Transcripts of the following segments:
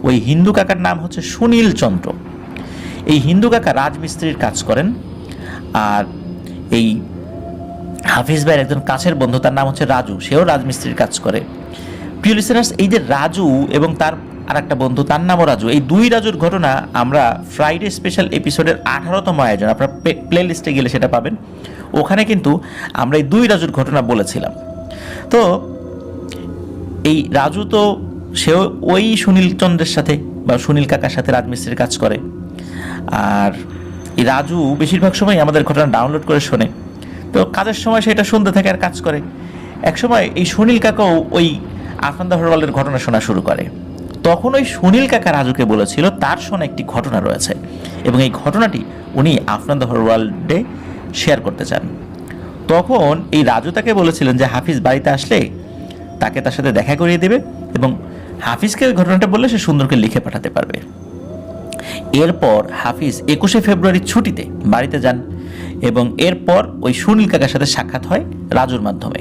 ওই হিন্দু কাকার নাম হচ্ছে সুনীল চন্দ্র। এই হিন্দু কাকা রাজমিস্ত্রির কাজ করেন। আর এই হাফিজ ভাইয়ের একজন কাছের বন্ধু, তার নাম হচ্ছে রাজু, সেও রাজমিস্ত্রির কাজ করে। প্রিয় লিসেনার্স, এই যে রাজু এবং তার আর একটা বন্ধু, তার নামও রাজু, এই দুই রাজুর ঘটনা আমরা ফ্রাইডে স্পেশাল এপিসোডের 18তম আয়োজন, আপনার প্লে লিস্টে গেলে সেটা পাবেন। ওখানে কিন্তু আমরা এই দুই রাজুর ঘটনা বলেছিলাম। তো এই রাজু তো সেও ওই সুনীল চন্দ্রের সাথে বা সুনীল কাকার সাথে রাজমিস্ত্রির কাজ করে। আর এই রাজু বেশিরভাগ সময় আমাদের ঘটনা ডাউনলোড করে শোনে। তো কাজের সময় সেটা শুনতে থাকে আর কাজ করে। একসময় এই সুনীল কাকাও ওই আফরান দ্য ওয়ার্ল্ডের ঘটনা শোনা শুরু করে। তখন ওই সুনীল কাকা রাজুকে বলেছিল তার শোনা একটি ঘটনা রয়েছে এবং এই ঘটনাটি উনি আফরান দ্য ওয়ার্ল্ডে শেয়ার করতে চান। তখন এই রাজু তাকে বলেছিলেন যে হাফিজ বাড়িতে আসলে তাকে তার সাথে দেখা করিয়ে দেবে এবং হাফিজকে ওই ঘটনাটা বললে সে সুন্দরকে লিখে পাঠাতে পারবে। এরপর হাফিজ 21শে ফেব্রুয়ারি ছুটিতে বাড়িতে যান এবং এরপর ওই সুনীল কাকার সাথে সাক্ষাৎ হয় রাজুর মাধ্যমে।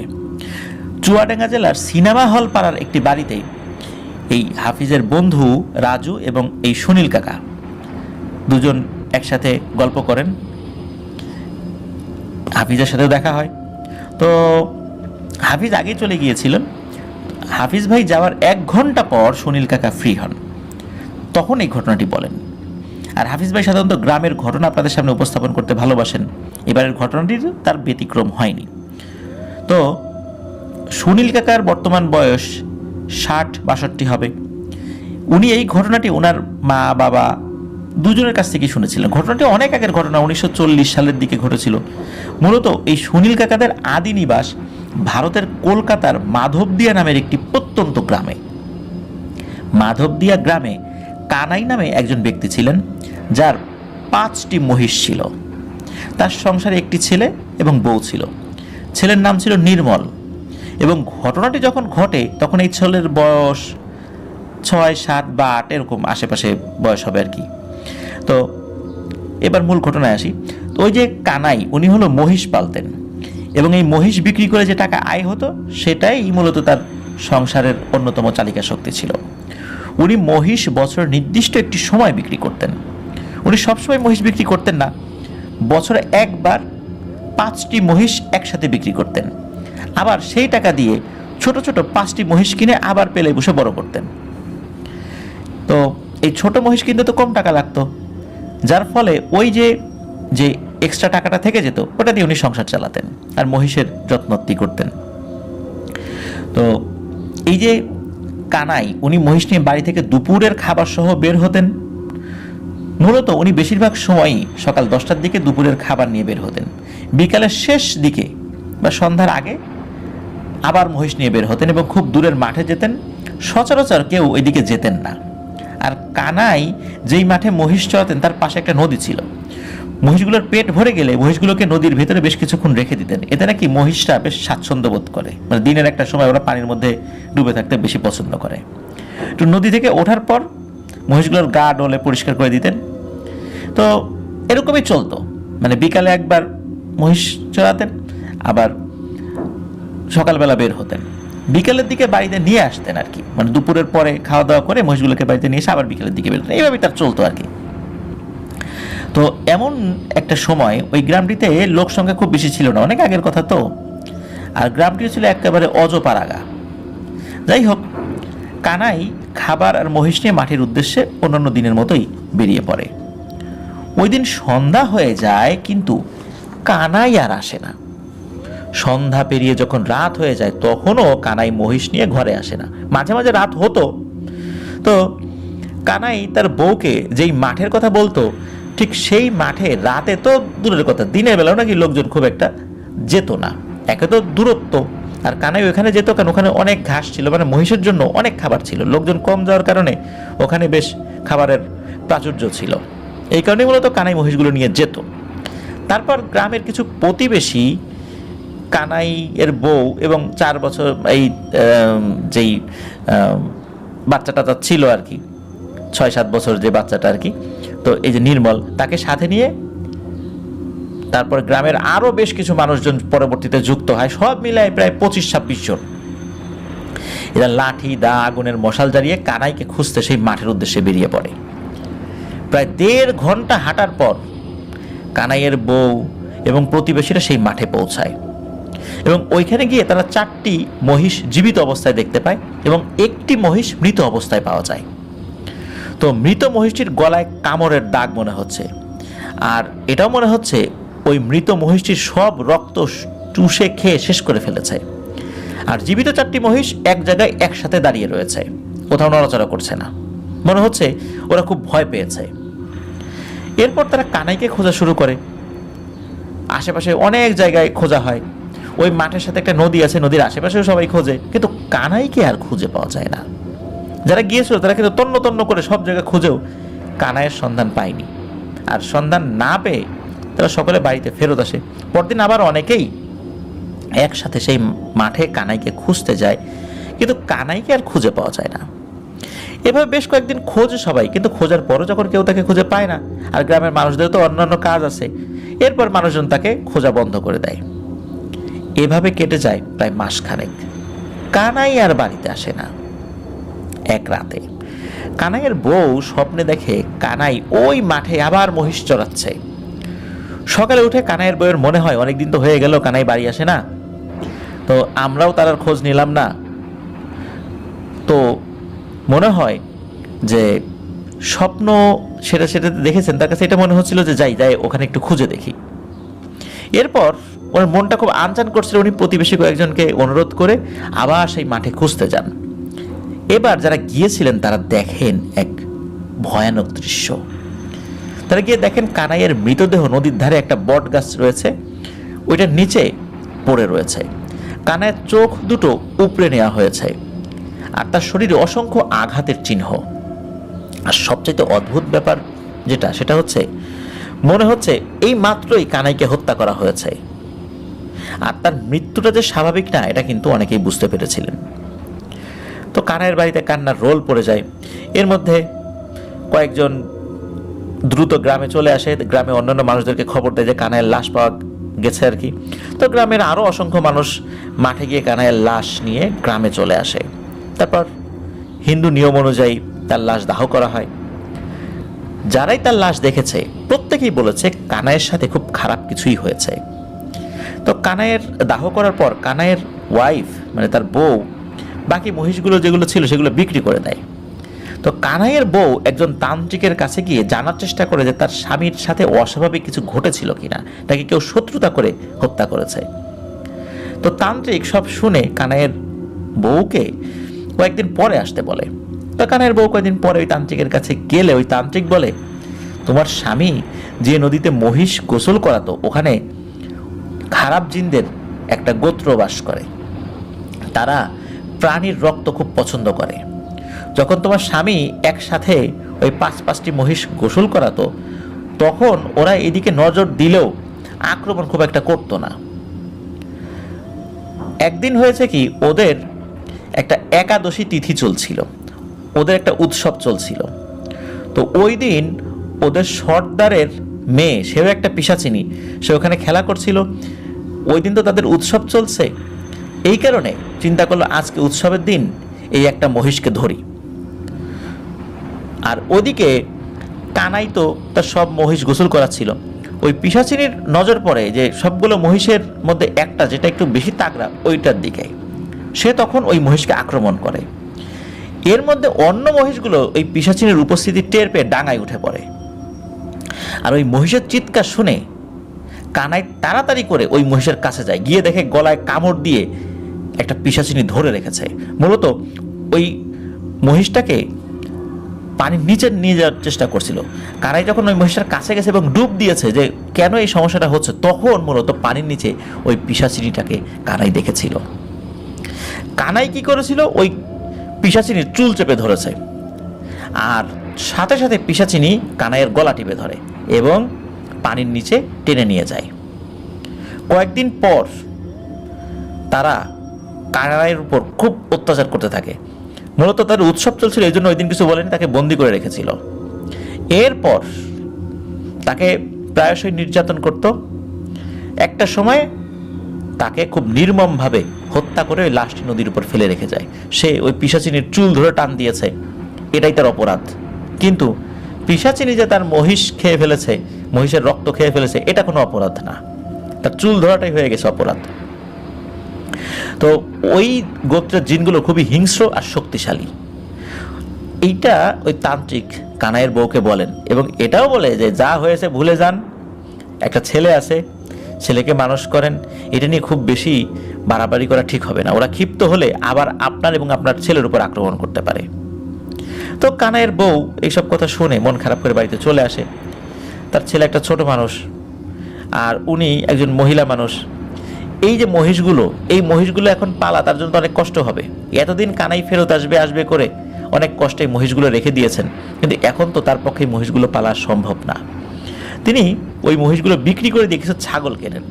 চুয়াডাঙ্গা জেলার সিনেমা হল পাড়ার একটি বাড়িতে এই হাফিজের বন্ধু রাজু এবং এই সুনীল কাকা দুজন একসাথে গল্প করেন। হাফিজের সাথেও দেখা হয়। তো হাফিজ আগে চলে গিয়েছিলেন। হাফিজ ভাই যাওয়ার 1 ঘন্টা পর সুনীল কাকা ফ্রি হন, তখন এই ঘটনাটি বলেন। আর হাফিজ ভাই সাধারণত গ্রামের ঘটনা আপনাদের সামনে উপস্থাপন করতে ভালোবাসেন। এবারের ঘটনাটির তার ব্যতিক্রম হয়নি। তো সুনীল কাকার বর্তমান বয়স 60-62 হবে। উনি এই ঘটনাটি ওনার মা বাবা দুজনের কাছ থেকে শুনেছিলেন। ঘটনাটি অনেক আগের ঘটনা, 1940 সালের দিকে ঘটেছিল। মূলত এই সুনীল কাকাদের আদি নিবাস ভারতের কলকাতার মাধবদিয়া নামের একটি প্রত্যন্ত গ্রামে। মাধবদিয়া গ্রামে কানাই নামে একজন ব্যক্তি ছিলেন, যার 5টি মহিষ ছিল। তার সংসারে একটি ছেলে এবং বউ ছিল। ছেলের নাম ছিল নির্মল। এবং ঘটনাটি যখন ঘটে তখন এই ছেলের বয়স 6, 7 বা 8 এরকম আশেপাশে বয়স হবে আর কি। তো এবার মূল ঘটনায় আসি। তো ওই যে কানাই, উনি হলো মহিষ পালতেন এবং এই মহিষ বিক্রি করে যে টাকা আয় হতো সেটাই মূলত তার সংসারের অন্যতম চালিকা শক্তি ছিল। উনি মহিষ বছরের নির্দিষ্ট একটি সময় বিক্রি করতেন। উনি সবসময় মহিষ বিক্রি করতেন না, বছরে একবার 5টি মহিষ একসাথে বিক্রি করতেন। আবার সেই টাকা দিয়ে ছোট ছোট 5টি মহিষ কিনে আবার পেলে বসে বড় করতেন। তো এই ছোট মহিষ কিনতে তো কম টাকা লাগতো, যার ফলে ওই যে যে এক্সট্রা টাকাটা থেকে যেত ওটা দিয়ে উনি সংসার চালাতেন আর মহিষের যত্নটি করতেন। তো এই যে কানাই, উনি মহিষ নিয়ে বাড়ি থেকে দুপুরের খাবার সহ বের হতেন। মূলত উনি বেশিরভাগ সময়ই সকাল 10টার দিকে দুপুরের খাবার নিয়ে বের হতেন। বিকালের শেষ দিকে বা সন্ধ্যার আগে আবার মহিষ নিয়ে বের হতেন এবং খুব দূরের মাঠে যেতেন। সচরাচর কেউ ওইদিকে যেতেন না। আর কানাই যেই মাঠে মহিষ চড়াতেন তার পাশে একটা নদী ছিল। মহিষগুলোর পেট ভরে গেলে মহিষগুলোকে নদীর ভেতরে বেশ কিছুক্ষণ রেখে দিতেন। এতে নাকি মহিষরা বেশ স্বাচ্ছন্দ্য বোধ করে, মানে দিনের একটা সময় ওরা পানির মধ্যে ডুবে থাকতে বেশি পছন্দ করে। তো নদী থেকে ওঠার পর মহিষগুলোর গা ডলে পরিষ্কার করে দিতেন। তো এরকমই চলতো, মানে বিকালে একবার মহিষ চড়াতেন, আবার সকালবেলা বের হতেন, বিকেলের দিকে বাড়িতে নিয়ে আসতেন আর কি। মানে দুপুরের পরে খাওয়া দাওয়া করে মহিষগুলোকে বাড়িতে নিয়ে এসে আবার বিকেলের দিকে বের হতেন। এইভাবেই তার চলতো আর কি। তো এমন একটা সময় ওই গ্রামটিতে লোক সংখ্যা খুব বেশি ছিল না, অনেক আগের কথা তো। আর গ্রামটিও ছিল একেবারে অজপাড়াগা। যাই হোক, কানাই খাবার আর মহিষ নিয়ে মাঠের উদ্দেশ্যে অন্যান্য দিনের মতোই বেরিয়ে পড়ে। ওই দিন সন্ধ্যা হয়ে যায়, কিন্তু কানাই আর আসে না। সন্ধ্যা পেরিয়ে যখন রাত হয়ে যায় তখনও কানাই মহিষ নিয়ে ঘরে আসে না। মাঝে মাঝে রাত হতো। তো কানাই তার বউকে যেই মাঠের কথা বলতো, ঠিক সেই মাঠে রাতে তো দূরের কথা, দিনের বেলাও নাকি লোকজন খুব একটা যেত না। একে তো দূরত্ব, আর কানাই ওখানে যেত কারণ ওখানে অনেক ঘাস ছিল, মানে মহিষের জন্য অনেক খাবার ছিল। লোকজন কম যাওয়ার কারণে ওখানে বেশ খাবারের প্রাচুর্য ছিল। এই কারণে মূলত কানাই মহিষগুলো নিয়ে যেত। তারপর গ্রামের কিছু প্রতিবেশী কানাই এর বউ এবং 4 বছর এই যেই বাচ্চাটা ছিল আর কি, 6-7 বছর যে বাচ্চাটা আর কি, তো এই যে নির্মল, তাকে সাথে নিয়ে তারপর গ্রামের আরো বেশ কিছু মানুষজন পরবর্তীতে যুক্ত হয়। সব মিলায় প্রায় 25-26 জন। এরা লাঠি দা আগুনের মশাল জ্বালিয়ে কানাইকে খুঁজতে সেই মাঠের উদ্দেশ্যে বেরিয়ে পড়ে। প্রায় 1.5 ঘন্টা হাঁটার পর কানাইয়ের বউ এবং প্রতিবেশীরা সেই মাঠে পৌঁছায় এবং ওইখানে গিয়ে তারা 4টি মহিষ জীবিত অবস্থায় দেখতে পায় এবং একটি মহিষ মৃত অবস্থায় পাওয়া যায়। তো মৃত মহিষটির গলায় কামড়ের দাগ মনে হচ্ছে, আর এটাও মনে হচ্ছে ওই মৃত মহিষটির সব রক্ত চুষে খেয়ে শেষ করে ফেলেছে। আর জীবিত 4টি মহিষ এক জায়গায় একসাথে দাঁড়িয়ে রয়েছে, কোথাও নড়াচড়া করছে না, মনে হচ্ছে ওরা খুব ভয় পেয়েছে। এরপর তারা কানাইকে খোঁজা শুরু করে। আশেপাশে অনেক জায়গায় খোঁজা হয়, ওই মাঠের সাথে একটা নদী আছে, নদীর আশেপাশেও সবাই খোঁজে, কিন্তু কানাইকে আর খুঁজে পাওয়া যায় না। যারা গিয়েছিল তারা কিন্তু তন্ন তন্ন করে সব জায়গায় খুঁজেও কানাইয়ের সন্ধান পায়নি। আর সন্ধান না পেয়ে তারা সকলে বাড়িতে ফেরত আসে। পরদিন আবার অনেকেই একসাথে সেই মাঠে কানাইকে খুঁজতে যায়, কিন্তু কানাইকে আর খুঁজে পাওয়া যায় না। এভাবে বেশ কয়েকদিন খোঁজে সবাই, কিন্তু খোঁজার পরও যখন কেউ তাকে খুঁজে পায় না, আর গ্রামের মানুষদের তো অন্যান্য কাজ আছে, এরপর মানুষজন তাকে খোঁজা বন্ধ করে দেয়। এভাবে কেটে যায় প্রায় মাসখানেক। কানাই আর বাড়িতে আসে না। এক রাতে কানাইয়ের বউ স্বপ্নে দেখে কানাই ওই মাঠে আবার মহিষ চড়াচ্ছে। সকালে উঠে কানাইয়ের বউয়ের মনে হয় অনেকদিন তো হয়ে গেল কানাই বাড়ি আসে না, তো আমরাও তার আর খোঁজ নিলাম না। তো মনে হয় যে স্বপ্ন সেটা দেখেছেন, তার কাছে এটা মনে হচ্ছিল যে যাই ওখানে একটু খুঁজে দেখি। এরপর ওনার মনটা খুব আনচান করছিল, উনি প্রতিবেশী কয়েকজনকে অনুরোধ করে আবার সেই মাঠে খুঁজতে যান। এবার যারা গিয়েছিলেন তারা দেখেন এক ভয়ানক দৃশ্য। তারা গিয়ে দেখেন কানাইয়ের মৃতদেহ নদীর ধারে একটা বট গাছ রয়েছে, ওইটার নিচে পড়ে রয়েছে। কানাইয়ের চোখ দুটো উপড়ে নেওয়া হয়েছে, আর তার শরীরে অসংখ্য আঘাতের চিহ্ন। আর সবচাইতে অদ্ভুত ব্যাপার সেটা হচ্ছে মনে হচ্ছে এই মাত্রই কানাইকে হত্যা করা হয়েছে। আর তার মৃত্যুটা যে স্বাভাবিক না, এটা কিন্তু অনেকেই বুঝতে পেরেছিলেন। তো কানাইয়ের বাড়িতে কান্নার রোল পড়ে যায়। এর মধ্যে কয়েকজন দ্রুত গ্রামে চলে আসে, গ্রামে অন্যান্য মানুষদেরকে খবর দেয় যে কানাইয়ের লাশ পাওয়া গেছে আর কি। তো গ্রামের আরও অসংখ্য মানুষ মাঠে গিয়ে কানাইয়ের লাশ নিয়ে গ্রামে চলে আসে। তারপর হিন্দু নিয়ম অনুযায়ী তার লাশ দাহ করা হয়। যারাই তার লাশ দেখেছে প্রত্যেকেই বলেছে কানাইয়ের সাথে খুব খারাপ কিছুই হয়েছে। তো কানাইয়ের দাহ করার পর কানাইয়ের ওয়াইফ মানে তার বউ বাকি মহিষগুলো যেগুলো ছিল সেগুলো বিক্রি করে দেয়। তো কানাইয়ের বউ একজন তান্ত্রিকের কাছে গিয়ে জানার চেষ্টা করে যে তার স্বামীর সাথে অস্বাভাবিক কিছু ঘটেছিল কিনা, তাকে কেউ শত্রুতা করে হত্যা করেছে। তো তান্ত্রিক সব শুনে কানাইয়ের বউকে কয়েকদিন পরে আসতে বলে। তো কানাইয়ের বউ কয়েকদিন পরে ওই তান্ত্রিকের কাছে গেলে ওই তান্ত্রিক বলে, তোমার স্বামী যে নদীতে মহিষ গোসল করাতো ওখানে খারাপ জিনদের একটা গোত্র বাস করে, তারা প্রাণীর রক্ত খুব পছন্দ করে। যখন তোমার স্বামী একসাথে ওই 5-5টি মহিষ গোসল করাতো তখন ওরা এদিকে নজর দিলেও আক্রমণ খুব একটা করতো না। একদিন হয়েছে কি, ওদের একটা একাদশী তিথি চলছিল, ওদের একটা উৎসব চলছিল। তো ওই দিন ওদের সর্দারের মেয়ে, সেও একটা পিশাচিনী, সে ওখানে খেলা করছিল। ওই দিন তো তাদের উৎসব চলছে, এই কারণে চিন্তা করলো আজকে উৎসবের দিন এই একটা মহিষকে ধরি। আর ওদিকে কানাই তো তার সব মহিষ গোসল করাচ্ছিল। ওই পিশাচিনীর নজর পড়ে যে সবগুলো মহিষের মধ্যে একটা যেটা একটু বেশি তাগড়া ওইটার দিকে, সে তখন ওই মহিষকে আক্রমণ করে। এর মধ্যে অন্য মহিষগুলো ওই পিশাচিনীর উপস্থিতি টের পেয়ে ডাঙায় উঠে পড়ে। আর ওই মহিষের চিৎকার শুনে কানাই তাড়াতাড়ি করে ওই মহিষের কাছে যায়, গিয়ে দেখে গলায় কামড় দিয়ে একটা পিশাচিনী ধরে রেখেছে। মূলত ওই মহিষটাকে পানির নিচে নিয়ে যাওয়ার চেষ্টা করছিল। কানাই যখন ওই মহিষটার কাছে গেছে এবং ডুব দিয়েছে যে কেন এই সমস্যাটা হচ্ছে, তখন মূলত পানির নিচে ওই পিশাচিনীটাকে কানাই দেখেছিল। কানাই কি করেছিল, ওই পিশাচিনীর চুল চেপে ধরেছে, আর সাথে সাথে পিশাচিনী কানাইয়ের গলা টিপে ধরে এবং পানির নিচে টেনে নিয়ে যায়। কয়েকদিন পর তারা কানাইয়ের উপর খুব অত্যাচার করতে থাকে। মূলত তার উৎসব চলছিল, এই জন্য ওই দিন কিছু বলেনি, তাকে বন্দি করে রেখেছিল। এরপর তাকে প্রায়শই নির্যাতন করত। একটা সময় তাকে খুব নির্মমভাবে হত্যা করে ওই লাশটি নদীর উপর ফেলে রেখে যায়। সে ওই পিশাচিনীর চুল ধরে টান দিয়েছে, এটাই তার অপরাধ। কিন্তু পিশাচিনী যে তার মহিষ খেয়ে ফেলেছে, মহিষের রক্ত খেয়ে ফেলেছে, এটা কোনো অপরাধ না, তার চুল ধরাটাই হয়ে গেছে অপরাধ। তো ওই গোত্রের জিনগুলো খুবই হিংস্র আর শক্তিশালী। এইটা ওই তান্ত্রিক কানাইয়ের বউকে বলেন, এবং এটাও বলে যে যা হয়েছে ভুলে যান, একটা ছেলে আছে, ছেলেকে মানুষ করেন, এটা নিয়ে খুব বেশি বাড়াবাড়ি করা ঠিক হবে না। ওরা ক্ষিপ্ত হলে আবার আপনার এবং আপনার ছেলের উপর আক্রমণ করতে পারে। তো কানাইয়ের বউ এইসব কথা শুনে মন খারাপ করে বাড়িতে চলে আসে। তার ছেলে একটা ছোট মানুষ, আর উনি একজন মহিলা মানুষ। এই যে মহিষগুলো, এই মহিষগুলো এখন পালা তার জন্য তো অনেক কষ্ট হবে। এতদিন কানাই ফেরত আসবে আসবে করে অনেক কষ্টে মহিষগুলো রেখে দিয়েছেন, কিন্তু এখন তো তার পক্ষে মহিষগুলো পালা সম্ভব না। তিনি ওই মহিষগুলো বিক্রি করে দিয়ে কিছু ছাগল কেনেন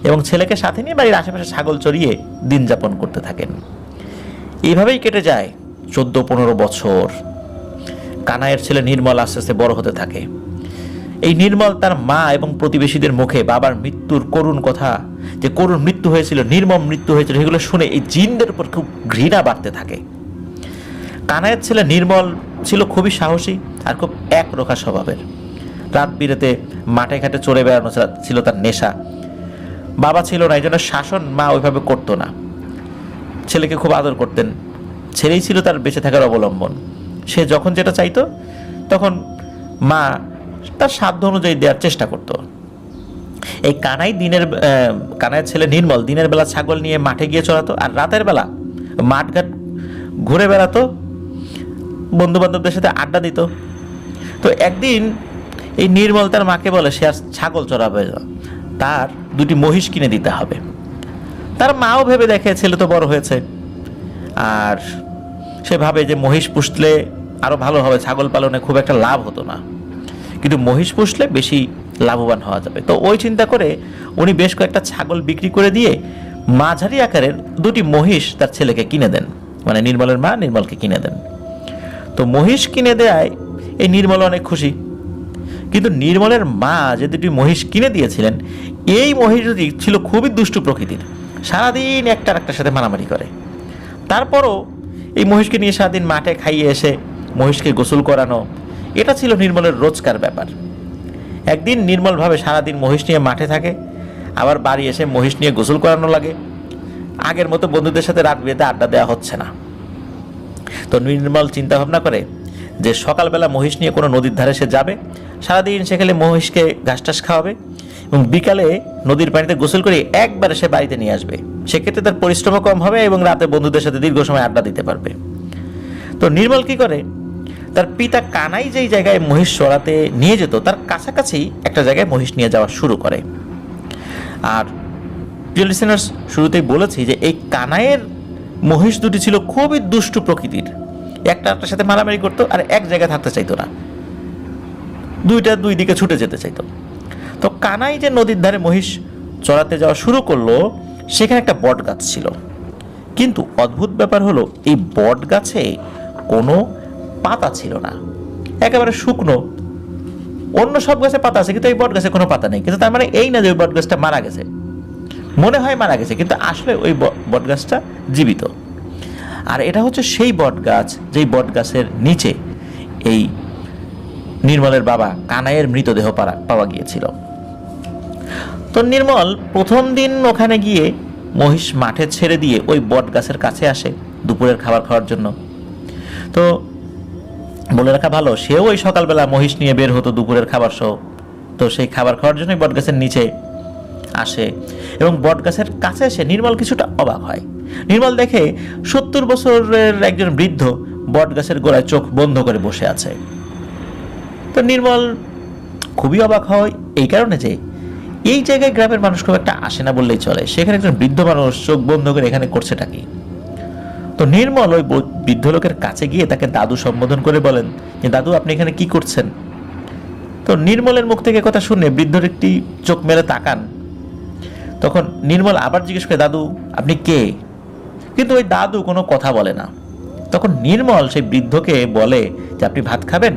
এবং ছেলেকে সাথে নিয়ে বাড়ির আশেপাশে ছাগল চড়িয়ে দিন যাপন করতে থাকেন। এইভাবেই কেটে যায় 14-15 বছর। কানাইয়ের ছেলে নির্মল আস্তে আস্তে বড় হতে থাকে। এই নির্মল তার মা এবং প্রতিবেশীদের মুখে বাবার মৃত্যুর করুণ কথা, যে করুণ মৃত্যু হয়েছিল, নির্মম মৃত্যু হয়েছিল, সেগুলো শুনে এই জিনদের উপর খুব ঘৃণা বাড়তে থাকে। কানাইয়ের ছেলে নির্মল ছিল খুবই সাহসী আর খুব একরোখা স্বভাবের। রাত বিরেতে মাঠে ঘাটে চড়ে বেড়ানো ছিল তার নেশা। বাবা ছিল না, এই জন্য শাসন মা ওইভাবে করতো না। ছেলেকে খুব আদর করতেন, ছেলেই ছিল তার বেঁচে থাকার অবলম্বন। সে যখন যেটা চাইতো তখন মা তার সাধ্য অনুযায়ী দেওয়ার চেষ্টা করত। এই কানাইয়ের ছেলে নির্মল দিনের বেলা ছাগল নিয়ে মাঠে গিয়ে চড়াতো, আর রাতের বেলা মাঠঘাট ঘুরে বেড়াতো, বন্ধু বান্ধবদের সাথে আড্ডা দিত। তো একদিন এই নির্মল তার মাকে বলে সে আর ছাগল চড়াবে না, তার 2টি মহিষ কিনে দিতে হবে। তার মাও ভেবে দেখে ছেলে তো বড় হয়েছে, আর সে ভাবে যে মহিষ পুষলে আরো ভালো হবে, ছাগল পালনে খুব একটা লাভ হতো না, কিন্তু মহিষ পুষলে বেশি লাভবান হওয়া যাবে। তো ওই চিন্তা করে উনি বেশ কয়েকটা ছাগল বিক্রি করে দিয়ে মাঝারি আকারের 2টি মহিষ তার ছেলেকে কিনে দেন, মানে নির্মলের মা নির্মলকে কিনে দেন। তো মহিষ কিনে দেয় এই নির্মল অনেক খুশি, কিন্তু নির্মলের মা যে 2টি মহিষ কিনে দিয়েছিলেন, এই মহিষ দুটি ছিল খুবই দুষ্টু প্রকৃতির, সারাদিন একটা আরেকটার সাথে মারামারি করে। তারপরও এই মহিষকে নিয়ে সারাদিন মাঠে খাইয়ে এসে মহিষকে গোসল করানো, এটা ছিল নির্মলের রোজকার ব্যাপার। একদিন নির্মল ভাবে সারাদিন মহিষ নিয়ে মাঠে থাকে, আবার বাড়ি এসে মহিষ নিয়ে গোসল করানো লাগে। আগের মতো বন্ধুদের সাথে রাত বিরেতে আড্ডা দেওয়া হচ্ছে না। তো নির্মল চিন্তা ভাবনা করে যে সকালবেলা মহিষ নিয়ে কোনো নদীর ধারে সে যাবে, সারাদিন সেখানে মহিষকে ঘাস টাস খাওয়াবে, এবং বিকালে নদীর পানিতে গোসল করে একবারে সে বাড়িতে নিয়ে আসবে। সেক্ষেত্রে তার পরিশ্রমও কম হবে এবং রাতে বন্ধুদের সাথে দীর্ঘ সময় আড্ডা দিতে পারবে। তো নির্মল কি করে, তার পিতা কানাই যেই জায়গায় মহিষ চড়াতে নিয়ে যেত তার কাছাকাছি একটা জায়গায় মহিষ নিয়ে যাওয়া শুরু করে। আর প্রিয় লিসেনার্স, শুরুতেই বলেছি যে এই কানাইয়ের মহিষ দুটি ছিল খুবই দুষ্টু প্রকৃতির, একটা একটার সাথে মারামারি করতো আর এক জায়গায় থাকতে চাইতো না, দুই দিকে ছুটে যেতে চাইতো। তো কানাই যে নদীর ধারে মহিষ চড়াতে যাওয়া শুরু করলো, সেখানে একটা বট গাছ ছিল। কিন্তু অদ্ভুত ব্যাপার হলো, এই বট গাছে কোনো পাতা ছিল না, একেবারে শুকনো। অন্য সব গাছে পাতা আছে, কিন্তু এই বট গাছে কোনো পাতা নেই। কিন্তু তার মানে এই না যে ওই বট গাছটা মারা গেছে, মনে হয় মারা গেছে, কিন্তু আসলে ওই বট গাছটা জীবিত। আর এটা হচ্ছে সেই বট গাছ যেই বট গাছের নিচে এই নির্মলের বাবা কানাইয়ের মৃতদেহ পাওয়া গিয়েছিল। তো নির্মল প্রথম দিন ওখানে গিয়ে মহিষ মাঠে ছেড়ে দিয়ে ওই বট গাছের কাছে আসে দুপুরের খাবার খাওয়ার জন্য। তো বলে রাখা ভালো, সেও ওই সকালবেলা মহিষ নিয়ে বের হতো দুপুরের খাবার সহ। তো সেই খাবার খাওয়ার জন্যই বট গাছের নিচে আসে, এবং বট গাছের কাছে এসে নির্মল কিছুটা অবাক হয়। নির্মল দেখে 70 বছরের একজন বৃদ্ধ বট গাছের গোড়ায় চোখ বন্ধ করে বসে আছে। তো নির্মল খুবই অবাক হয় এই কারণে যে এই জায়গায় গ্রামের মানুষ খুব একটা আসে না বললেই চলে, সেখানে একজন বৃদ্ধ মানুষ চোখ বন্ধ করে এখানে করছেটা কি। তো নির্মল ওই বৃদ্ধ লোকের কাছে গিয়ে তাকে দাদু সম্বোধন করে বলেন যে দাদু, আপনি এখানে কি করছেন? তো নির্মলের মুখ থেকে কথা শুনে বৃদ্ধর একটি চোখ মেলে তাকান। তখন নির্মল আবার জিজ্ঞেস করে, দাদু আপনি কে? কিন্তু ওই দাদু কোনো কথা বলে না। তখন নির্মল সেই বৃদ্ধকে বলে যে আপনি ভাত খাবেন?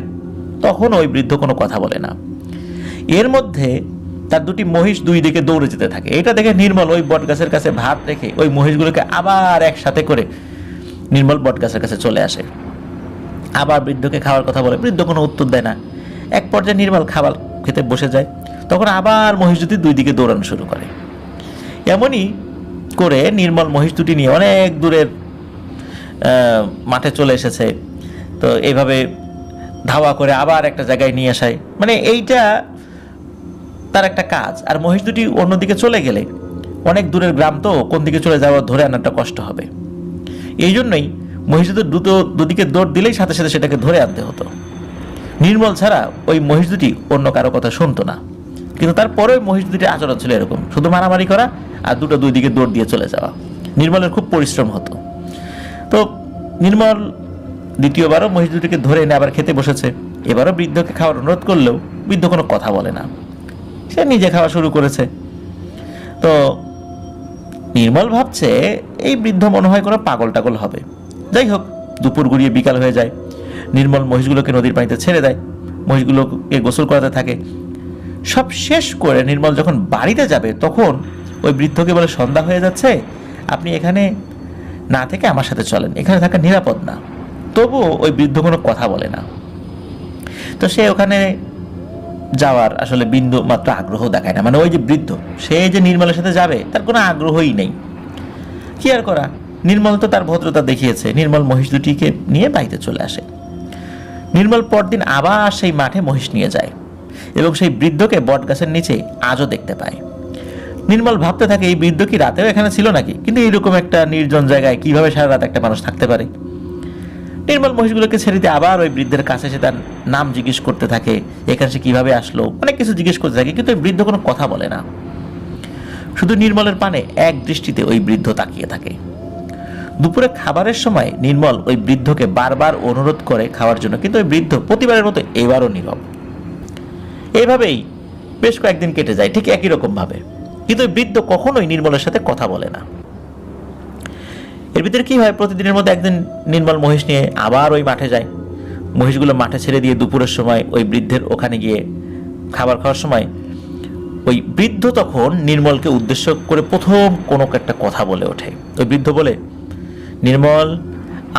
তখন ওই বৃদ্ধ কোনো কথা বলে না। এর মধ্যে তার দুটি মহিষ দুই দিকে দৌড়ে যেতে থাকে। এটা দেখে নির্মল ওই বট গাছের কাছে ভাত রেখে ওই মহিষগুলোকে আবার একসাথে করে নির্মল বট গাছের কাছে চলে আসে। আবার বৃদ্ধকে খাওয়ার কথা বলে, বৃদ্ধ কোনো উত্তর দেয় না। এক পর্যায়ে নির্মল খাবার খেতে বসে যায়, তখন আবার মহিষ দুটি দুই দিকে দৌড়ানো শুরু করে। এমনই করে নির্মল মহিষ দুটি নিয়ে অনেক দূরের মাঠে চলে এসেছে। তো এইভাবে ধাওয়া করে আবার একটা জায়গায় নিয়ে আসায়, মানে এইটা তার একটা কাজ। আর মহিষ দুটি অন্যদিকে চলে গেলে অনেক দূরের গ্রাম, তো কোন দিকে চলে যাওয়া ধরে আনাটা কষ্ট হবে। এই জন্যই মহিষ দুদিকে দৌড় দিলেই সাথে সাথে সেটাকে ধরে আনতে হতো। নির্মল ছাড়া ওই মহিষ দুটি অন্য কারো কথা শুনতো না, কিন্তু তারপরে মহিষ দুটির আচরণ ছিল এরকম, শুধু মারামারি করা আর দুই দিকে দৌড় দিয়ে চলে যাওয়া। নির্মলের খুব পরিশ্রম হতো। তো নির্মল দ্বিতীয়বারও মহিষ দুটিকে ধরে এনে আবার খেতে বসেছে। এবারও বৃদ্ধকে খাওয়ার অনুরোধ করলেও বৃদ্ধ কোনো কথা বলে না, সে নিজে খাওয়া শুরু করেছে। তো নির্মল ভাবছে এই বৃদ্ধ মনে হয় কোনো পাগল টাগল হবে। যাই হোক, দুপুর গড়িয়ে বিকাল হয়ে যায়। নির্মল মহিষগুলোকে নদীর পানিতে ছেড়ে দেয়, মহিষগুলোকে গোসল করাতে থাকে। সব শেষ করে নির্মল যখন বাড়িতে যাবে তখন ওই বৃদ্ধকে বলে, সন্ধ্যা হয়ে যাচ্ছে, আপনি এখানে না থেকে আমার সাথে চলেন, এখানে থাকা নিরাপদ না। তবুও ওই বৃদ্ধ কোনো কথা বলে না। তো সে ওখানে যাওয়ার আসলে বিন্দু মাত্র আগ্রহ দেখায় না, মানে ওই যে বৃদ্ধ, সে যে নির্মলের সাথে যাবে তার কোনো আগ্রহই নেই। কি আর করা, নির্মল তো তার ভদ্রতা দেখিয়েছে। নির্মল মহিষ দুটিকে নিয়ে বাড়িতে চলে আসে। নির্মল পরদিন আবার সেই মাঠে মহিষ নিয়ে যায় এবং সেই বৃদ্ধকে বট গাছের নিচে আজও দেখতে পায়। নির্মল ভাবতে থাকে এই বৃদ্ধ কি রাতেও এখানে ছিল নাকি, কিন্তু এইরকম একটা নির্জন জায়গায় কিভাবে সারা রাত একটা মানুষ থাকতে পারে। নির্মল মহিষগুলোকে ছেড়ে দিয়ে আবার ওই বৃদ্ধের কাছে এসে তার নাম জিজ্ঞেস করতে থাকে, এখানে সে কিভাবে আসলো, অনেক কিছু জিজ্ঞেস করতে থাকে, কিন্তু ওই বৃদ্ধ কোনো কথা বলে না। শুধু নির্মলের পানে এক দৃষ্টিতে ওই বৃদ্ধ তাকিয়ে থাকে। দুপুরে খাবারের সময় নির্মল ওই বৃদ্ধকে বারবার অনুরোধ করে খাওয়ার জন্য, কিন্তু ওই বৃদ্ধ প্রতিবারের মতো এবারও নীরব। এইভাবেই বেশ কয়েকদিন কেটে যায় ঠিক একই রকম ভাবে, কিন্তু ওই বৃদ্ধ কখনোই নির্মলের সাথে কথা বলে না। এর ভিতরে কি হয়, প্রতিদিনের মধ্যে একদিন নির্মল মহিষ নিয়ে আবার ওই মাঠে যায়। মহিষগুলো মাঠে ছেড়ে দিয়ে দুপুরের সময় ওই বৃদ্ধের ওখানে গিয়ে খাবার খাওয়ার সময় ওই বৃদ্ধ তখন নির্মলকে উদ্দেশ্য করে প্রথম কোনো একটা কথা বলে ওঠে। ওই বৃদ্ধ বলে, নির্মল,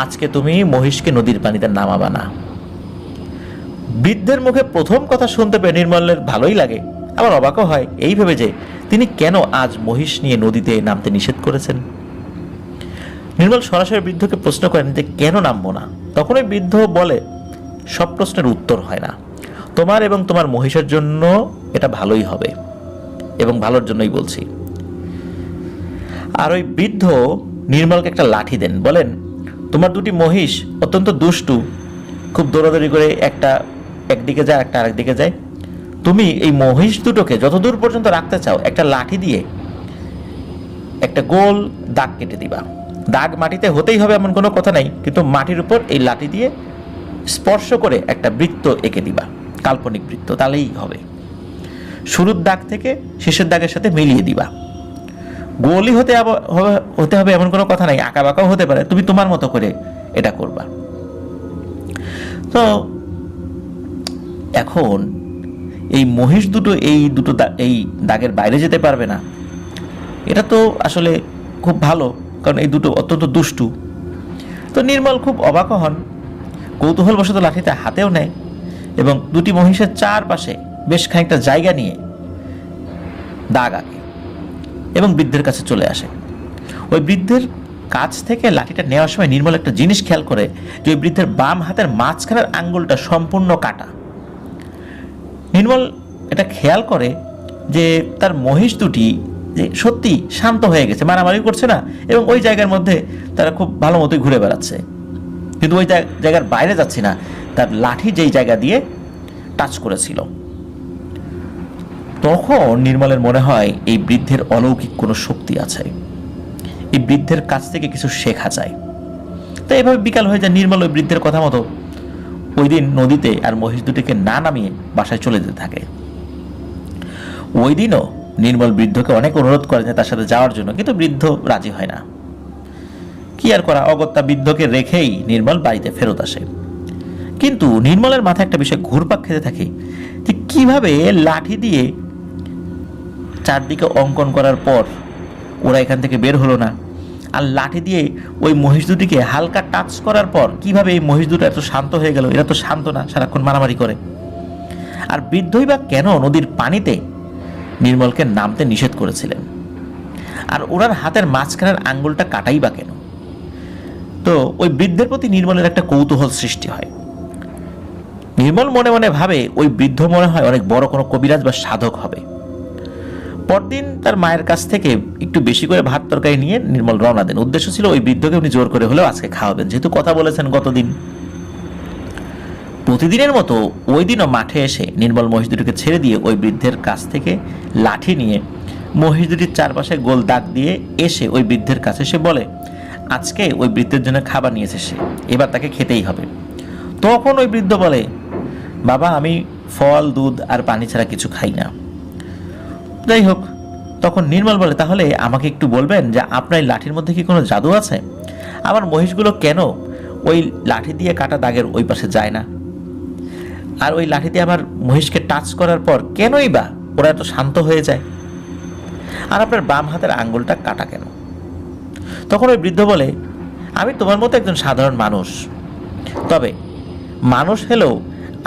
আজকে তুমি মহিষকে নদীর পানিতে নামাবা না। বৃদ্ধের মুখে প্রথম কথা শুনতে পেয়ে নির্মলের ভালোই লাগে, আবার অবাকও হয় এই ভেবে যে তিনি কেন আজ মহিষ নিয়ে নদীতে নামতে নিষেধ করেছেন। নির্মল সরাসরি বৃদ্ধকে প্রশ্ন করেন যে কেন নামবো না। তখন ওই বৃদ্ধ বলে, সব প্রশ্নের উত্তর হয় না, তোমার এবং তোমার মহিষের জন্য এটা ভালোই হবে এবং ভালোর জন্যই বলছি। আর ওই বৃদ্ধ নির্মলকে একটা লাঠি দেন, বলেন, তোমার দুটি মহিষ অত্যন্ত দুষ্টু, খুব দৌড়াদৌড়ি করে একটা একদিকে যায় একটা আরেকদিকে যায়। তুমি এই মহিষ দুটোকে যতদূর পর্যন্ত রাখতে চাও একটা লাঠি দিয়ে একটা গোল দাগ কেটে দিবা। দাগ মাটিতে হতেই হবে এমন কোনো কথা নাই, কিন্তু মাটির উপর এই লাঠি দিয়ে স্পর্শ করে একটা বৃত্ত এঁকে দিবা, কাল্পনিক বৃত্ত, তাহলেই হবে। শুরুর দাগ থেকে শেষের দাগের সাথে মিলিয়ে দিবা। গোলই হতে হবে এমন কোনো কথা নাই, আঁকা বাঁকাও হতে পারে, তুমি তোমার মতো করে এটা করবা। তো এখন এই মহিষ দুটো এই দাগের বাইরে যেতে পারবে না, এটা তো আসলে খুব ভালো, কারণ এই দুটো অত্যন্ত দুষ্টু। তো নির্মল খুব অবাক হন, কৌতূহলবশত লাঠিটা হাতেও নেয় এবং দুটি মহিষের চারপাশে বেশ খানিকটা জায়গা নিয়ে দাগ আঁকে এবং বৃদ্ধের কাছে চলে আসে। ওই বৃদ্ধের কাছ থেকে লাঠিটা নেওয়ার সময় নির্মল একটা জিনিস খেয়াল করে যে ওই বৃদ্ধের বাম হাতের মাঝখানের আঙ্গুলটা সম্পূর্ণ কাটা। নির্মল এটা খেয়াল করে যে তার মহিষ দুটি যে সত্যি শান্ত হয়ে গেছে, মারামারি করছে না এবং ওই জায়গার মধ্যে তারা খুব ভালো মতোই ঘুরে বেড়াচ্ছে, কিন্তু ওই জায়গার বাইরে যাচ্ছে না, তার লাঠি যেই জায়গা দিয়ে টাচ করেছিল। তখন নির্মলের মনে হয় এই বৃদ্ধের অলৌকিক কোনো শক্তি আছে, এই বৃদ্ধের কাছ থেকে কিছু শেখা যায়। তো এভাবে বিকাল হয়ে যায়। নির্মল ওই বৃদ্ধের কথা মতো ওই দিন নদীতে আর মহিষ দুটিকে না নামিয়ে বাসায় চলে যেতে থাকে। ওই দিনও নির্মল বৃদ্ধকে অনেক অনুরোধ করে যে তার সাথে যাওয়ার জন্য, কিন্তু বৃদ্ধ রাজি হয় না। কি আর করা, অগত্যা বৃদ্ধকে রেখেই নির্মল বাড়িতে ফেরত আসে। কিন্তু নির্মলের মাথায় একটা বিষয় ঘুরপাক খেতে থাকে যে কিভাবে লাঠি দিয়ে চারদিকে অঙ্কন করার পর ওরা এখান থেকে বের হলো না। আর লাঠি দিয়ে ওই মহিষ দুটিকে হালকা টাচ করার পর কিভাবে এই মহিষ দুটো এত শান্ত হয়ে গেল? এরা তো শান্ত না, সারাক্ষণ মারামারি করে। আর বৃদ্ধই বা কেন নদীর পানিতে নির্মলকে নামতে নিষেধ করেছিলেন? আর ওনার হাতের মাঝখানের আঙ্গুলটা কাটাই বা কেন? তো ওই বৃদ্ধের প্রতি নির্মলের একটা কৌতূহল সৃষ্টি হয়। নির্মল মনে মনে ভাবে ওই বৃদ্ধ মনে হয় অনেক বড় কোনো কবিরাজ বা সাধক হবে। পরদিন তার মায়ের কাছ থেকে একটু বেশি করে ভাত তরকারি নিয়ে নির্মল রওনা দেন। উদ্দেশ্য ছিল ওই বৃদ্ধকে উনি জোর করে হলেও আজকে খাওয়াবেন, যেহেতু কথা বলেছেন গতদিন। প্রতিদিনের মতো ওই দিনও মাঠে এসে নির্মল মহিষ দুটিকে ছেড়ে দিয়ে ওই বৃদ্ধের কাছ থেকে লাঠি নিয়ে মহিষ দুটির চারপাশে গোল দাগ দিয়ে এসে ওই বৃদ্ধের কাছে সে বলে, আজকে ওই বৃদ্ধের জন্য খাবার নিয়েছে সে, এবার তাকে খেতেই হবে। তখন ওই বৃদ্ধ বলে, বাবা আমি ফল দুধ আর পানি ছাড়া কিছু খাই না। যাই হোক, তখন নির্মল বলে, তাহলে আমাকে একটু বলবেন যে আপনার এই লাঠির মধ্যে কি কোনো জাদু আছে? আমার মহিষগুলো কেন ওই লাঠি দিয়ে কাটা দাগের ওই পাশে যায় না? আর ওই লাঠি দিয়ে আমার মহিষকে টাচ করার পর কেনই বা ওরা এত শান্ত হয়ে যায়? আর আপনার বাম হাতের আঙ্গুলটা কাটা কেন? তখন ওই বৃদ্ধ বলে, আমি তোমার মতো একজন সাধারণ মানুষ, তবে মানুষ হলেও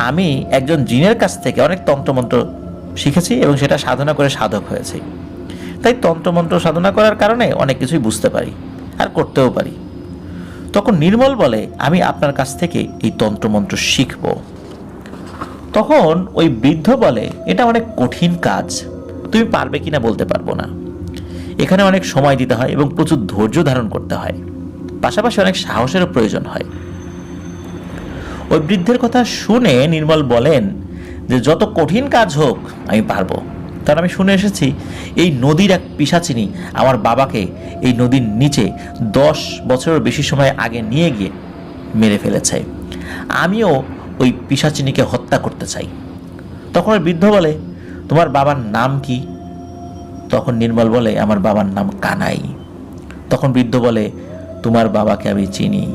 আমি একজন জিনের কাছ থেকে অনেক তন্ত্রমন্ত্র শিখেছি এবং সেটা সাধনা করে সাধক হয়েছি। তাই তন্ত্রমন্ত্র সাধনা করার কারণে অনেক কিছুই বুঝতে পারি আর করতেও পারি। তখন নির্মল বলে, আমি আপনার কাছ থেকে এই তন্ত্রমন্ত্র শিখব। তখন ওই বৃদ্ধ বলে, এটা অনেক কঠিন কাজ, তুমি পারবে কিনা বলতে পারবো না। এখানে অনেক সময় দিতে হয় এবং প্রচুর ধৈর্য ধারণ করতে হয়, পাশাপাশি অনেক সাহসেরও প্রয়োজন হয়। ওই বৃদ্ধের কথা শুনে নির্মল বলেন যে যত কঠিন কাজ হোক আমি পারবো, কারণ আমি শুনে এসেছি এই নদীর এক পিশাচিনী আমার বাবাকে এই নদীর নিচে 10 বছরের বেশি সময় আগে নিয়ে গিয়ে মেরে ফেলেছে। আমিও ওই পিশাচিনীকে হত্যা করতে চাই। তখন ওই বৃদ্ধ বলে, তোমার বাবার নাম কি? তখন নির্মল বলে, আমার বাবার নাম কানাই। তখন বৃদ্ধ বলে, তোমার বাবাকে আমি চিনি,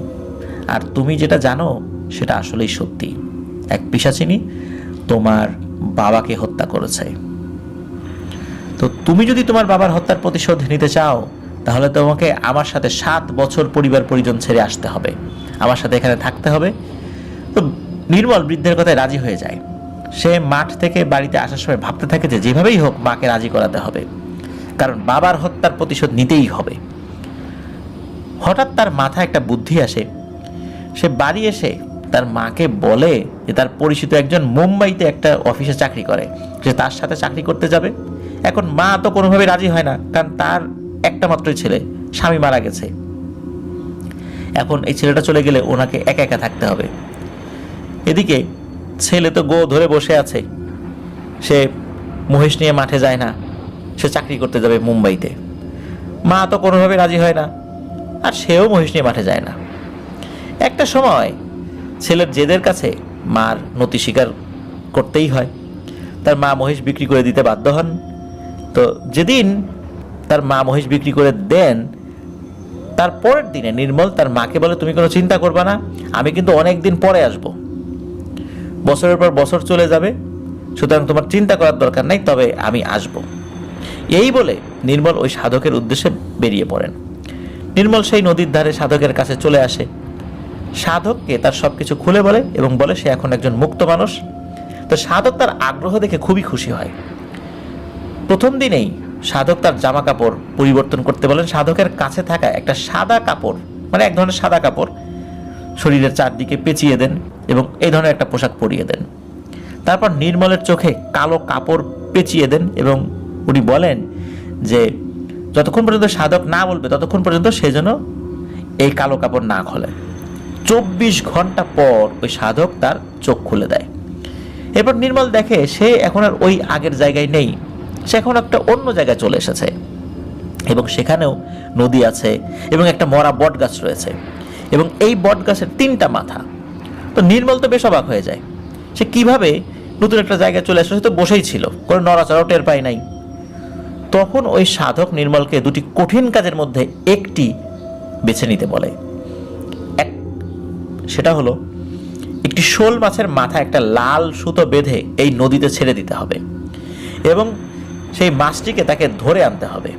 আর তুমি যেটা জানো সেটা আসলেই সত্যি। এক পিশাচিনী তোমার বাবাকে হত্যা করেছে। তো তুমি যদি তোমার বাবার হত্যার প্রতিশোধ নিতে চাও, তাহলে তোমাকে আমার সাথে 7 বছর পরিবার পরিজন ছেড়ে আসতে হবে, আমার সাথে এখানে থাকতে হবে। তো নির্মল বৃদ্ধের কথায় রাজি হয়ে যায়। সে মাঠ থেকে বাড়িতে আসার সময় ভাবতে থাকে যে যেভাবেই হোক মাকে রাজি করাতে হবে, কারণ বাবার হত্যার প্রতিশোধ নিতেই হবে। হঠাৎ তার মাথায় একটা বুদ্ধি আসে। সে বাড়ি এসে তার মাকে বলে যে তার পরিচিত একজন মুম্বাইতে একটা অফিসে চাকরি করে, সে তার সাথে চাকরি করতে যাবে। এখন মা তো কোনোভাবে রাজি হয় না, কারণ তার একটা মাত্রই ছেলে, স্বামী মারা গেছে। এখন এই ছেলেটা চলে গেলে ওনাকে একা একা থাকতে হবে। এদিকে ছেলে তো গো ধরে বসে আছে, সে মহিষ নিয়ে মাঠে যায় না, সে চাকরি করতে যাবে মুম্বাইতে। মা তো কোনোভাবে রাজি হয় না, আর সেও মহিষ নিয়ে মাঠে যায় না। একটা সময় ছেলের জেদের কাছে মার নতি স্বীকার করতেই হয়। তার মা মহিষ বিক্রি করে দিতে বাধ্য হন। তো যেদিন তার মা মহিষ বিক্রি করে দেন, তার পরের দিনে নির্মল তার মাকে বলে, তুমি কোনো চিন্তা করবা না, আমি কিন্তু অনেক দিন পরে আসব, বছরের পর বছর চলে যাবে, সুতরাং তোমার চিন্তা করার দরকার নাই, তবে আমি আসব। এই বলে নির্মল ওই সাধকের উদ্দেশ্যে বেরিয়ে পড়েন। নির্মল সেই নদীর ধারে সাধকের কাছে চলে আসে। সাধককে তার সবকিছু খুলে বলে এবং বলে সে এখন একজন মুক্ত মানুষ। তো সাধক তার আগ্রহ দেখে খুবই খুশি হয়। প্রথম দিনেই সাধক তার জামা কাপড় পরিবর্তন করতে বলেন। সাধকের কাছে থাকা একটা সাদা কাপড়, মানে এক ধরনের সাদা কাপড়, শরীরের চারদিকে পেঁচিয়ে দেন এবং এই ধরনের একটা পোশাক পরিয়ে দেন। তারপর নির্মলের চোখে কালো কাপড় পেঁচিয়ে দেন এবং উনি বলেন যে যতক্ষণ পর্যন্ত সাধক না বলবে ততক্ষণ পর্যন্ত সে যেন এই কালো কাপড় না খোলে। 24 ঘন্টা পর ওই সাধক তার চোখ খুলে দেয়। এরপর নির্মল দেখে সে এখন আর ওই আগের জায়গায় নেই, সে এখন একটা অন্য জায়গায় চলে এসেছে এবং সেখানেও নদী আছে এবং একটা মরা বট গাছ রয়েছে এবং এই বট গাছের 3টা মাথা। তো নির্মল তো বেশ অবাক হয়ে যায়, সে কিভাবে নতুন একটা জায়গায় চলে আসে, সে তো বসেই ছিল, কোনো নড়াচড়াও টের পায় নাই। তখন ওই সাধক নির্মলকে 2টি কঠিন কাজের মধ্যে একটি বেছে নিতে বলে। সেটা হলো একটি শোল মাছের মাথা একটা লাল সুতো বেঁধে এই নদীতে ছেড়ে দিতে হবে এবং সেই মাছটিকে তাকে ধরে আনতে হবে।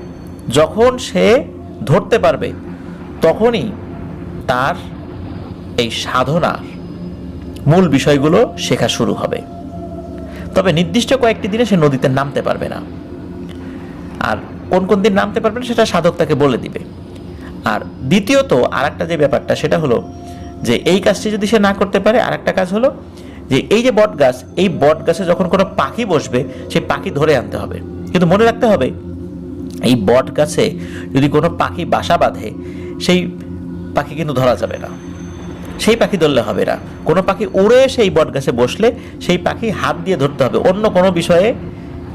যখন সে ধরতে পারবে তখনই তার এই সাধনার মূল বিষয়গুলো শেখা শুরু হবে। তবে নির্দিষ্ট কয়েকটি দিনে সে নদীতে নামতে পারবে না। আর কোন কোন দিন নামতে পারবে না সেটা সাধক তাকে বলে দিবে। আর দ্বিতীয়ত আর একটা যে ব্যাপারটা সেটা হলো যে এই কাজটি যদি সে না করতে পারে, আর একটা কাজ হলো যে এই যে বট গাছ, এই বট গাছে যখন কোনো পাখি বসবে সেই পাখি ধরে আনতে হবে। কিন্তু মনে রাখতে হবে এই বট গাছে যদি কোনো পাখি বাসা বাঁধে সেই পাখি কিন্তু ধরা যাবে না, সেই পাখি ধরলে হবে না। কোনো পাখি উড়ে সেই বট গাছে বসলে সেই পাখি হাত দিয়ে ধরতে হবে, অন্য কোনো বিষয়ে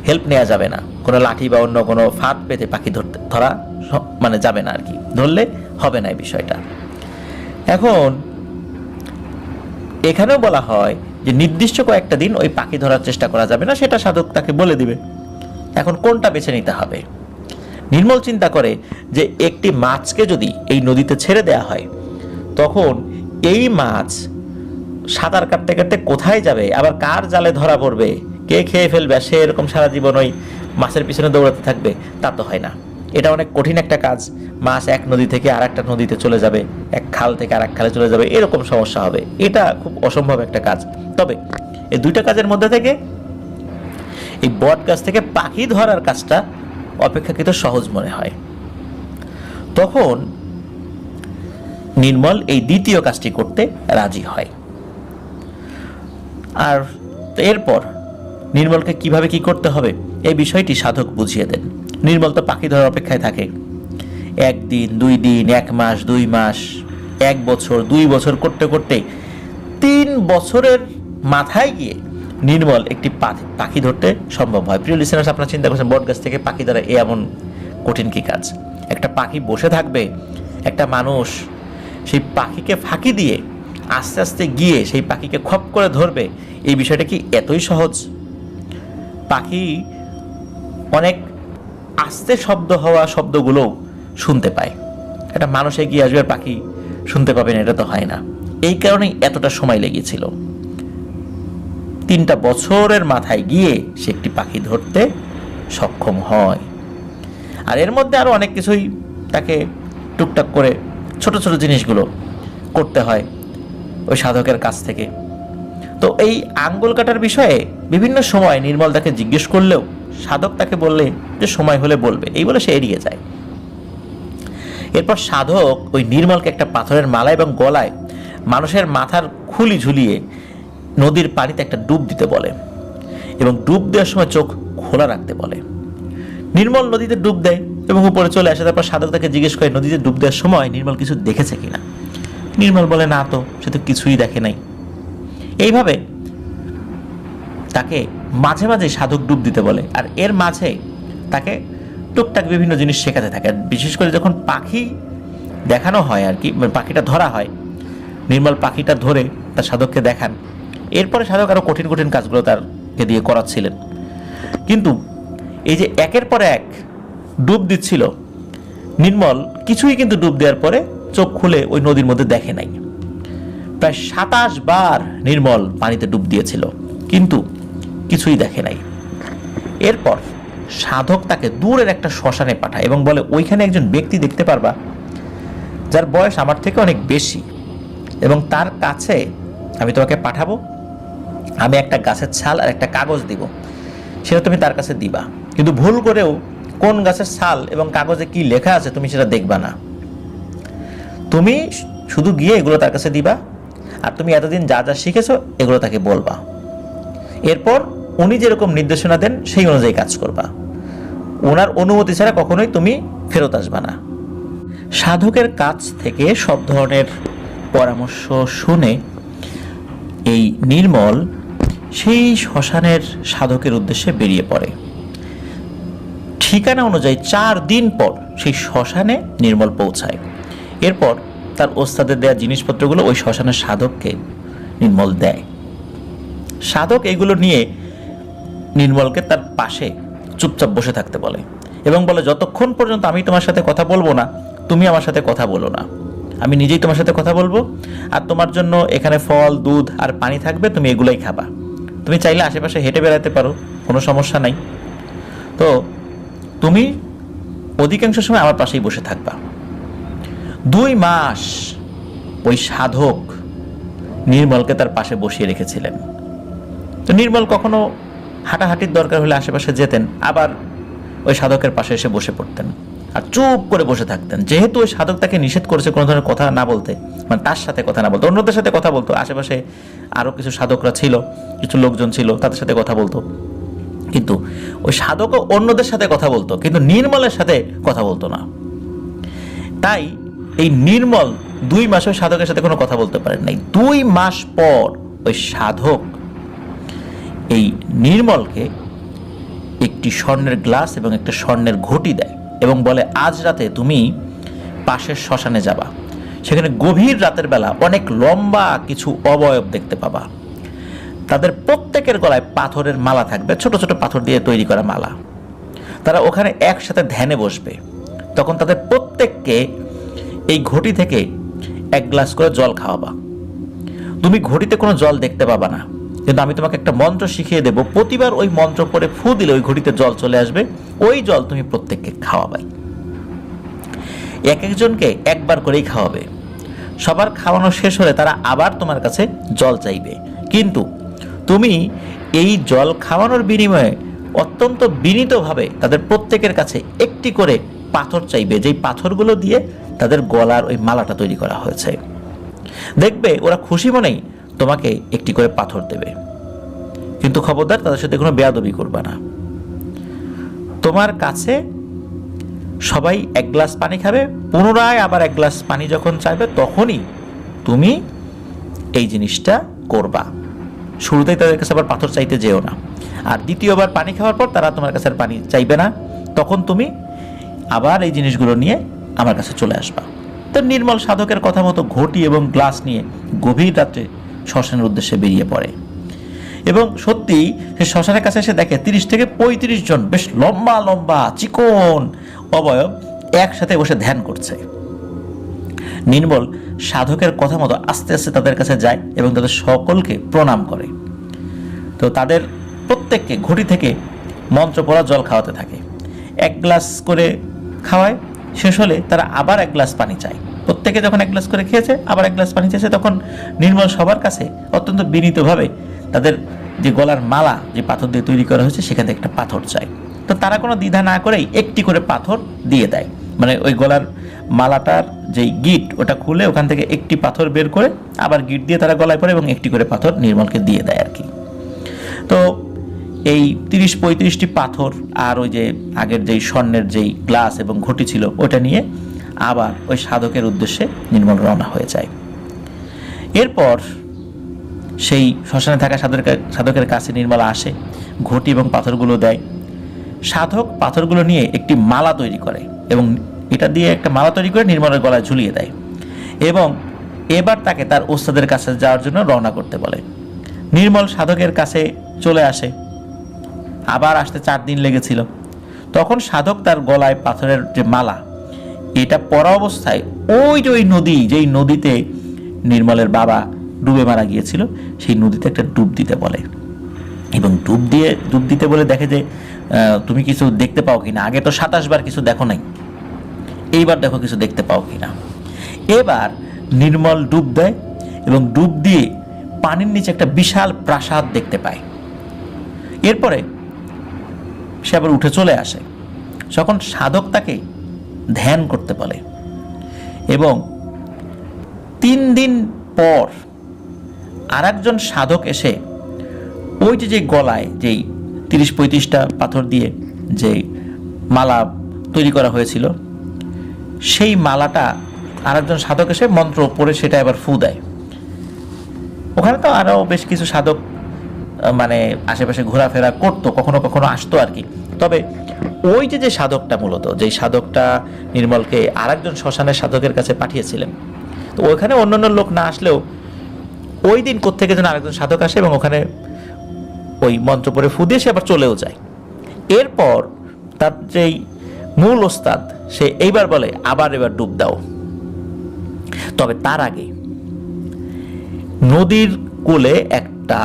হেল্প নেওয়া যাবে না। কোনো লাঠি বা অন্য কোনো ফাঁদ পেতে পাখি ধরা মানে যাবে না আর কি, ধরলে হবে না এই বিষয়টা। এখন এখানেও বলা হয় যে নির্দিষ্ট কয়েকটা দিন ওই পাখি ধরার চেষ্টা করা যাবে না, সেটা সাধক তাকে বলে দিবে। এখন কোনটা বেছে নিতে হবে? নির্মল চিন্তা করে যে একটি মাছকে যদি এই নদীতে ছেড়ে দেয়া হয় তখন এই মাছ সাঁতার কাটতে কাটতে কোথায় যাবে, আবার কার জালে ধরা পড়বে, কে খেয়ে ফেলবে, সে এরকম সারা জীবন ওই মাছের পিছনে দৌড়াতে থাকবে, তা তো হয় না। এটা অনেক কঠিন একটা কাজ। মাছ এক নদী থেকে আর একটা নদীতে চলে যাবে, এক খাল থেকে আর এক খালে চলে যাবে, এরকম সমস্যা হবে। এটা খুব অসম্ভব একটা কাজ। তবে এই দুইটা কাজের মধ্যে থেকে এই বট গাছ থেকে পাখি ধরার কাজটা অপেক্ষাকৃত সহজ মনে হয়। তখন নির্মল এই দ্বিতীয় কাজটি করতে রাজি হয়। আর এরপর নির্মলকে কিভাবে কি করতে হবে এই বিষয়টি সাধক বুঝিয়ে দেন। নির্মল তো পাখি ধরার অপেক্ষায় থাকে। 1 দিন 2 দিন, 1 মাস 2 মাস, 1 বছর 2 বছর করতে করতে 3 বছরের মাথায় গিয়ে নির্মল একটি পাখি ধরতে সম্ভব হয়। প্রিয় লিসেনার্স, আপনারা চিন্তা করছেন বট গাছ থেকে পাখি ধরা এমন কঠিন কি কাজ? একটা পাখি বসে থাকবে, একটা মানুষ সেই পাখিকে ফাঁকি দিয়ে আস্তে আস্তে গিয়ে সেই পাখিকে খপ করে ধরবে, এই বিষয়টা কি এতই সহজ? পাখি অনেক আস্তে শব্দ হওয়া শব্দগুলো শুনতে পায়, একটা মানুষ এগিয়ে আসবে পাখি শুনতে পাবে না, এটা তো হয় না। এই কারণেই এতটা সময় লেগেছিল। 3টা বছরের মাথায় গিয়ে সে একটি পাখি ধরতে সক্ষম হয়। আর এর মধ্যে আরো অনেক কিছুই তাকে টুকটাক করে ছোট ছোট জিনিসগুলো করতে হয় ওই সাধকের কাছ থেকে। তো এই আঙ্গুল কাটার বিষয়ে বিভিন্ন সময় নির্মল তাকে জিজ্ঞেস করলেও সাধক তাকে বললে যে সময় হলে বলবে, এই বলে সে এড়িয়ে যায়। এরপর সাধক ওই নির্মলকে একটা পাথরের মালা এবং গলায় মানুষের মাথার খুলি ঝুলিয়ে নদীর পানিতে একটা ডুব দিতে বলে এবং ডুব দেওয়ার সময় চোখ খোলা রাখতে বলে। নির্মল নদীতে ডুব দেয় এবং উপরে চলে আসে। তারপর সাধক তাকে জিজ্ঞেস করে নদীতে ডুব দেওয়ার সময় নির্মল কিছু দেখেছে কিনা। নির্মল বলে না তো, সে তো কিছুই দেখে নাই। এইভাবে তাকে মাঝে মাঝে সাধক ডুব দিতে বলে, আর এর মাঝে তাকে টুকটাক বিভিন্ন জিনিস শেখাতে থাকে। বিশেষ করে যখন পাখি দেখানো হয় আর কি, পাখিটা ধরা হয়, নির্মল পাখিটা ধরে তার সাধককে দেখান। এরপরে সাধক আরো কঠিন কঠিন কাজগুলো তারকে দিয়ে করাচ্ছিলেন। কিন্তু এই যে একের পর এক ডুব দিচ্ছিল নির্মল, কিছুই কিন্তু ডুব দেওয়ার পরে চোখ খুলে ওই নদীর মধ্যে দেখে নাই। প্রায় 27 বার নির্মল পানিতে ডুব দিয়েছিল, কিন্তু কিছুই দেখে নাই। এরপর সাধক তাকে দূরের একটা শ্মশানে পাঠায় এবং বলে ওইখানে একজন ব্যক্তি দেখতে পারবা যার বয়স আমার থেকে অনেক বেশি, এবং তার কাছে আমি তোমাকে পাঠাবো। আমি একটা গাছের ছাল আর একটা কাগজ দিব, সেটা তুমি তার কাছে দিবা। কিন্তু ভুল করেও কোন গাছের ছাল এবং কাগজে কি লেখা আছে তুমি সেটা দেখবা না। তুমি শুধু গিয়ে এগুলো তার কাছে দিবা, আর তুমি এতদিন যা যা শিখেছো এগুলো তাকে বলবা। এরপর উনি যেরকম নির্দেশনা দেন সেই অনুযায়ী কাজ করবা। ওনার অনুমতি ছাড়া কখনোই তুমি ফেরত আসবা না। সাধকের কাছ থেকে সব ধরনের পরামর্শ শুনে এই নির্মল সেই শ্মশানের সাধকের উদ্দেশ্যে বেরিয়ে পড়ে। ঠিকানা অনুযায়ী 4 দিন পর সেই শ্মশানে নির্মল পৌঁছায়। এরপর তার ওস্তাদের দেয়া জিনিসপত্রগুলো ওই শ্মশানের সাধককে নির্মল দেয়। সাধক এগুলো নিয়ে নির্মলকে তার পাশে চুপচাপ বসে থাকতে বলে এবং বলে যতক্ষণ পর্যন্ত আমি তোমার সাথে কথা বলবো না তুমি আমার সাথে কথা বলো না। আমি নিজেই তোমার সাথে কথা বলবো, আর তোমার জন্য এখানে ফল, দুধ আর পানি থাকবে, তুমি এগুলাই খাবা। তুমি চাইলে আশেপাশে হেঁটে বেড়াতে পারো, কোনো সমস্যা নাই। তো তুমি অধিকাংশ সময় আমার পাশেই বসে থাকবা। 2 মাস ওই সাধক নির্মলকে তার পাশে বসিয়ে রেখেছিলেন। তো নির্মল কখনো হাঁটাহাঁটির দরকার হলে আশেপাশে যেতেন, আবার ওই সাধকের পাশে এসে বসে পড়তেন আর চুপ করে বসে থাকতেন। যেহেতু ওই সাধক তাকে নিষেধ করেছে কোনো ধরনের কথা না বলতে, মানে তার সাথে কথা না বলতো, অন্যদের সাথে কথা বলতো, আশেপাশে আরও কিছু সাধকরা ছিল, কিছু লোকজন ছিল, তাদের সাথে কথা বলতো, কিন্তু ওই সাধকও অন্যদের সাথে কথা বলতো, কিন্তু নির্মলের সাথে কথা বলতো না। তাই এই নির্মল 2 মাস ওই সাধকের সাথে কোনো কথা বলতে পারেন নাই। 2 মাস পর ওই সাধক এই নির্মলকে একটি স্বর্ণের গ্লাস এবং একটা স্বর্ণের ঘটি দেয় এবং বলে, আজ রাতে তুমি পাশের শ্মশানে যাবা, সেখানে গভীর রাতের বেলা অনেক লম্বা কিছু অবয়ব দেখতে পাবা। তাদের প্রত্যেকের গলায় পাথরের মালা থাকবে, ছোট ছোট পাথর দিয়ে তৈরি করা মালা। তারা ওখানে একসাথে ধ্যানে বসবে। তখন তাদের প্রত্যেককে এই ঘটি থেকে 1 গ্লাস করে জল খাওয়াবা। তুমি ঘটিতে কোনো জল দেখতে পাবা না, কিন্তু আমি তোমাকে একটা মন্ত্র শিখিয়ে দেব। প্রতিবার ওই মন্ত্র পড়ে ফু দিলে ওই ঘটিতে জল চলে আসবে, ওই জল তুমি প্রত্যেককে খাওয়াবাই। এক একজনকে একবার করেই খাওয়াবে। সবার খাওয়ানো শেষ হলে তারা আবার তোমার কাছে জল চাইবে, কিন্তু তুমি এই জল খাওয়ানোর বিনিময়ে অত্যন্ত বিনীতভাবে তাদের প্রত্যেকের কাছে একটি করে পাথর চাইবে, যেই পাথরগুলো দিয়ে তাদের গলার ওই মালাটা তৈরি করা হয়েছে। দেখবে ওরা খুশি মনেই তোমাকে একটি করে পাথর দেবে, কিন্তু খবরদার তাদের সাথে কোনো বেয়াদবি করবা না। তোমার কাছে সবাই 1 গ্লাস পানি খাবে, পুনরায় আবার 1 গ্লাস পানি যখন চাইবে তখনই তুমি এই জিনিসটা করবা। শুরুতেই তাদের কাছে আবার পাথর চাইতে যেও না, আর দ্বিতীয়বার পানি খাওয়ার পর তারা তোমার কাছে আর পানি চাইবে না, তখন তুমি আবার এই জিনিসগুলো নিয়ে আমার কাছে চলে আসবা। তো নির্মল সাধকের কথা মতো ঘটি এবং গ্লাস নিয়ে গভীর রাত্রে শ্মশানের উদ্দেশ্যে বেরিয়ে পড়ে এবং সত্যি সে শ্মশানের কাছে এসে দেখে 30 থেকে 35 জন বেশ লম্বা লম্বা চিকন অবয়ব একসাথে বসে ধ্যান করছে। নির্মল সাধকের কথা মতো আস্তে আস্তে তাদের কাছে যায় এবং তাদের সকলকে প্রণাম করে। তো তাদের প্রত্যেককে ঘটি থেকে মন্ত্র পড়া জল খাওয়াতে থাকে। 1 গ্লাস করে খাওয়ায়, শেষ হলে তারা আবার 1 গ্লাস পানি চায়। প্রত্যেকে যখন 1 গ্লাস করে খেয়েছে, আবার 1 গ্লাস পানি চেয়েছে, তখন নির্মল সবার কাছে অত্যন্ত বিনীতভাবে তাদের যে গলার মালা যে পাথর দিয়ে তৈরি করা হয়েছে সেখানে একটা পাথর চায়। তো তারা কোনো দ্বিধা না করেই একটি করে পাথর দিয়ে দেয়, মানে ওই গলার মালাটার যেই গিট ওটা খুলে ওখান থেকে একটি পাথর বের করে আবার গিট দিয়ে তারা গলায় পড়ে এবং একটি করে পাথর নির্মলকে দিয়ে দেয় আর কি। তো এই 30-35টি পাথর আর ওই যে আগের যেই স্বর্ণের যেই গ্লাস এবং ঘটি ছিল ওটা নিয়ে আবার ওই সাধকের উদ্দেশ্যে নির্মল রওনা হয়ে যায়। এরপর সেই শ্মশানে থাকা সাধকের কাছে নির্মল আসে, ঘটি এবং পাথরগুলো দেয়। সাধক পাথরগুলো নিয়ে একটি মালা তৈরি করে এবং এটা দিয়ে একটা মালা তৈরি করে নির্মলের গলায় ঝুলিয়ে দেয় এবং এবার তাকে তার ওস্তাদের কাছে যাওয়ার জন্য রওনা করতে বলে। নির্মল সাধকের কাছে চলে আসে, আবার আসতে 4 দিন লেগেছিল। তখন সাধক তার গলায় পাথরের যে মালা এটা পরা অবস্থায় ওই নদী, যেই নদীতে নির্মলের বাবা ডুবে মারা গিয়েছিল, সেই নদীতে একটা ডুব দিতে বলে এবং ডুব দিতে বলে দেখে যে তুমি কিছু দেখতে পাও কিনা। আগে তো 27 বার কিছু দেখো নাই, এইবার দেখো কিছু দেখতে পাও কিনা। এবার নির্মল ডুব দেয় এবং ডুব দিয়ে পানির নিচে একটা বিশাল প্রাসাদ দেখতে পায়। এরপরে সে আবার উঠে চলে আসে। যখন সাধক তাকে ধ্যান করতে বলে এবং 3 দিন পর আরেকজন সাধক এসে ওই যে গলায় যেই 30-35টা পাথর দিয়ে যে মালা তৈরি করা হয়েছিল সেই মালাটা আরেকজন সাধক এসে মন্ত্র পড়ে সেটা আবার ফু দেয়। ওখানে তো আরও বেশ কিছু সাধক মানে আশেপাশে ঘোরাফেরা করতো, কখনো কখনো আসতো আর কি। তবে ওই যে সাধকটা, মূলত যেই সাধকটা নির্মলকে আরেকজন শ্মশানের সাধকের কাছে পাঠিয়েছিলেন, তো ওইখানে অন্যান্য লোক না আসলেও ওই দিন কোত্থেকে যেন আরেকজন সাধক আসে এবং ওখানে ওই মন্ত্র পড়ে ফু দিয়ে সে আবার চলেও যায়। এরপর তার যেই মূল ওস্তাদ সে এইবার বলে এবার ডুব দাও। তবে তার আগে নদীর কোলে একটা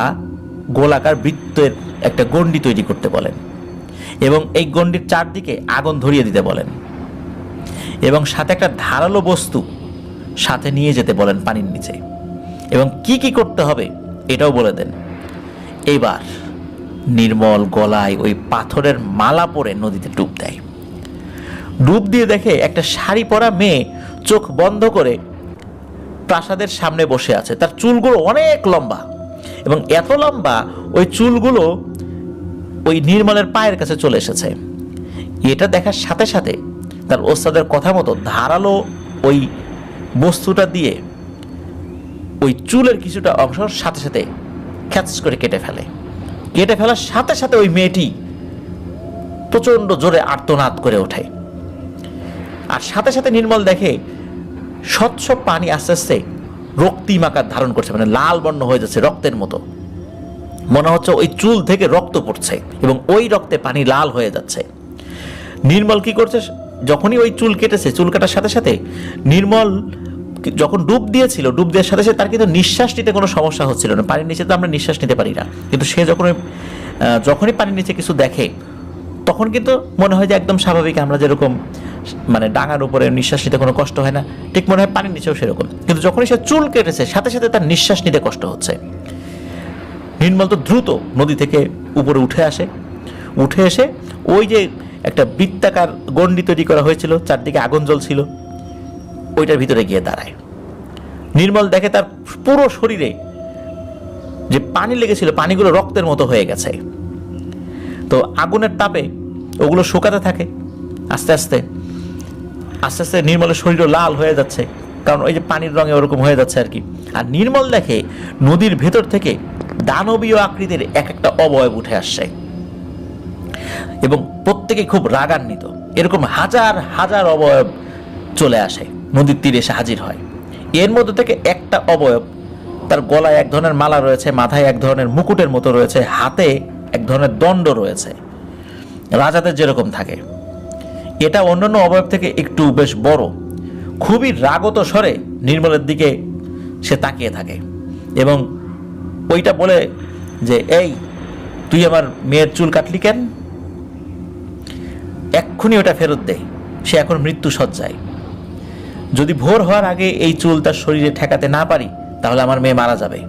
গোলাকার বৃত্তের একটা গণ্ডি তৈরি করতে বলেন এবং এই গণ্ডির চারদিকে আগুন ধরিয়ে দিতে বলেন এবং সাথে একটা ধারালো বস্তু সাথে নিয়ে যেতে বলেন পানির নিচে, এবং কি কি করতে হবে এটাও বলে দেন। এবার নির্মল গলায় ওই পাথরের মালা পরে নদীতে ডুব দেয়। ডুব দিয়ে দেখে একটা শাড়ি পরা মেয়ে চোখ বন্ধ করে প্রাসাদের সামনে বসে আছে। তার চুলগুলো অনেক লম্বা এবং এত লম্বা ওই চুলগুলো ওই নির্মলের পায়ের কাছে চলে এসেছে। এটা দেখার সাথে সাথে তার ওস্তাদের কথা মতো ধারালো ওই বস্তুটা দিয়ে ওই চুলের কিছুটা অংশ সাথে সাথে খ্যাচ করে কেটে ফেলে। কেটে ফেলার সাথে সাথে ওই মেয়েটি প্রচণ্ড জোরে আর্তনাদ করে ওঠে। আর সাথে সাথে নির্মল দেখে স্বচ্ছ পানি আস্তে আস্তে রক্তিম আকার ধারণ করছে, মানে লাল বর্ণ হয়ে যাচ্ছে, রক্তের মতো মনে হচ্ছে ওই চুল থেকে রক্ত পড়ছে এবং ওই রক্তে পানি লাল হয়ে যাচ্ছে। নির্মল কি করছে, যখনই ওই চুল কেটেছে, চুল কাটার সাথে সাথে নির্মল যখন ডুব দিয়েছিল, ডুব দেওয়ার সাথে সাথে তার কিন্তু নিঃশ্বাস নিতে কোনো সমস্যা হচ্ছিল না। পানির নিচে তো আমরা নিঃশ্বাস নিতে পারি না, কিন্তু সে যখনই পানির নিচে কিছু দেখে তখন কিন্তু মনে হয় যে একদম স্বাভাবিক, আমরা যেরকম মানে ডাঙার উপরে নিঃশ্বাস নিতে কোনো কষ্ট হয় না, ঠিক মনে হয় পানির নিচেও সেরকম। কিন্তু যখনই সে চুল কেটেছে সাথে সাথে তার নিঃশ্বাস নিতে কষ্ট হচ্ছে। নির্মল তো দ্রুত নদী থেকে উপরে উঠে আসে। উঠে এসে ওই যে একটা বৃত্তাকার গণ্ডি তৈরি করা হয়েছিল, চারদিকে আগুন জ্বলছিল, ওইটার ভিতরে গিয়ে দাঁড়ায়। নির্মল দেখে তার পুরো শরীরে যে পানি লেগেছিল পানিগুলো রক্তের মতো হয়ে গেছে। তো আগুনের তাপে ওগুলো শুকাতে থাকে। আস্তে আস্তে আস্তে আস্তে নির্মলের শরীরও লাল হয়ে যাচ্ছে, কারণ ওই যে পানির রঙে ওরকম হয়ে যাচ্ছে আর কি। আর নির্মল দেখে নদীর ভেতর থেকে দানবীয় আকৃতির এক একটা অবয়ব উঠে আসছে এবং প্রত্যেকে খুব রাগান্বিত। এরকম হাজার হাজার অবয়ব চলে আসে, নদীর তীরে এসে হাজির হয়। এর মধ্যে থেকে একটা অবয়ব, তার গলায় এক ধরনের মালা রয়েছে, মাথায় এক ধরনের মুকুটের মতো রয়েছে, হাতে এক ধরনের দণ্ড রয়েছে, রাজাদের যেরকম থাকে। এটা অন্যান্য অবয়ব থেকে একটু বেশ বড়। খুবই রাগত স্বরে নির্মলের দিকে সে তাকিয়ে থাকে এবং ওইটা বলে যে, এই তুই আমার মেয়ের চুল কাটলি কেন? এক্ষুনি ওটা ফেরত দে, সে এখন মৃত্যু শয্যায়। যদি ভোর হওয়ার আগে এই চুল তার শরীরে ঠেকাতে না পারি তাহলে আমার মেয়ে মারা যাবে।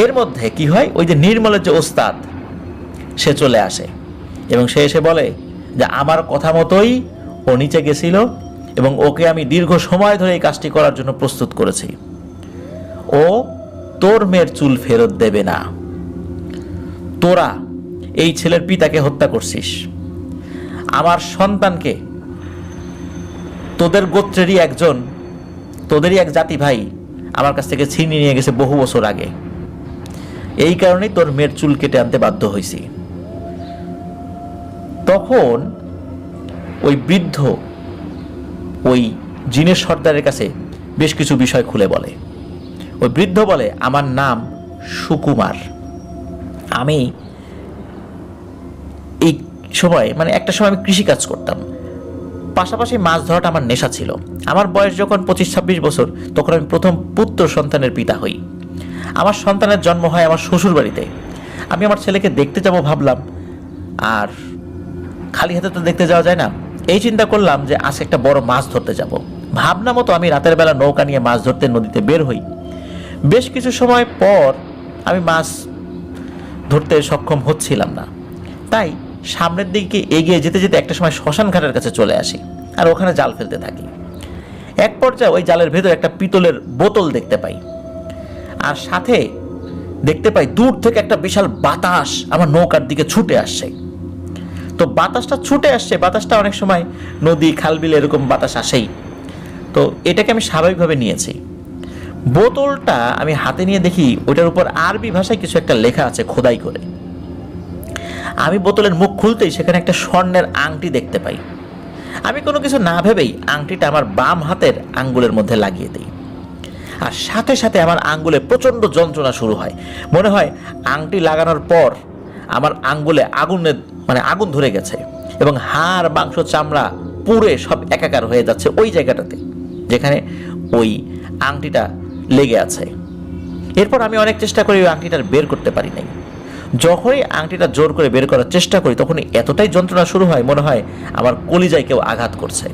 এর মধ্যে কি হয়, ওই যে নির্মলের যে ওস্তাদ সে চলে আসে এবং সে এসে বলে যে আমার কথা মতোই ও নিচে গেছিল এবং ওকে আমি দীর্ঘ সময় ধরে এই কাজটি করার জন্য প্রস্তুত করেছি। ও তোর মেয়ের চুল ফেরত দেবে না। তোরা এই ছেলের পিতাকে হত্যা করছিস, আমার সন্তানকে তোদের গোত্রেরই একজন, তোদেরই এক জাতি ভাই আমার কাছ থেকে ছিনিয়ে নিয়ে গেছে বহু বছর আগে। এই কারণেই তোর মেয়ের চুল কেটে আনতে বাধ্য হয়েছি। তখন ওই বৃদ্ধ ওই জিনের সর্দারের কাছে বেশ কিছু বিষয় খুলে বলে। ওই বৃদ্ধ বলে, আমার নাম সুকুমার। আমি এই সময় মানে একটা সময় আমি কৃষিকাজ করতাম, পাশাপাশি মাছ ধরাটা আমার নেশা ছিল। আমার বয়স যখন 25-26 বছর তখন আমি প্রথম পুত্র সন্তানের পিতা হই। আমার সন্তানের জন্ম হয় আমার শ্বশুর বাড়িতে। আমি আমার ছেলেকে দেখতে যাব ভাবলাম, আর খালি হাতে তো দেখতে যাওয়া যায় না। এই চিন্তা করলাম যে আজ একটা বড় মাছ ধরতে যাব। ভাবনা মতো আমি রাতের বেলা নৌকা নিয়ে মাছ ধরতে নদীতে বের হই। বেশ কিছু সময় পর আমি মাছ ধরতে সক্ষম হচ্ছিলাম না, তাই সামনের দিকে এগিয়ে যেতে যেতে একটা সময় শ্মশান ঘাটের কাছে চলে আসি আর ওখানে জাল ফেলতে থাকি। এক পর্যায়ে ওই জালের ভেতর একটা পিতলের বোতল দেখতে পাই, আর সাথে দেখতে পাই দূর থেকে একটা বিশাল বাতাস আমার নৌকার দিকে ছুটে আসছে। তো বাতাসটা ছুটে আসছে, বাতাসটা অনেক সময় নদী খালবিল এরকম বাতাস আসেই, তো এটাকে আমি স্বাভাবিকভাবে নিয়েছি। বোতলটা আমি হাতে নিয়ে দেখি ওটার উপর আরবি ভাষায় কিছু একটা লেখা আছে খোদাই করে। আমি বোতলের মুখ খুলতেই সেখানে একটা স্বর্ণের আংটি দেখতে পাই। আমি কোনো কিছু না ভেবেই আংটিটা আমার বাম হাতের আঙ্গুলের মধ্যে লাগিয়ে দিই, আর সাথে সাথে আমার আঙ্গুলে প্রচণ্ড যন্ত্রণা শুরু হয়। মনে হয় আংটি লাগানোর পর আমার আঙ্গুলে আগুন ধরে গেছে এবং হাড় মাংস চামড়া পুড়ে সব একাকার হয়ে যাচ্ছে ওই জায়গাটাতে যেখানে ওই আংটিটা লেগে আছে। এরপর আমি অনেক চেষ্টা করি ওই আংটিটা বের করতে পারি নাই। যখনই আংটিটা জোর করে বের করার চেষ্টা করি তখনই এতটাই যন্ত্রণা শুরু হয়, মনে হয় আমার কলিজায় কেউ আঘাত করছে।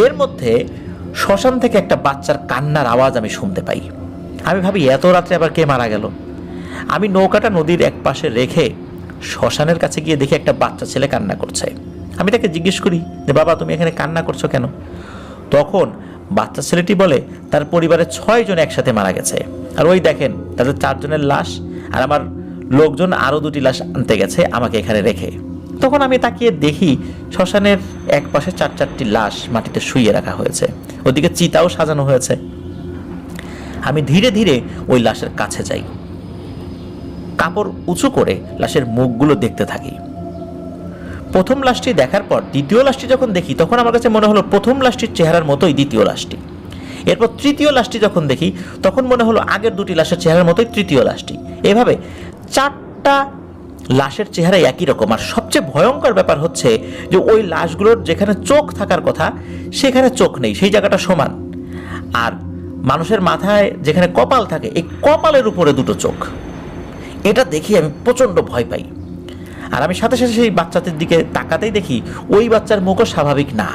এর মধ্যে শ্মশান থেকে একটা বাচ্চার কান্নার আওয়াজ আমি শুনতে পাই। আমি ভাবি এত রাত্রে আবার কে মারা গেল। আমি নৌকাটা নদীর এক পাশে রেখে শ্মশানের কাছে গিয়ে দেখি একটা বাচ্চা ছেলে কান্না করছে। আমি তাকে জিজ্ঞেস করি যে বাবা তুমি এখানে কান্না করছো কেন? তখন বাচ্চা ছেলেটি বলে তার পরিবারের 6 জন একসাথে মারা গেছে, আর ওই দেখেন তাদের 4 জনের লাশ, আর আমার লোকজন আরও 2টি লাশ আনতে গেছে আমাকে এখানে রেখে। তখন আমি তাকিয়ে দেখি শ্মশানের এক পাশে 4-4টি লাশ মাটিতে শুইয়ে রাখা হয়েছে, ওদিকে চিতাও সাজানো হয়েছে। আমি ধীরে ধীরে ওই লাশের কাছে যাই, কাপড় উঁচু করে লাশের মুখগুলো দেখতে থাকি। প্রথম লাশটি দেখার পর দ্বিতীয় লাশটি যখন দেখি তখন আমার কাছে মনে হলো প্রথম লাশটির চেহারার মতোই দ্বিতীয় লাশটি। এরপর তৃতীয় লাশটি যখন দেখি তখন মনে হলো আগের 2টি লাশের চেহারার মতোই তৃতীয় লাশটি। এভাবে 4টা লাশের চেহারা একই রকম। আর সবচেয়ে ভয়ঙ্কর ব্যাপার হচ্ছে যে ওই লাশগুলোর যেখানে চোখ থাকার কথা সেখানে চোখ নেই, সেই জায়গাটা সমান। আর মানুষের মাথায় যেখানে কপাল থাকে এই কপালের উপরে 2টো চোখ। এটা দেখি আমি প্রচণ্ড ভয় পাই। আর আমি সাথে সাথে সেই বাচ্চাদের দিকে তাকাতেই দেখি ওই বাচ্চার মুখও স্বাভাবিক না।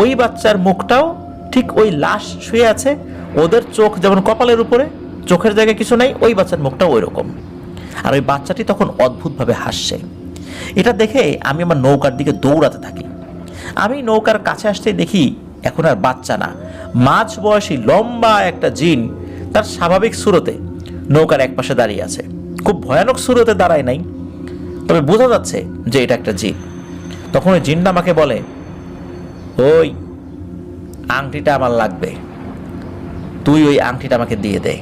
ওই বাচ্চার মুখটাও ঠিক ওই লাশ শুয়ে আছে, ওদের চোখ যেমন কপালের উপরে, চোখের জায়গায় কিছু নেই, ওই বাচ্চার মুখটাও ওই রকম। আর ওই বাচ্চাটি তখন অদ্ভুতভাবে হাসছে। এটা দেখে আমি আমার নৌকার দিকে দৌড়াতে থাকি। আমি নৌকার কাছে আসতেই দেখি এখন আর বাচ্চা না, মাঝ বয়সী লম্বা একটা জিন তার স্বাভাবিক সুরতে নৌকার এক পাশে দাঁড়িয়ে আছে। খুব ভয়ানক সুরতে দাঁড়ায় নাই, তবে বোঝা যাচ্ছে যে এটা একটা জিন। তখন ওই জিনটা আমাকে বলে, ওই আংটিটা আমার লাগবে, তুই ওই আংটিটা আমাকে দিয়ে দে।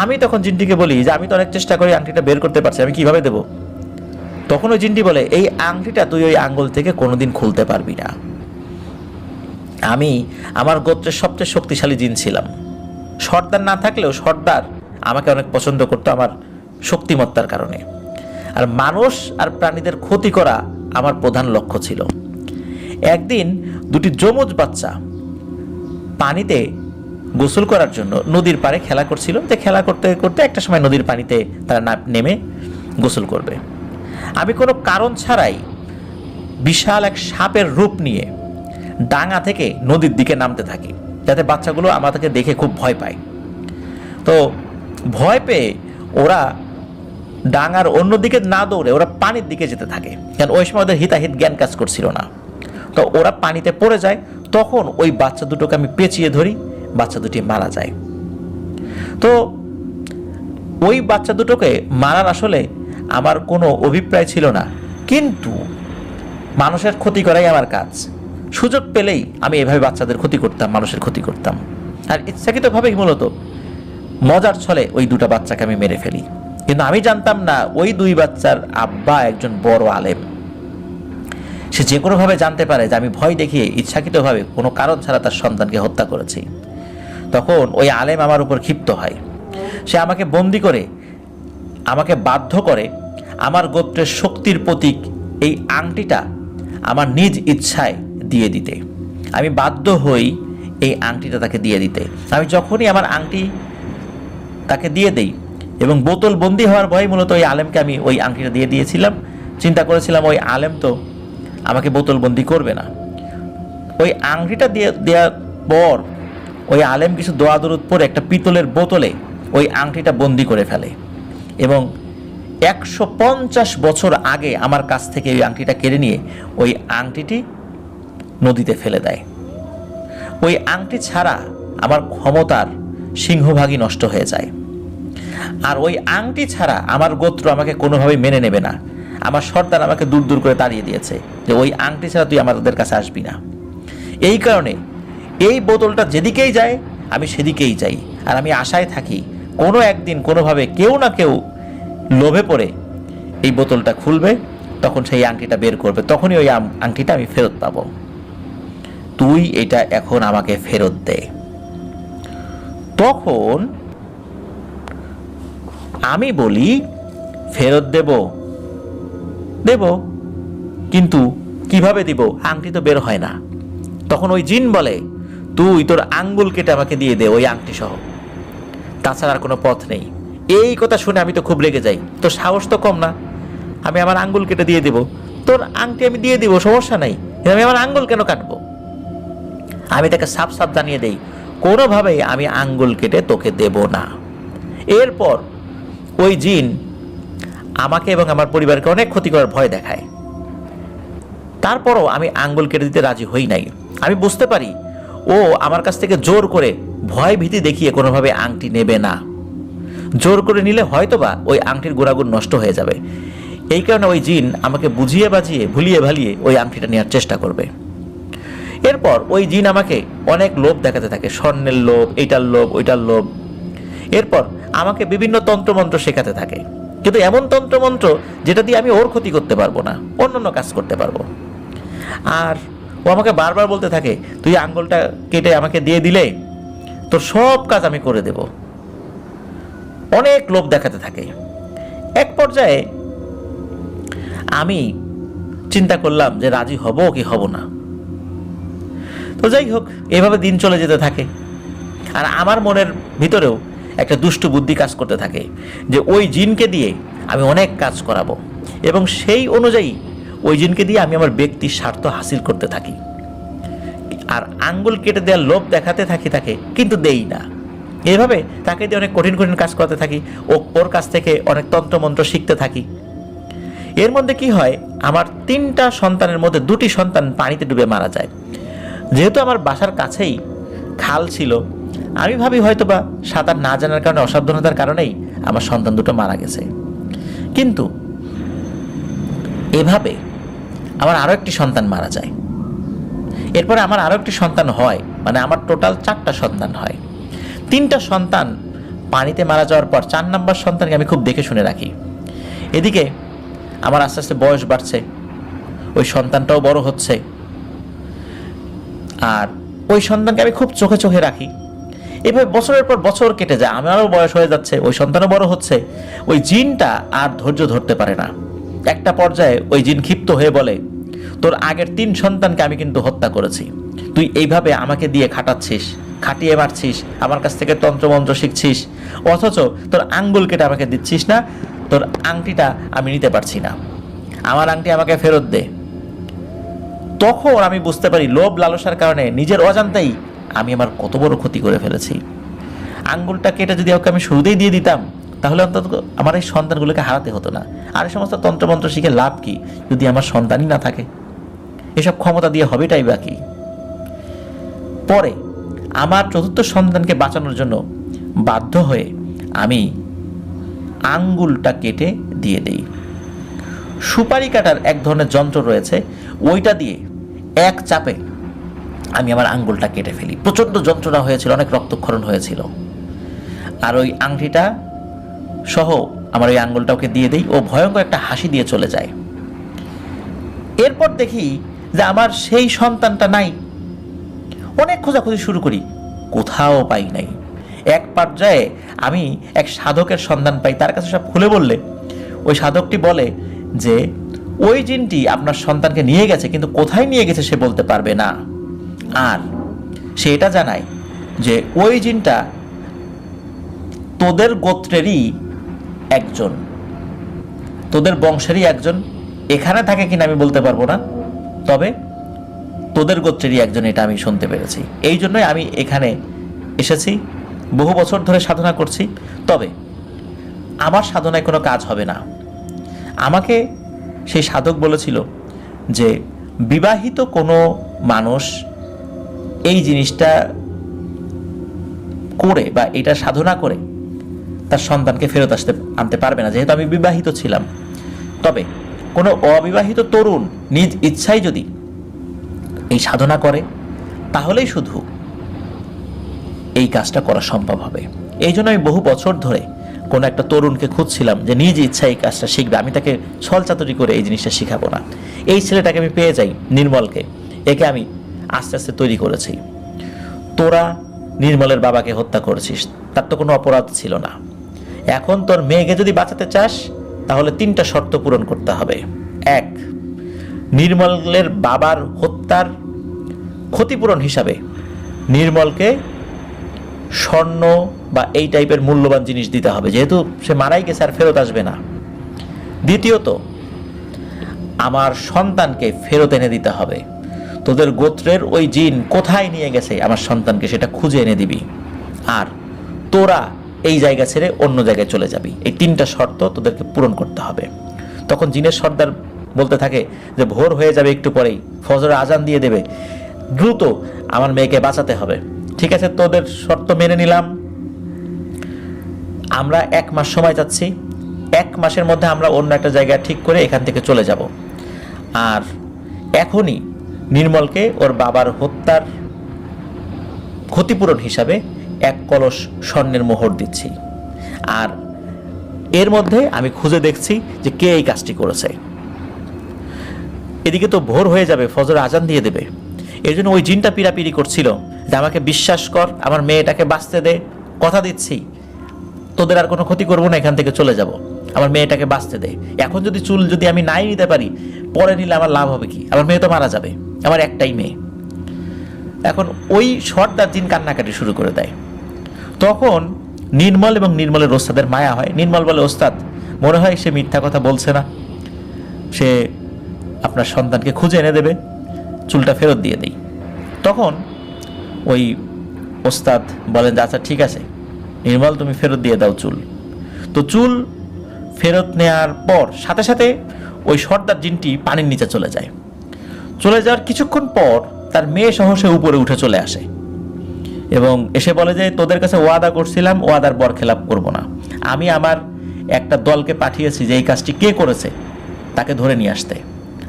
আমি তখন জিনটিকে বলি যে আমি তো অনেক চেষ্টা করি আংটিটা বের করতে পারছি, আমি কিভাবে দেব? তখন ওই জিনটি বলে, এই আংটিটা তুই ওই আঙ্গুল থেকে কোনোদিন খুলতে পারবি না। আমি আমার গোত্রের সবচেয়ে শক্তিশালী জিন ছিলাম। সর্দার না থাকলেও সর্দার আমাকে অনেক পছন্দ করতো আমার শক্তিমত্তার কারণে। আর মানুষ আর প্রাণীদের ক্ষতি করা আমার প্রধান লক্ষ্য ছিল। একদিন 2টি যমজ বাচ্চা পানিতে গোসল করার জন্য নদীর পাড়ে খেলা করছিল। যে খেলা করতে করতে একটা সময় নদীর পানিতে তারা নেমে গোসল করবে। আমি কোনো কারণ ছাড়াই বিশাল এক সাপের রূপ নিয়ে ডাঙা থেকে নদীর দিকে নামতে থাকি, যাতে বাচ্চাগুলো আমাদেরকে দেখে খুব ভয় পায়। তো ভয় পেয়ে ওরা ডাঙার অন্যদিকে না দৌড়ে ওরা পানির দিকে যেতে থাকে, কারণ ওই সময় ওদের হিতাহিত জ্ঞান কাজ করছিল না। তো ওরা পানিতে পড়ে যায়। তখন ওই বাচ্চা দুটোকে আমি পেঁচিয়ে ধরি, বাচ্চা দুটি মারা যায়। তো ওই বাচ্চা দুটোকে মারার আসলে আমার কোনো অভিপ্রায় ছিল না, কিন্তু মানুষের ক্ষতি করাই আমার কাজ। সুযোগ পেলেই আমি এভাবে বাচ্চাদের ক্ষতি করতাম, মানুষের ক্ষতি করতাম। আর ইচ্ছাকৃতভাবেই মূলত মজার ছলে ওই 2টা বাচ্চাকে আমি মেরে ফেলি। কিন্তু আমি জানতাম না ওই 2 বাচ্চার আব্বা একজন বড় আলেম। সে যে কোনোভাবে জানতে পারে যে আমি ভয় দেখিয়ে ইচ্ছাকৃতভাবে কোনো কারণ ছাড়া তার সন্তানকে হত্যা করেছি। তখন ওই আলেম আমার উপর ক্ষিপ্ত হয়। সে আমাকে বন্দি করে আমাকে বাধ্য করে আমার গোত্রের শক্তির প্রতীক এই আংটিটা আমার নিজ ইচ্ছায় দিয়ে দিতে। আমি বাধ্য হই এই আংটিটা তাকে দিয়ে দিতে। আমি যখনই আমার আংটি তাকে দিয়ে দেই, এবং বোতল বন্দি হওয়ার ভয়ে মূলত ওই আলেমকে আমি ওই আংটিটা দিয়ে দিয়েছিলাম। চিন্তা করেছিলাম ওই আলেম তো আমাকে বোতল বন্দি করবে না। ওই আংটিটা দেওয়ার পর ওই আলেম কিছু দোয়া দরুদ পরে একটা পিতলের বোতলে ওই আংটিটা বন্দি করে ফেলে, এবং 150 বছর আগে আমার কাছ থেকে ওই আংটিটা কেড়ে নিয়ে ওই আংটিটি নদীতে ফেলে দেয়। ওই আংটি ছাড়া আমার ক্ষমতার সিংহভাগই নষ্ট হয়ে যায়। আর ওই আংটি ছাড়া আমার গোত্র আমাকে কোনোভাবেই মেনে নেবে না। আমার সর্দার আমাকে দূর দূর করে তাড়িয়ে দিয়েছে যে ওই আংটি ছাড়া তুই আমাদের কাছে আসবি না। এই কারণে এই বোতলটা যেদিকেই যায় আমি সেদিকেই যাই। আর আমি আশায় থাকি কোনো একদিন কোনোভাবে কেউ না কেউ লোভে পড়ে এই বোতলটা খুলবে, তখন সেই আংটিটা বের করবে, তখনই ওই আংটিটা আমি ফেরত পাবো। তুই এটা এখন আমাকে ফেরত দে। তখন আমি বলি ফেরত দেব, কিন্তু কিভাবে দিব? আংটি তো বের হয় না। তখন ওই জিন বলে, তুই তোর আঙ্গুল কেটে আমাকে দিয়ে দে ওই আংটি সহ, তাছাড়া আর কোনো পথ নেই। এই কথা শুনে আমি তো খুব রেগে যাই। তোর সাহস তো কম না, আমি আমার আঙ্গুল কেটে দিয়ে দেব, তোর আংটি আমি দিয়ে দিব, সমস্যা নাই, আমি আমার আঙ্গুল কেন কাটবো? আমি তাকে সাফ সাফ জানিয়ে দেই, কোনোভাবেই আমি আঙ্গুল কেটে তোকে দেব না। এরপর ওই জিন আমাকে এবং আমার পরিবারকে অনেক ক্ষতি করার ভয় দেখায়। তারপরও আমি আঙ্গুল কেটে দিতে রাজি হই নাই। আমি বুঝতে পারি ও আমার কাছ থেকে জোর করে ভয় ভীতি দেখিয়ে কোনোভাবে আংটি নেবে না। জোর করে নিলে হয়তোবা ওই আংটির গুণাগুণ নষ্ট হয়ে যাবে। এই কারণে ওই জিন আমাকে বুঝিয়ে বাজিয়ে ভুলিয়ে ভালিয়ে ওই আংটিটা নেওয়ার চেষ্টা করবে। এরপর ওই জিন আমাকে অনেক লোভ দেখাতে থাকে, স্বর্ণের লোভ, এইটার লোভ, ওইটার লোভ। এরপর আমাকে বিভিন্ন তন্ত্রমন্ত্র শেখাতে থাকে, কিন্তু এমন তন্ত্রমন্ত্র যেটা দিয়ে আমি ওর ক্ষতি করতে পারবো না, অন্যান্য কাজ করতে পারবো। আর ও আমাকে বারবার বলতে থাকে, তুই আঙ্গুলটা কেটে আমাকে দিয়ে দিলে তোর সব কাজ আমি করে দেব। অনেক লোভ দেখাতে থাকে। এক পর্যায়ে আমি চিন্তা করলাম যে রাজি হব কি হব না। তো যাই হোক, এভাবে দিন চলে যেতে থাকে। আর আমার মনের ভিতরেও একটা দুষ্ট বুদ্ধি কাজ করতে থাকে যে ওই জিনকে দিয়ে আমি অনেক কাজ করাবো, এবং সেই অনুযায়ী ওই জিনকে দিয়ে আমি আমার ব্যক্তির স্বার্থ হাসিল করতে থাকি। আর আঙ্গুল কেটে দেওয়ার লোভ দেখাতে থাকি তাকে, কিন্তু দেই না। এইভাবে তাকে দিয়ে অনেক কঠিন কঠিন কাজ করতে থাকি, ওর কাছ থেকে অনেক তন্ত্রমন্ত্র শিখতে থাকি। এর মধ্যে কি হয়, আমার 3টা সন্তানের মধ্যে 2টি সন্তান পানিতে ডুবে মারা যায়। যেহেতু আমার বাসার কাছেই খাল ছিল, আমি ভাবি হয়তোবা সাঁতার না জানার কারণে, অসাবধানতার কারণেই আমার সন্তান দুটো মারা গেছে। কিন্তু এভাবে আমার আরও একটি সন্তান মারা যায়। এরপরে আমার আরও একটি সন্তান হয়, মানে আমার টোটাল 4টা সন্তান হয়। 3টা সন্তান পানিতে মারা যাওয়ার পর 4 নম্বর সন্তানকে আমি খুব দেখে শুনে রাখি। এদিকে আমার আস্তে আস্তে বয়স বাড়ছে, ওই সন্তানটাও বড় হচ্ছে, আর ওই সন্তানকে আমি খুব চোখে চোখে রাখি। এভাবে বছরের পর বছর কেটে যায়, আমারও বয়স হয়ে যাচ্ছে, ওই সন্তানও বড় হচ্ছে। ওই জিনটা আর ধৈর্য ধরতে পারে না। একটা পর্যায়ে ওই জিন ক্ষিপ্ত হয়ে বলে, তোর আগের 3 সন্তানকে আমি কিন্তু হত্যা করেছি, তুই এইভাবে আমাকে দিয়ে খাটাচ্ছিস, খাটিয়ে মারছিস, আমার কাছ থেকে তন্ত্রমন্ত্র শিখছিস, অথচ তোর আঙ্গুল কেটে আমাকে দিচ্ছিস না, তোর আংটিটা আমি নিতে পারছি না, আমার আংটি আমাকে ফেরত দে। তখন আমি বুঝতে পারি লোভ লালসার কারণে নিজের অজান্তেই আমি আমার কত বড় ক্ষতি করে ফেলেছি। আঙ্গুলটা কেটে যদি ওকে আমি শুরুতেই দিয়ে দিতাম, তাহলে অন্তত আমার এই সন্তানগুলোকে হারাতে হতো না। আর এই সমস্ত তন্ত্রমন্ত্র শিখে লাভ কি যদি আমার সন্তানই না থাকে? এসব ক্ষমতা দিয়ে হবেটাই বা কি? পরে আমার 4র্থ সন্তানকে বাঁচানোর জন্য বাধ্য হয়ে আমি আঙ্গুলটা কেটে দিয়ে দেই। সুপারি কাটার এক ধরনের যন্ত্র রয়েছে, ওইটা দিয়ে এক চাপে আমি আমার আঙ্গুলটা কেটে ফেলি। প্রচণ্ড যন্ত্রণা হয়েছিল, অনেক রক্তক্ষরণ হয়েছিল। আর ওই আংটিটা সহ আমার ওই আঙ্গুলটা ওকে দিয়ে দিই, ও ভয়ঙ্কর একটা হাসি দিয়ে চলে যায়। এরপর দেখি যে আমার সেই সন্তানটা নাই। অনেক খোঁজাখুঁজি শুরু করি, কোথাও পাই নাই। এক পর্যায়ে আমি এক সাধকের সন্ধান পাই, তার কাছে সব খুলে বললে ওই সাধকটি বলে যে ওই জিনটি আপনার সন্তানকে নিয়ে গেছে, কিন্তু কোথায় নিয়ে গেছে সে বলতে পারবে না। আর সে এটা জানায় যে ওই জিনটা তোদের গোত্রেরই একজন, তোদের বংশেরই একজন। এখানে থাকে কিনা আমি বলতে পারবো না, তবে তোদের গোত্রেরই একজন, এটা আমি শুনতে পেরেছি। এই জন্যই আমি এখানে এসেছি, বহু বছর ধরে সাধনা করছি। তবে আমার সাধনায় কোনো কাজ হবে না। আমাকে সেই সাধক বলেছিল যে বিবাহিত কোনো মানুষ এই জিনিসটা করে বা এটা সাধনা করে তার সন্তানকে ফেরত আনতে পারবে না, যেহেতু আমি বিবাহিত ছিলাম। তবে কোনো অবিবাহিত তরুণ নিজ ইচ্ছায় যদি এই সাধনা করে, তাহলেই শুধু এই কাজটা করা সম্ভব হবে। এই জন্য আমি বহু বছর ধরে কোনো একটা তরুণকে খুঁজছিলাম যে নিজ ইচ্ছায় এই কাজটা শিখবে, আমি তাকে ছলচাতুরি করে এই জিনিসটা শিখাবো না। এই ছেলেটাকে আমি পেয়ে যাই, নির্মলকে। একে আমি আস্তে আস্তে তৈরি করেছি। তোরা নির্মলের বাবাকে হত্যা করেছিস, তার তো কোনো অপরাধ ছিল না। এখন তোর মেয়েকে যদি বাঁচাতে চাস, তাহলে 3টা শর্ত পূরণ করতে হবে। 1, নির্মলের বাবার হত্যার ক্ষতিপূরণ হিসাবে নির্মলকে স্বর্ণ বা এই টাইপের মূল্যবান জিনিস দিতে হবে, যেহেতু সে মারাই গেছে আর ফেরত আসবে না। দ্বিতীয়ত, আমার সন্তানকে ফেরত এনে দিতে হবে। তোদের গোত্রের ওই জিন কোথায় নিয়ে গেছে আমার সন্তানকে সেটা খুঁজে এনে দিবি, আর তোরা এই জায়গা ছেড়ে অন্য জায়গায় চলে যাবি। এই 3টা শর্ত তোদেরকে পূরণ করতে হবে। তখন জিনের সর্দার বলতে থাকে যে ভোর হয়ে যাবে, একটু পরেই ফজরের আজান দিয়ে দেবে, দ্রুত আমার মেয়েকে বাঁচাতে হবে। ঠিক আছে, তোদের শর্ত মেনে নিলাম। আমরা 1 মাস সময় চাচ্ছি, 1 মাসের মধ্যে আমরা অন্য একটা জায়গা ঠিক করে এখান থেকে চলে যাব। আর এখনই নির্মলকে ওর বাবার হত্যার ক্ষতিপূরণ হিসাবে 1 কলস স্বর্ণের মোহর দিচ্ছি। আর এর মধ্যে আমি খুঁজে দেখছি যে কে এই কাজটি করেছে। এদিকে তো ভোর হয়ে যাবে, ফজর আজান দিয়ে দেবে। এর জন্য ওই জিনটা পিড়াপিড়ি করছিল যে আমাকে বিশ্বাস কর, আমার মেয়েটাকে বাঁচতে দে, কথা দিচ্ছি তোদের আর কোনো ক্ষতি করবো না, এখান থেকে চলে যাব, আমার মেয়েটাকে বাঁচতে দে। এখন যদি চুল যদি আমি নাই নিতে পারি, পরে নিলে আমার লাভ হবে কি? আমার মেয়ে তো মারা যাবে, আমার একটাই মেয়ে। এখন ওই সর্দার জিন কান্নাকাটি শুরু করে দেয়। তখন নির্মল এবং নির্মলের ওস্তাদের মায়া হয়। নির্মল বলে, ওস্তাদ মনে হয় সে মিথ্যা কথা বলছে না, সে আপনার সন্তানকে খুঁজে এনে দেবে, চুলটা ফেরত দিয়ে দেই। তখন ওই ওস্তাদ বলেন যে আচ্ছা ঠিক আছে নির্মল, তুমি ফেরত দিয়ে দাও চুল। তো চুল ফেরত নেওয়ার পর সাথে সাথে ওই সর্দার জিনটি পানির নিচে চলে যায়। চলে যাওয়ার কিছুক্ষণ পর তার মেয়ে সহ সে উপরে উঠে চলে আসে এবং এসে বলে যে তোদের কাছে ওয়াদা করছিলাম, ওয়াদার বরখেলাপ করব না। আমি আমার একটা দলকে পাঠিয়েছি যে এই কাজটি কে করেছে তাকে ধরে নিয়ে আসতে,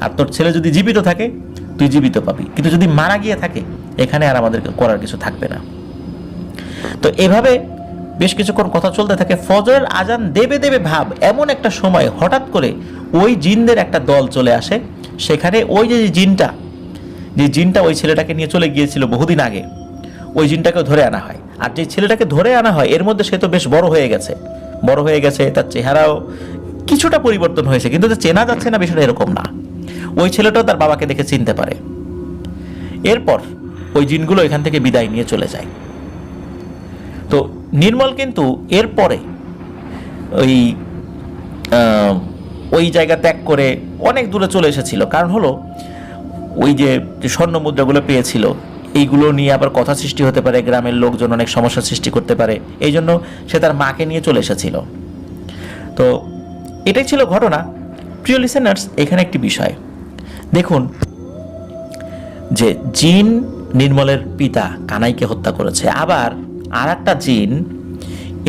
আর তোর ছেলে যদি জীবিত থাকে তুই জীবিত পাবি, কিন্তু যদি মারা গিয়ে থাকে এখানে আর আমাদের করার কিছু থাকবে না। তো এভাবে বেশ কিছুক্ষণ কথা চলতে থাকে। ফজরের আজান দেবে দেবে ভাব, এমন একটা সময় হঠাৎ করে ওই জিনদের একটা দল চলে আসে। সেখানে ওই যে জিনটা ওই ছেলেটাকে নিয়ে চলে গিয়েছিল বহুদিন আগে, ওই জিনটাকে ধরে আনা হয়। আর যে ছেলেটাকে ধরে আনা হয় এর মধ্যে সে তো বেশ বড় হয়ে গেছে, তার চেহারাও কিছুটা পরিবর্তন হয়েছে, কিন্তু চেনা যাচ্ছে না বিষয়টা এরকম না। ওই ছেলেটাও তার বাবাকে দেখে চিনতে পারে। এরপর ওই জিনগুলো এখান থেকে বিদায় নিয়ে চলে যায়। তো নির্মল কিন্তু এরপরে ওই জায়গা ত্যাগ করে অনেক দূরে চলে এসেছিল। কারণ হলো ওই যে স্বর্ণ মুদ্রাগুলো পেয়েছিল, এইগুলো নিয়ে আবার কথা সৃষ্টি হতে পারে, গ্রামের লোকজন অনেক সমস্যা সৃষ্টি করতে পারে, এই জন্য সে তার মাকে নিয়ে চলে এসেছিল। তো এটাই ছিল ঘটনা। প্রিয় লিসেনার্স, এখানে একটি বিষয় দেখুন যে জিন নির্মলের পিতা কানাইকে হত্যা করেছে, আবার আর একটা জিন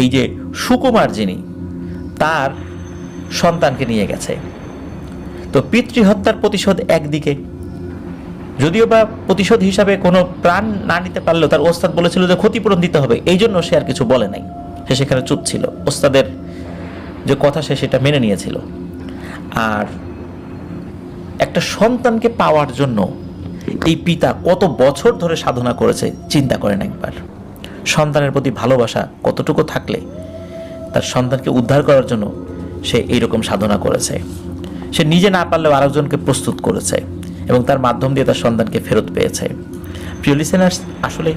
এই যে সুকুমার যিনি তার সন্তানকে নিয়ে গেছে। তো পিতৃহত্যার প্রতিশোধ একদিকে, যদিও বা প্রতিশোধ হিসাবে কোনো প্রাণ না নিতে পারলেও তার ওস্তাদ বলেছিল যে ক্ষতিপূরণ দিতে হবে, এই জন্য সে আর কিছু বলে নাই, সে সেখানে চুপ ছিল। ওস্তাদের যে কথা সে সেটা মেনে নিয়েছিল। আর একটা সন্তানকে পাওয়ার জন্য এই পিতা কত বছর ধরে সাধনা করেছে চিন্তা করেন একবার। সন্তানের প্রতি ভালোবাসা কতটুকু থাকলে তার সন্তানকে উদ্ধার করার জন্য সে এইরকম সাধনা করেছে। সে নিজে না পারলেও আরেকজনকে প্রস্তুত করেছে এবং তার মাধ্যম দিয়ে তার সন্তানকে ফেরত পেয়েছে। প্রিয় লিসেনার্স, আসলে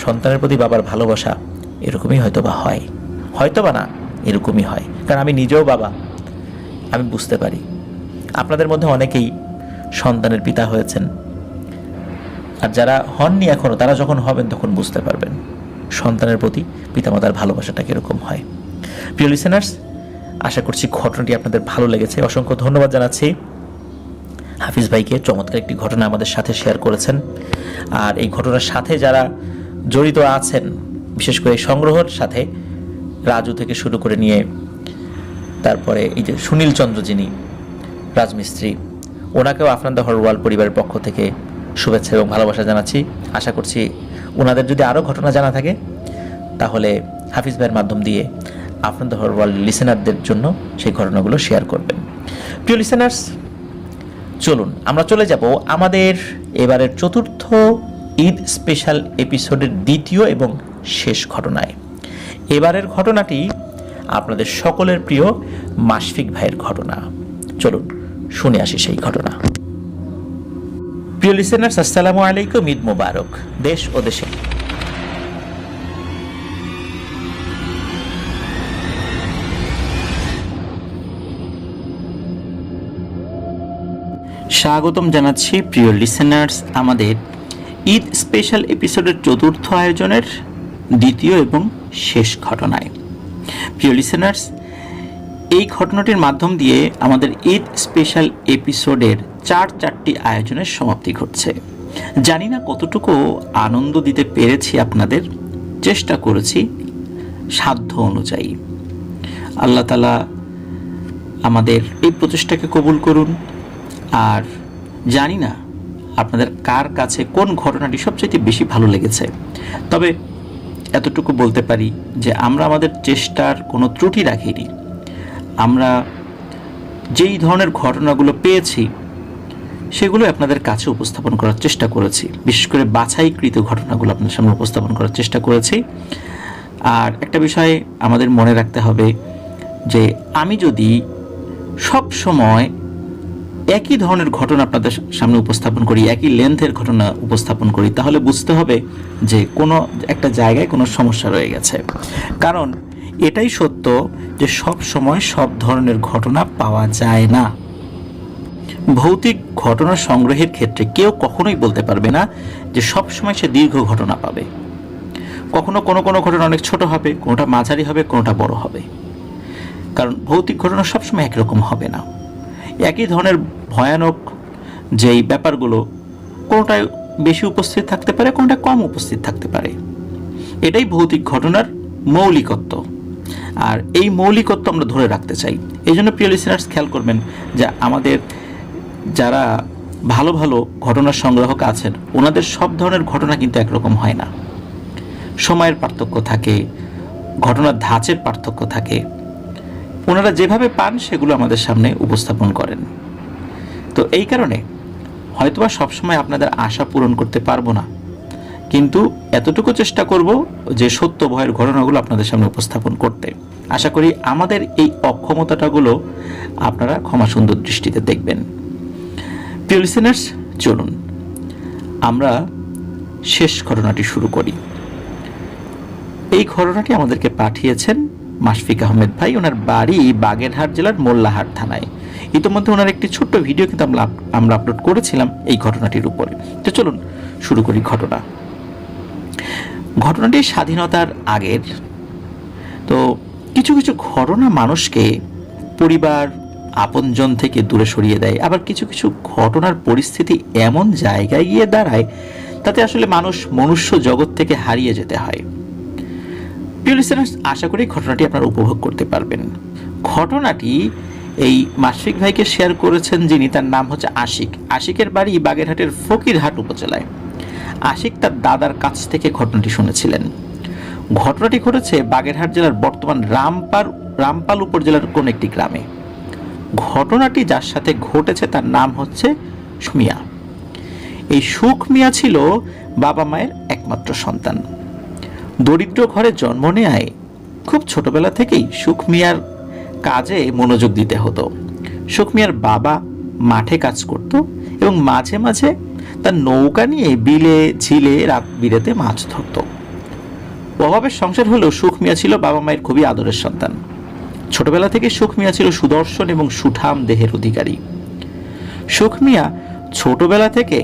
সন্তানের প্রতি বাবার ভালোবাসা এরকমই হয়তোবা না, এরকমই হয়। কারণ আমি নিজেও বাবা, আমি বুঝতে পারি। আপনাদের মধ্যে অনেকেই সন্তানের পিতা হয়েছেন, আর যারা হননি এখনো, তারা যখন হবেন তখন বুঝতে পারবেন সন্তানের প্রতি পিতামাতার ভালোবাসাটা কীরকম হয়। প্রিয় লিসেনার্স, আশা করছি ঘটনাটি আপনাদের ভালো লেগেছে। অসংখ্য ধন্যবাদ জানাচ্ছি হাফিজ ভাইকে, চমৎকার একটি ঘটনা আমাদের সাথে শেয়ার করেছেন। আর এই ঘটনার সাথে যারা জড়িত আছেন, বিশেষ করে সংগ্রহের সাথে রাজু থেকে শুরু করে নিয়ে তারপরে এই যে সুনীল চন্দ্র যিনি রাজমিস্ত্রি, ওনাকেও আফরান দ্য হরর ওয়ার্ল্ড পরিবারের পক্ষ থেকে শুভেচ্ছা এবং ভালোবাসা জানাচ্ছি। আশা করছি ওনাদের যদি আরও ঘটনা জানা থাকে তাহলে হাফিজ ভাইয়ের মাধ্যম দিয়ে আফরান দ্য হরর ওয়ার্ল্ড লিসেনারদের জন্য সেই ঘটনাগুলো শেয়ার করবেন। প্রিয় লিসেনার্স, চলুন আমরা চলে যাব আমাদের এবারের চতুর্থ ঈদ স্পেশাল এপিসোডের দ্বিতীয় এবং শেষ ঘটনায়। এবারের ঘটনাটি আপনাদের সকলের প্রিয় মাশফিক ভাইয়ের ঘটনা। চলুন শুনে আসি সেই ঘটনা। প্রিয় লিসেনার্স, আসসালামু আলাইকুম, ঈদ মোবারক। দেশ ও দেশে স্বাগতম জানাচ্ছি প্রিয় লিসেনার্স আমাদের ঈদ স্পেশাল এপিসোডের চতুর্থ আয়োজনের দ্বিতীয় এবং শেষ ঘটনায়। প্রিয় লিসেনার্স, এই ঘটনাটির মাধ্যম দিয়ে আমাদের ঈদ স্পেশাল এপিসোডের চারটি আয়োজনের সমাপ্তি ঘটছে। জানি না কতটুকু আনন্দ দিতে পেরেছি আপনাদের, চেষ্টা করেছি সাধ্য অনুযায়ী। আল্লাহ তাআলা আমাদের এই প্রচেষ্টাকে কবুল করুন। আর জানি না আপনাদের কার কাছে কোন ঘটনাটি সবচেয়ে বেশি ভালো লেগেছে, তবে এতটুকু বলতে পারি যে আমরা আমাদের চেষ্টার কোনো ত্রুটি রাখিনি। আমরা যেই ধরনের ঘটনাগুলো পেয়েছি সেগুলো আপনাদের কাছে উপস্থাপন করার চেষ্টা করেছি, বিশেষ করে বাছাইকৃত ঘটনাগুলো আপনাদের সামনে উপস্থাপন করার চেষ্টা করেছি। আর একটা বিষয় আমাদের মনে রাখতে হবে যে আমি যদি সব সময় একই ধরনের ঘটনা আপনাদের সামনে উপস্থাপন করি, একই লেন্থের ঘটনা উপস্থাপন করি, তাহলে বুঝতে হবে যে কোনো একটা জায়গায় কোনো সমস্যা রয়ে গেছে। কারণ এটাই সত্য যে সব সময় সব ধরনের ঘটনা পাওয়া যায় না। ভৌতিক ঘটনা সংগ্রহের ক্ষেত্রে কেউ কখনোই বলতে পারবে না যে সব সময় সে দীর্ঘ ঘটনা পাবে। কখনো কোনো ঘটনা অনেক ছোট হবে, কোনোটা মাঝারি হবে, কোনোটা বড় হবে। কারণ ভৌতিক ঘটনা সবসময় একরকম হবে না। একই ধরনের ভয়ানক যেই ব্যাপারগুলো কোনোটায় বেশি উপস্থিত থাকতে পারে, কোনোটা কম উপস্থিত থাকতে পারে। এটাই ভৌতিক ঘটনার মৌলিকত্ব। আর এই মৌলিকত্ব আমরা ধরে রাখতে চাই। এই জন্য প্রিয় লিসেনার্স, খেয়াল করবেন যে আমাদের যারা ভালো ভালো ঘটনার সংগ্রাহক আছেন, ওনাদের সব ধরনের ঘটনা কিন্তু একরকম হয় না। সময়ের পার্থক্য থাকে, ঘটনার ধাঁচের পার্থক্য থাকে। ওনারা যেভাবে পান সেগুলো আমাদের সামনে উপস্থাপন করেন। তো এই কারণে হয়তোবা সবসময় আপনাদের আশা পূরণ করতে পারবো না, কিন্তু এতটুকু চেষ্টা করব যে সত্য ভয়ের ঘটনাগুলো আপনাদের সামনে উপস্থাপন করতে। আশা করি আমাদের এই অক্ষমতাটাগুলো আপনারা ক্ষমা সুন্দর দৃষ্টিতে দেখবেন। প্রিয় লিসেনার্স, চলুন আমরা শেষ ঘটনাটি শুরু করি। এই ঘটনাটি আমাদেরকে পাঠিয়েছেন মাশফিক আহমেদ ভাই। ওনার বাড়ি বাগেরহাট জেলার মোল্লাহাট থানায়। ইতিমধ্যে ওনার একটি ছোট্ট ভিডিও কিন্তু আমরা আপলোড করেছিলাম এই ঘটনাটির উপরে। তো চলুন শুরু করি ঘটনা। ঘটনাটি স্বাধীনতার আগের। তো কিছু কিছু ঘটনা মানুষকে পরিবার আপনজন থেকে দূরে সরিয়ে দেয়, আবার কিছু কিছু ঘটনার পরিস্থিতি এমন জায়গায় গিয়ে দাঁড়ায় তাতে আসলে মানুষ মনুষ্য জগৎ থেকে হারিয়ে যেতে হয়। প্রিয় লিসেনার্স, আশা করি ঘটনাটি আপনারা উপভোগ করতে পারবেন। ঘটনাটি এই মাশফিক ভাইকে শেয়ার করেছেন যিনি, তার নাম হচ্ছে আশিক। আশিকের বাড়ি বাগেরহাটের ফকিরহাট উপজেলায়। আশিক তার দাদার কাছ থেকে ঘটনাটি শুনেছিলেন। ঘটনাটি ঘটেছে বাগেরহাট জেলার বর্তমান রামপাল উপজেলার কোন একটি গ্রামে। ঘটনাটি যার সাথে ঘটেছে তার নাম হচ্ছে সুখ মিয়া। এই সুখ মিয়া ছিল বাবা মায়ের একমাত্র সন্তান। দরিদ্র ঘরে জন্ম নেয় খুব ছোটবেলা থেকেই সুখ মিয়ার কাজে মনোযোগ দিতে হতো। সুখ মিয়ার বাবা মাঠে কাজ করত এবং মাঝে মাঝে তার নৌকা নিয়ে বিলে ঝিলে রাত বিরেতে মাছ ধরত। অভাবের সংসার হলেও সুখ মিয়া ছিল বাবা মায়ের খুবই আদরের সন্তান। ছোটবেলা থেকে সুখ মিয়া ছিল সুদর্শন এবং সুঠাম দেহের অধিকারী। সুখ মিয়া ছোটবেলা থেকে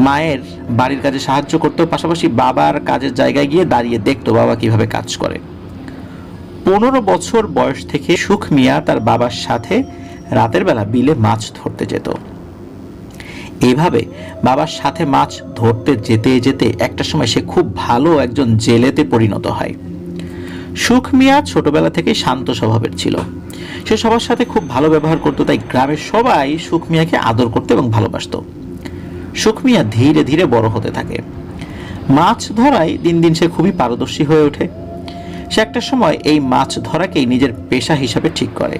মায়ের বাড়ির কাজে সাহায্য করত, পাশাপাশি বাবার কাজের জায়গায় গিয়ে দাঁড়িয়ে দেখতো বাবা কিভাবে কাজ করে। 15 বছর বয়স থেকে সুখ মিয়া তার বাবার সাথে রাতের বেলা বিলে মাছ ধরতে যেত। এইভাবে বাবার সাথে মাছ ধরতে যেতে যেতে একটা সময় সে খুব ভালো একজন জেলেতে পরিণত হয়। সুখ মিয়া ছোটবেলা থেকে শান্ত স্বভাবের ছিল। সে সবার সাথে খুব ভালো ব্যবহার করত, তাই গ্রামের সবাই সুখ মিয়াকে আদর করত এবং ভালোবাসত। সুখ মিয়া ধীরে ধীরে বড় হতে থাকে। মাছ ধরায় দিন দিন সে খুবই পারদর্শী হয়ে ওঠে। সে একটা সময় এই মাছ ধরাকেই নিজের পেশা হিসাবে ঠিক করে।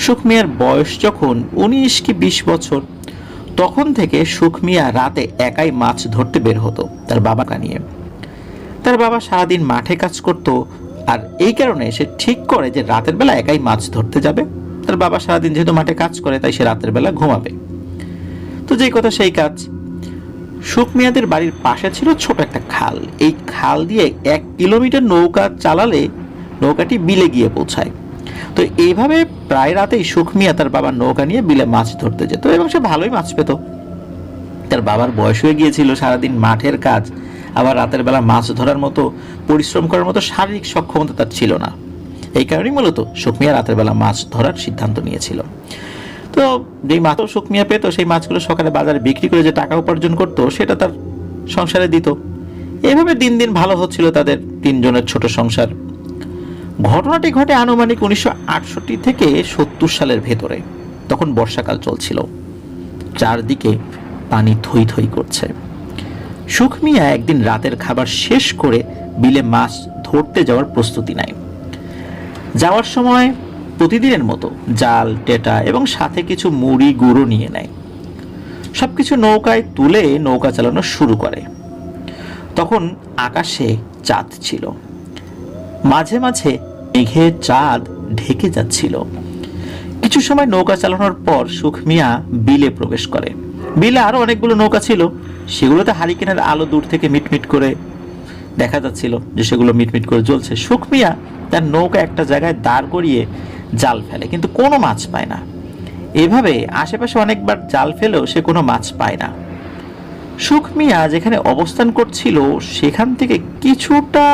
সুখ মিয়ার বয়স যখন 19 কি 20 বছর, তখন থেকে সুখ মিয়া রাতে একাই মাছ ধরতে বের হতো তার বাবাকে নিয়ে। তার বাবা সারাদিন মাঠে কাজ করত, আর এই কারণে সে ঠিক করে যে রাতের বেলা একাই মাছ ধরতে যাবে। তার বাবা সারাদিন যেহেতু মাঠে কাজ করে, তাই সে রাতের বেলা ঘুমাবে। তো যেই কথা সেই কাজ। সুখ মিয়াদের বাড়ির পাশে ছিল ছোট একটা খাল। এই খাল দিয়ে 1 কিলোমিটার নৌকা চালালে নৌকাটি বিলে গিয়ে পৌঁছায়। তো এইভাবে প্রায় রাতেই সুখ মিয়া তার বাবার নৌকা নিয়ে বিলে মাছ ধরতে যেত এবং সে ভালোই মাছ পেত। তার বাবার বয়স হয়ে গিয়েছিল, সারাদিন মাঠের কাজ, আবার রাতের বেলা মাছ ধরার মতো পরিশ্রম করার মতো শারীরিক সক্ষমতা তার ছিল না। এই কারণেই মূলত সুখ মিয়া রাতের বেলা মাছ ধরার সিদ্ধান্ত নিয়েছিল। তো যেই মাছ সুখ মিয়া পেত সেই মাছগুলো সকালে বাজারে বিক্রি করে যে টাকা উপার্জন করতো সেটা তার সংসারে দিত। এভাবে দিন দিন ভালো হচ্ছিল তাদের তিনজনের ছোট সংসার। ঘটনাটি ঘটে আনুমানিক 1968 থেকে 70 সালের ভেতরে। তখন বর্ষাকাল চলছিল, চারদিকে পানি থই থই করছে। সুখ মিয়া একদিন রাতের খাবার শেষ করে বিলে মাছ ধরতে যাওয়ার প্রস্তুতি নেয়। যাওয়ার সময় প্রতিদিনের মতো জাল, টেটা এবং সাথে কিছু মুড়ি গুঁড়ো নিয়ে নেয়। সবকিছু নৌকায় তুলে নৌকা চালানো শুরু করে। তখন আকাশে চাঁদ ছিল, মাঝে মাঝে মেঘে চাঁদ ঢেকে যাচ্ছিল। কিছু সময় নৌকা চালানোর পর সুখ মিয়া বিলে প্রবেশ করে। বিলে আরো অনেকগুলো নৌকা ছিল, সেগুলোতে হারিকেনের আলো দূর থেকে মিটমিট করে দেখা যাচ্ছিল যে সেগুলো মিটমিট করে জ্বলছে। সুখ মিয়া তার নৌকা একটা জায়গায় দাঁড় করিয়ে জাল ফেলে, কিন্তু কোনো মাছ পায় না। এভাবে আশেপাশে অনেকবার জাল ফেলেও সে কোনো মাছ পায় না। সুখ মিয়া যেখানে অবস্থান করছিল সেখান থেকে কিছুটা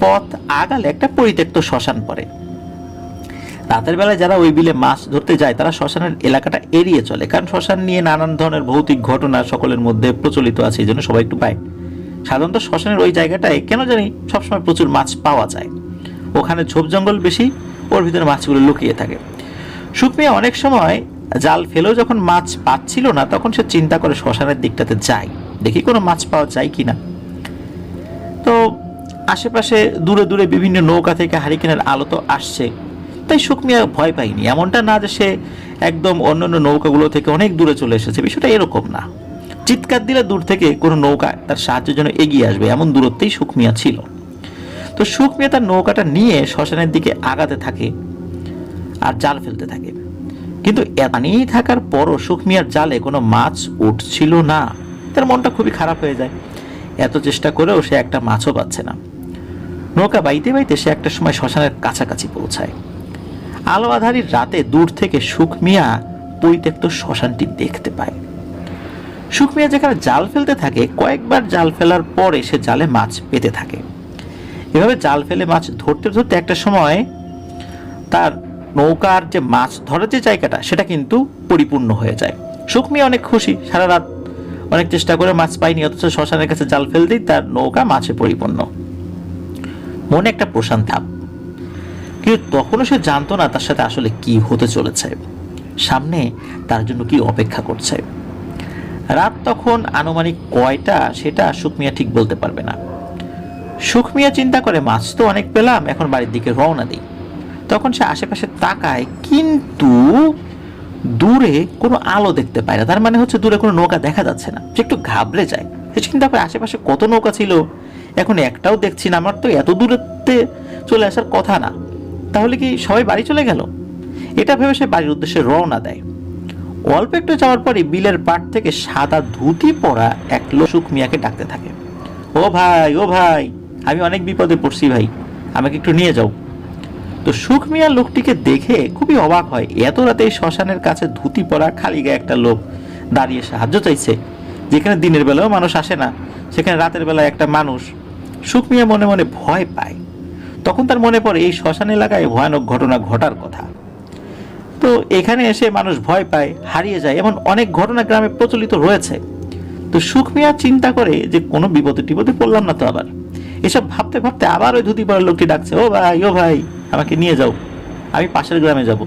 পথ আগালে একটা পরিত্যক্ত শ্মশান পড়ে। রাতের বেলায় যারা ওই বিলে মাছ ধরতে যায় তারা শ্মশানের এলাকাটা এড়িয়ে চলে, কারণ শ্মশান নিয়ে নানান ধরনের ভৌতিক ঘটনা সকলের মধ্যে প্রচলিত আছে, এই জন্য সবাই একটু পায়। সাধারণত শ্মশানের ওই জায়গাটায় কেন জানি সবসময় প্রচুর মাছ পাওয়া যায়, ওখানে ঝোপ জঙ্গল বেশি, ওর ভিতরে মাছগুলো লুকিয়ে থাকে। সুখ মিয়া অনেক সময় জাল ফেলেও যখন মাছ পাচ্ছিল না তখন সে চিন্তা করে শ্মশানের দিকটাতে যাই, দেখি কোনো মাছ পাওয়া যায় কিনা। তো আশেপাশে দূরে দূরে বিভিন্ন নৌকা থেকে হারিকেনের আলো তো আসছে, তাই সুখ মিয়া ভয় পায়নি। এমনটা না যে সে একদম অন্যান্য নৌকাগুলো থেকে অনেক দূরে চলে এসেছে, বিষয়টা এরকম না। চিৎকার দিলে দূর থেকে কোনো নৌকা তার সাহায্যের জন্য এগিয়ে আসবে এমন দূরত্বেই সুখ মিয়া ছিল। তো সুখ মিয়া তার নৌকাটা নিয়ে শ্মশানের দিকে আগাতে থাকে আর জাল ফেলতে থাকে, কিন্তু পানি থাকার পরও সুখ মিয়ার জালে কোনো মাছ উঠছিল না। তার মনটা খুবই খারাপ হয়ে যায়। এত চেষ্টা করেও সে একটা মাছও পাচ্ছে না। নৌকা বাইতে বাইতে সে একটা সময় শ্মশানের কাছাকাছি পৌঁছায়। আলো আধারির রাতে দূর থেকে সুখ মিয়া পরিত্যক্ত শ্মশানটি দেখতে পায়। সুখ মিয়া যেখানে জাল ফেলতে থাকে কয়েকবার জাল ফেলার পরে সে জালে মাছ পেতে থাকে। এভাবে জাল ফেলে মাছ ধরতে ধরতে একটা সময় তার নৌকার যে মাছ ধরার যে জায়গাটা সেটা কিন্তু পরিপূর্ণ হয়ে যায়। সুখ মিয়া অনেক খুশি, সারা রাত অনেক চেষ্টা করে মাছ পায়নি, অথচ শ্মশানের কাছে জাল ফেলতেই তার নৌকা মাছে পরিপূর্ণ। মনে একটা প্রশান্তি ভাব, কিন্তু তখনও সে জানতো না তার সাথে আসলে কি হতে চলেছে, সামনে তার জন্য কি অপেক্ষা করছে। রাত তখন আনুমানিক কয়টা সেটা সুখ মিয়া ঠিক বলতে পারবে না। সুখ মিয়া চিন্তা করে মাছ তো অনেক পেলাম, এখন বাড়ির দিকে রওনা দিই। তখন সে আশেপাশে তাকায়, কিন্তু দূরে কোনো আলো দেখতে পায় না। তার মানে হচ্ছে দূরে কোনো নৌকা দেখা যাচ্ছে না। সে একটু ঘাবড়ে যায়। সে চিন্তা করে আশেপাশে কত নৌকা ছিল, এখন একটাও দেখছি না, আমার তো এত দূরত্বে চলে আসার কথা না, তাহলে কি সবাই বাড়ি চলে গেল? এটা ভেবে সে বাড়ির উদ্দেশ্যে রওনা দেয়। অল্প একটু যাওয়ার পরে বিলের পাড় থেকে সাদা ধুতি পরা এক লোক সুখ মিয়াকে ডাকতে থাকে, ও ভাই, ও ভাই, আমি অনেক বিপদে পড়ছি ভাই, আমাকে একটু নিয়ে যাও। তো সুখ মিয়া লোকটিকে দেখে খুবই অবাক হয়, এত রাতে শ্মশানের কাছে ধুতি পরা খালি গায়ে একটা লোক দাঁড়িয়ে সাহায্য চাইছে, যেখানে দিনের বেলাও মানুষ আসে না, সেখানে রাতের বেলায় একটা মানুষ। সুখ মিয়া মনে মনে ভয় পায়। তখন তার মনে পড়ে এই শ্মশান এলাকায় ভয়ানক ঘটনা ঘটার কথা। তো এখানে এসে মানুষ ভয় পায়, হারিয়ে যায়, এমন অনেক ঘটনা গ্রামে প্রচলিত রয়েছে। তো সুখ মিয়া চিন্তা করে যে কোনো বিপদে টিপদে পড়লাম না তো আবার। এসব ভাবতে ভাবতে আবার ওই ধুতি পরা লোকটি ডাকছে, ও ভাই, ও ভাই, আমাকে নিয়ে যাও, আমি পাশের গ্রামে যাব,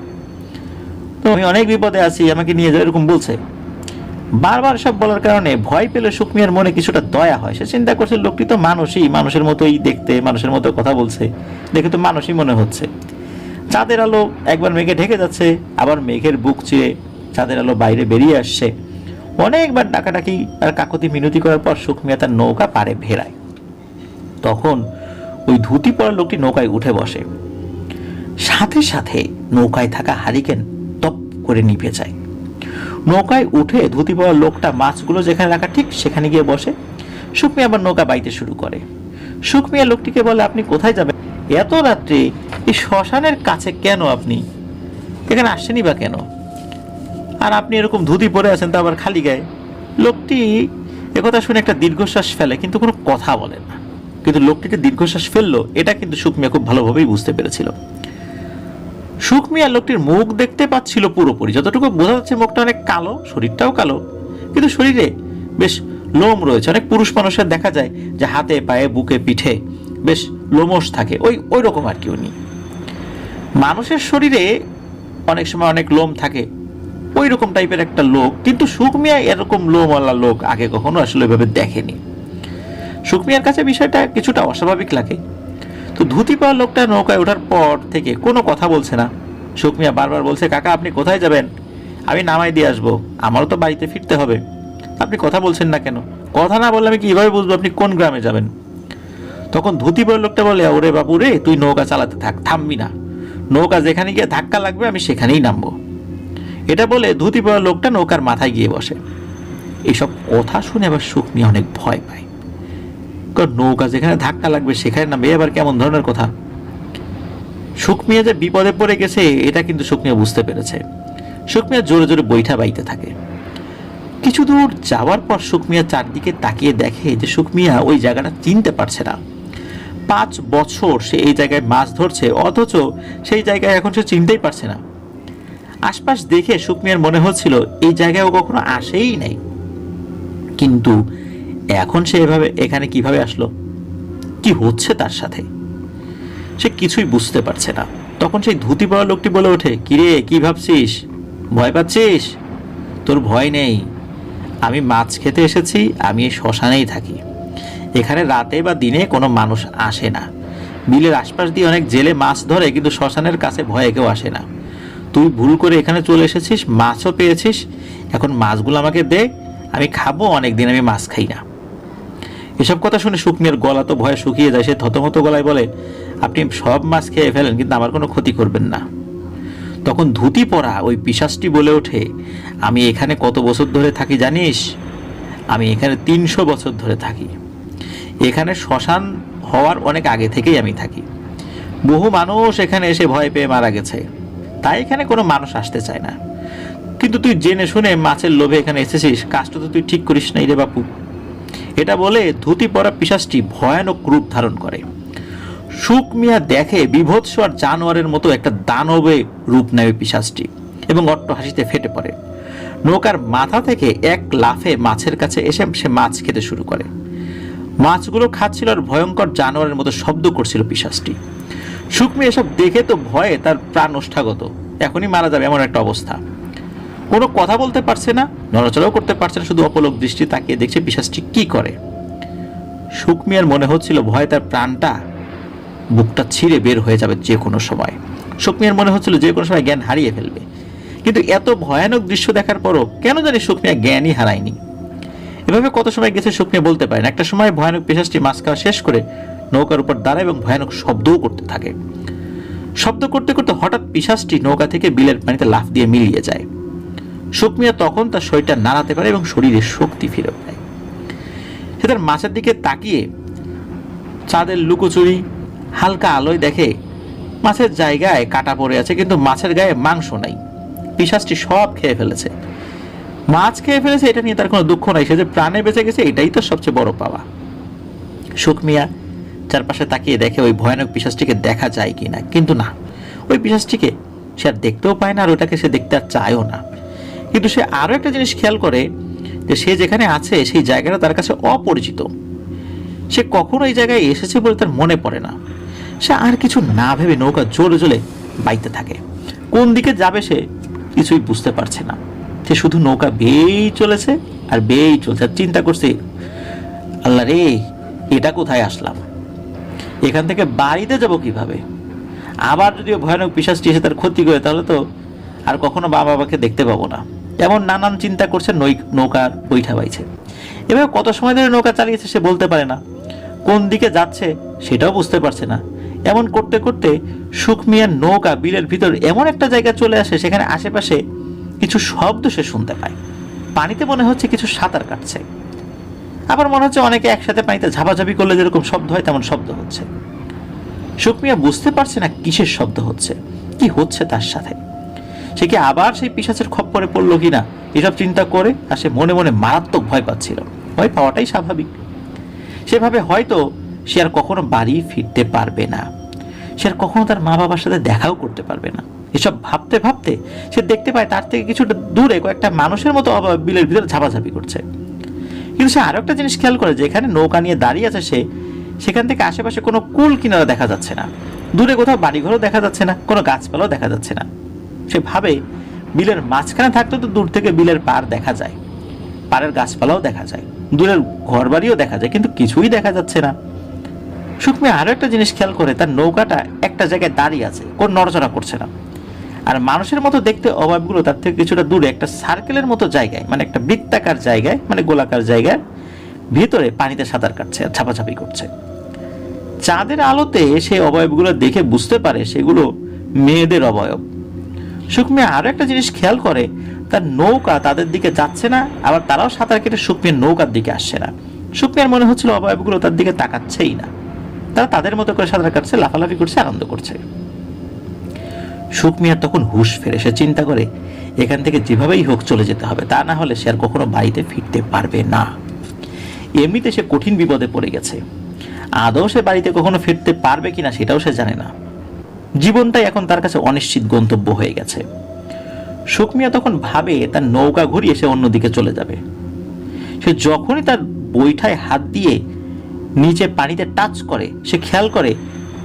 তো আমি অনেক বিপদে আছি, আমাকে নিয়ে যাও, এরকম বলছে। বারবার সব বলার কারণে ভয় পেলে সুখ মিয়ার মনে কিছুটা দয়া হয়। সে চিন্তা করছে লোকটি তো মানুষই, মানুষের মতোই দেখতে, মানুষের মতো কথা বলছে, দেখে তো মানুষই মনে হচ্ছে। চাঁদের আলো একবার মেঘে ঢেকে যাচ্ছে, আবার মেঘের বুক চিরে চাঁদের আলো বাইরে বেরিয়ে আসছে। অনেকবার ডাকাডাকি আর কাকতি মিনতি করার পর সুখ মিয়া তার নৌকা পাড়ে ভেড়ায়। তখন ওই ধুতি পরা লোকটি নৌকায় উঠে বসে। সাথে সাথে নৌকায় থাকা হারিকেন টপ করে নিভে যায়। নৌকায় উঠে ধুতি পরা লোকটা মাছগুলো যেখানে রাখা ঠিক সেখানে গিয়ে বসে। সুখ মিয়া আবার নৌকা বাইতে শুরু করে। সুখ মিয়া লোকটিকে বলে, আপনি কোথায় যাবেন? এত রাত্রে এই শ্মশানের কাছে কেন আপনি এখানে আসছেনই বা কেন? আর আপনি এরকম ধুতি পরে আছেন, তো আবার খালি গায়ে। লোকটি একথা শুনে একটা দীর্ঘশ্বাস ফেলে, কিন্তু কোনো কথা বলে না। কিন্তু লোকটি যে দীর্ঘশ্বাস ফেললো এটা কিন্তু সুখ মিয়া খুব ভালোভাবেই বুঝতে পেরেছিল। সুখ মিয়া লোকটির মুখ দেখতে পাচ্ছিল পুরোপুরি, যতটুকু বোঝা যাচ্ছে মুখটা অনেক কালো, শরীরটাও কালো, কিন্তু শরীরে বেশ লোম রয়েছে। অনেক পুরুষ মানুষের দেখা যায় যে হাতে পায়ে বুকে পিঠে বেশ লোমশ থাকে, ওই রকম আর কি। উনি মানুষের শরীরে অনেক সময় অনেক লোম থাকে, ওই রকম টাইপের একটা লোক। কিন্তু সুখ মিয়া এরকম লোমওয়ালা লোক আগে কখনো আসলে এভাবে দেখেনি। সুখ মিয়ার কাছে বিষয়টা কিছুটা অস্বাভাবিক লাগে। তো ধুতি পাওয়া লোকটা নৌকায় ওঠার পর থেকে কোনো কথা বলছে না। সুখ মিয়া বারবার বলছে, কাকা আপনি কোথায় যাবেন? আমি নামাই দিয়ে আসবো, আমারও তো বাড়িতে ফিরতে হবে। আপনি কথা বলছেন না কেন? কথা না বললে আমি কিভাবে বুঝবো আপনি কোন গ্রামে যাবেন? তখন ধুতি পাওয়া লোকটা বলে, ওরে বাবু রে, তুই নৌকা চালাতে থাক, থামবি না। নৌকা যেখানে গিয়ে ধাক্কা লাগবে আমি সেখানেই নামবো। এটা বলে ধুতি পাওয়া লোকটা নৌকার মাথায় গিয়ে বসে। এইসব কথা শুনে আবার সুখ মিয়া অনেক ভয় পায়, কারণ নৌকা যেখানে ধাক্কা লাগবে সেখানে নামবে, আবার কেমন ধরনের কথা। সুখ মিয়া যে বিপদে পড়ে গেছে এটা কিন্তু সুখ মিয়া বুঝতে পেরেছে। সুখ মিয়া জোরে জোরে বৈঠা বাইতে থাকে। কিছু দূর যাওয়ার পর সুখ মিয়া চারদিকে তাকিয়ে দেখে যে সুখ মিয়া ওই জায়গাটা চিনতে পারছে না। 5 বছর সে এই জায়গায় মাছ ধরছে, অথচ সেই জায়গায় এখন সে চিনতেই পারছে না। আশপাশ দেখে সুখ মিয়ার মনে হচ্ছিল এই জায়গায় ও কখনো আসেই নাই, কিন্তু এখন সে এভাবে এখানে কিভাবে আসলো, কি হচ্ছে তার সাথে, সে কিছুই বুঝতে পারছে না। তখন সেই ধুতি পরা লোকটি বলে ওঠে, কিরে কি ভাবছিস, ভয় পাচ্ছিস? তোর ভয় নেই, আমি মাছ খেতে এসেছি, আমি এই শ্মশানেই থাকি। এখানে রাতে বা দিনে কোনো মানুষ আসে না। বিলের আশপাশ দিয়ে অনেক জেলে মাছ ধরে, কিন্তু শ্মশানের কাছে ভয়ে কেউ আসে না। তুই ভুল করে এখানে চলে এসেছিস, মাছও পেয়েছিস, এখন মাছগুলো আমাকে দে, আমি খাবো। অনেকদিন আমি মাছ খাই না। এসব কথা শুনে সুখ মিয়ার গলা তো ভয়ে শুকিয়ে যায়। সে থতমত গলায় বলে, আপনি সব মাছ খেয়ে ফেলেন, কিন্তু আমার কোনো ক্ষতি করবেন না। তখন ধুতি পরা ওই পিশাচটি বলে ওঠে, আমি এখানে কত বছর ধরে থাকি জানিস? আমি এখানে 300 বছর ধরে থাকি। এখানে শ্মশান হওয়ার অনেক আগে থেকেই আমি থাকি। বহু মানুষ এখানে এসে ভয় পেয়ে মারা গেছে, তাই এখানে কোনো মানুষ আসতে চায় না। কিন্তু তুই জেনে শুনে মাছের লোভে এখানে এসেছিস, কাজটা তো তুই ঠিক করিস নাই রে বাপু। এটা বলে ধুতি পরা পিশাচটি ভয়ানক রূপ ধারণ করে। সুখ মিয়া দেখে বিভৎস আর জানোয়ারের মতো একটা দানবে রূপ নেয় পিশাচটি, এবং অট্ট হাসিতে ফেটে পড়ে। নৌকার মাথা থেকে এক লাফে মাছের কাছে এসে সে মাছ খেতে শুরু করে। মাছগুলো খাচ্ছিল আর ভয়ঙ্কর জানোয়ারের মতো শব্দ করছিল পিশাচটি। সুখ মিয়া এসব দেখে তো ভয়ে তার প্রাণ ওষ্ঠাগত, এখনই মারা যাবে এমন একটা অবস্থা। কোনো কথা বলতে পারছে না, নড়াচড়াও করতে পারছে না, শুধু অপলক দৃষ্টি তাকিয়ে দেখছে পিশাচটি কি করে। সুখ মিয়ার মনে হচ্ছিল ভয় তার প্রাণটা বুকটা ছিঁড়ে বের হয়ে যাবে যে কোনো সময়। সুখ মিয়ার মনে হচ্ছিল যে কোনো সময় জ্ঞান হারিয়ে ফেলবে। কিন্তু এত ভয়ানক দৃশ্য দেখার পরও কেন জানি সুখ মিয়া জ্ঞানই হারায়নি। এভাবে কত সময় গেছে সুখ মিয়া বলতে পারে না। একটা সময় ভয়ানক পিশাচটি মাছ খাওয়া শেষ করে নৌকার উপর দাঁড়ায় এবং ভয়ানক শব্দও করতে থাকে। শব্দ করতে করতে হঠাৎ পিশাচটি নৌকা থেকে বিলের পানিতে লাফ দিয়ে মিলিয়ে যায়। সুখ মিয়া তখন তার শরীরটা নাড়াতে পারে এবং শরীরে শক্তি ফিরে পায়। সে তার মাছের দিকে তাকিয়ে চাঁদের লুকোচুরি হালকা আলোয় দেখে মাছের জায়গায় কাটা পড়ে আছে, কিন্তু মাছের গায়ে মাংস নাই। পিশাচটি সব খেয়ে ফেলেছে, মাছ খেয়ে ফেলেছে, এটা নিয়ে তার কোনো দুঃখ নাই। সে যে প্রাণে বেঁচে গেছে এটাই তো সবচেয়ে বড় পাওয়া। সুখ মিয়া চারপাশে তাকিয়ে দেখে ওই ভয়ানক পিশাচটিকে দেখা যায় কিনা, কিন্তু না, ওই পিশাচটিকে সে আর দেখতেও পায় না, আর ওটাকে সে দেখতে আর চায়ও না। কিন্তু সে আরো একটা জিনিস খেয়াল করে যে সে যেখানে আছে সেই জায়গাটা তার কাছে অপরিচিত। সে কখনো এই জায়গায় এসেছে বলে তার মনে পড়ে না। সে আর কিছু না ভেবে নৌকা জোরে জোরে বাইতে থাকে। কোন দিকে যাবে সে কিছুই বুঝতে পারছে না। সে শুধু নৌকা বেয়েই চলেছে আর বেয়েই চলছে, আর চিন্তা করছে, আল্লাহ রে, এটা কোথায় আসলাম, এখান থেকে বাড়িতে যাব কিভাবে? আবার যদি ভয়ানক পিশাচটি এসে তার ক্ষতি করে তাহলে তো আর কখনো মা বাবাকে দেখতে পাবো না। এমন নানান চিন্তা করছে, নৌকার বৈঠা বাইছে। এভাবে কত সময় ধরে নৌকা চালিয়েছে সে বলতে পারে না, কোন দিকে যাচ্ছে সেটাও বুঝতে পারছে না। এমন করতে করতে সুখ মিয়ার নৌকা বিলের ভিতর এমন একটা জায়গায় চলে আসে, সেখানে আশেপাশে কিছু শব্দ সে শুনতে পায়। পানিতে মনে হচ্ছে কিছু সাঁতার কাটছে, আবার মনে হচ্ছে অনেকে একসাথে পানিতে ঝাপাঝাপি করলে যেরকম শব্দ হয় তেমন শব্দ হচ্ছে। সুখ মিয়া বুঝতে পারছে না কিসের শব্দ হচ্ছে, কি হচ্ছে তার সাথে। সে কি আবার সেই পিশাচের খপ্পরে পড়লো কিনা এসব চিন্তা করে আর সে মনে মনে মারাত্মক ভয় পাচ্ছিল। ভয় পাওয়াটাই স্বাভাবিক। সেভাবে হয়তো সে আর কখনো বাড়ি ফিরতে পারবে না, সে আর কখনো তার মা বাবার সাথে দেখাও করতে পারবে না। এসব ভাবতে ভাবতে সে দেখতে পায় তার থেকে কিছুটা দূরে কয়েকটা মানুষের মতো বিলের ভিতরে ঝাপাঝাপি করছে। কিন্তু সে আরো একটা জিনিস খেয়াল করে, যেখানে নৌকা নিয়ে দাঁড়িয়ে আছে সে, সেখান থেকে আশেপাশে কোনো কুল কিনারা দেখা যাচ্ছে না, দূরে কোথাও বাড়িঘরও দেখা যাচ্ছে না, কোনো গাছপালাও দেখা যাচ্ছে না। সে ভাবে বিলের মাঝখানে থাকলে তো দূর থেকে বিলের পার দেখা যায়, পাড়ের গাছপালাও দেখা যায়, দূরের ঘরবাড়িও দেখা যায়, কিন্তু কিছুই দেখা যাচ্ছে না। সুখ মিয়া আরো একটা জিনিস খেয়াল করে, তার নৌকাটা একটা জায়গায় দাঁড়িয়ে আছে, কোন নড়াচড়া করছে না। আর মানুষের মতো দেখতে অভাবগুলো তার থেকে কিছুটা দূরে একটা সার্কেলের মতো জায়গায়, মানে একটা বৃত্তাকার জায়গায়, মানে গোলাকার জায়গায় ভিতরে পানিতে সাঁতার কাটছে আর ঝাপাঝাপি করছে। চাঁদের আলোতে সেই অবয়বগুলো দেখে বুঝতে পারে সেগুলো মেয়েদের অবয়ব। সুখ মিয়া আরো একটা জিনিস খেয়াল করে, তার নৌকা তাদের দিকে যাচ্ছে না, আবার তারাও সাঁতার কেটে সুখ মিয়ার নৌকার দিকে আসছে না। সুখ মিয়ার মনে হচ্ছিল অবয়বগুলো তার দিকে তাকাচ্ছেই না, তারা তাদের মতো করে সাঁতার কাটছে, লাফালাফি করছে, আনন্দ করছে। সুখ মিয়ার তখন হুঁশ ফেরে, সে চিন্তা করে এখান থেকে যেভাবেই হোক চলে যেতে হবে, তা না হলে সে আর কখনো বাড়িতে ফিরতে পারবে না। এমনিতে সে কঠিন বিপদে পড়ে গেছে, আদৌ সে বাড়িতে কখনো ফিরতে পারবে কিনা সেটাও সে জানে না। জীবনটাই এখন তার কাছে অনিশ্চিত গন্তব্য হয়ে গেছে। সুখ মিয়া তখন ভাবে তার নৌকা ঘুরিয়ে সে অন্যদিকে চলে যাবে। সে যখনই তার বৈঠায় হাত দিয়ে নিচে পানিতে টাচ করে, সে খেয়াল করে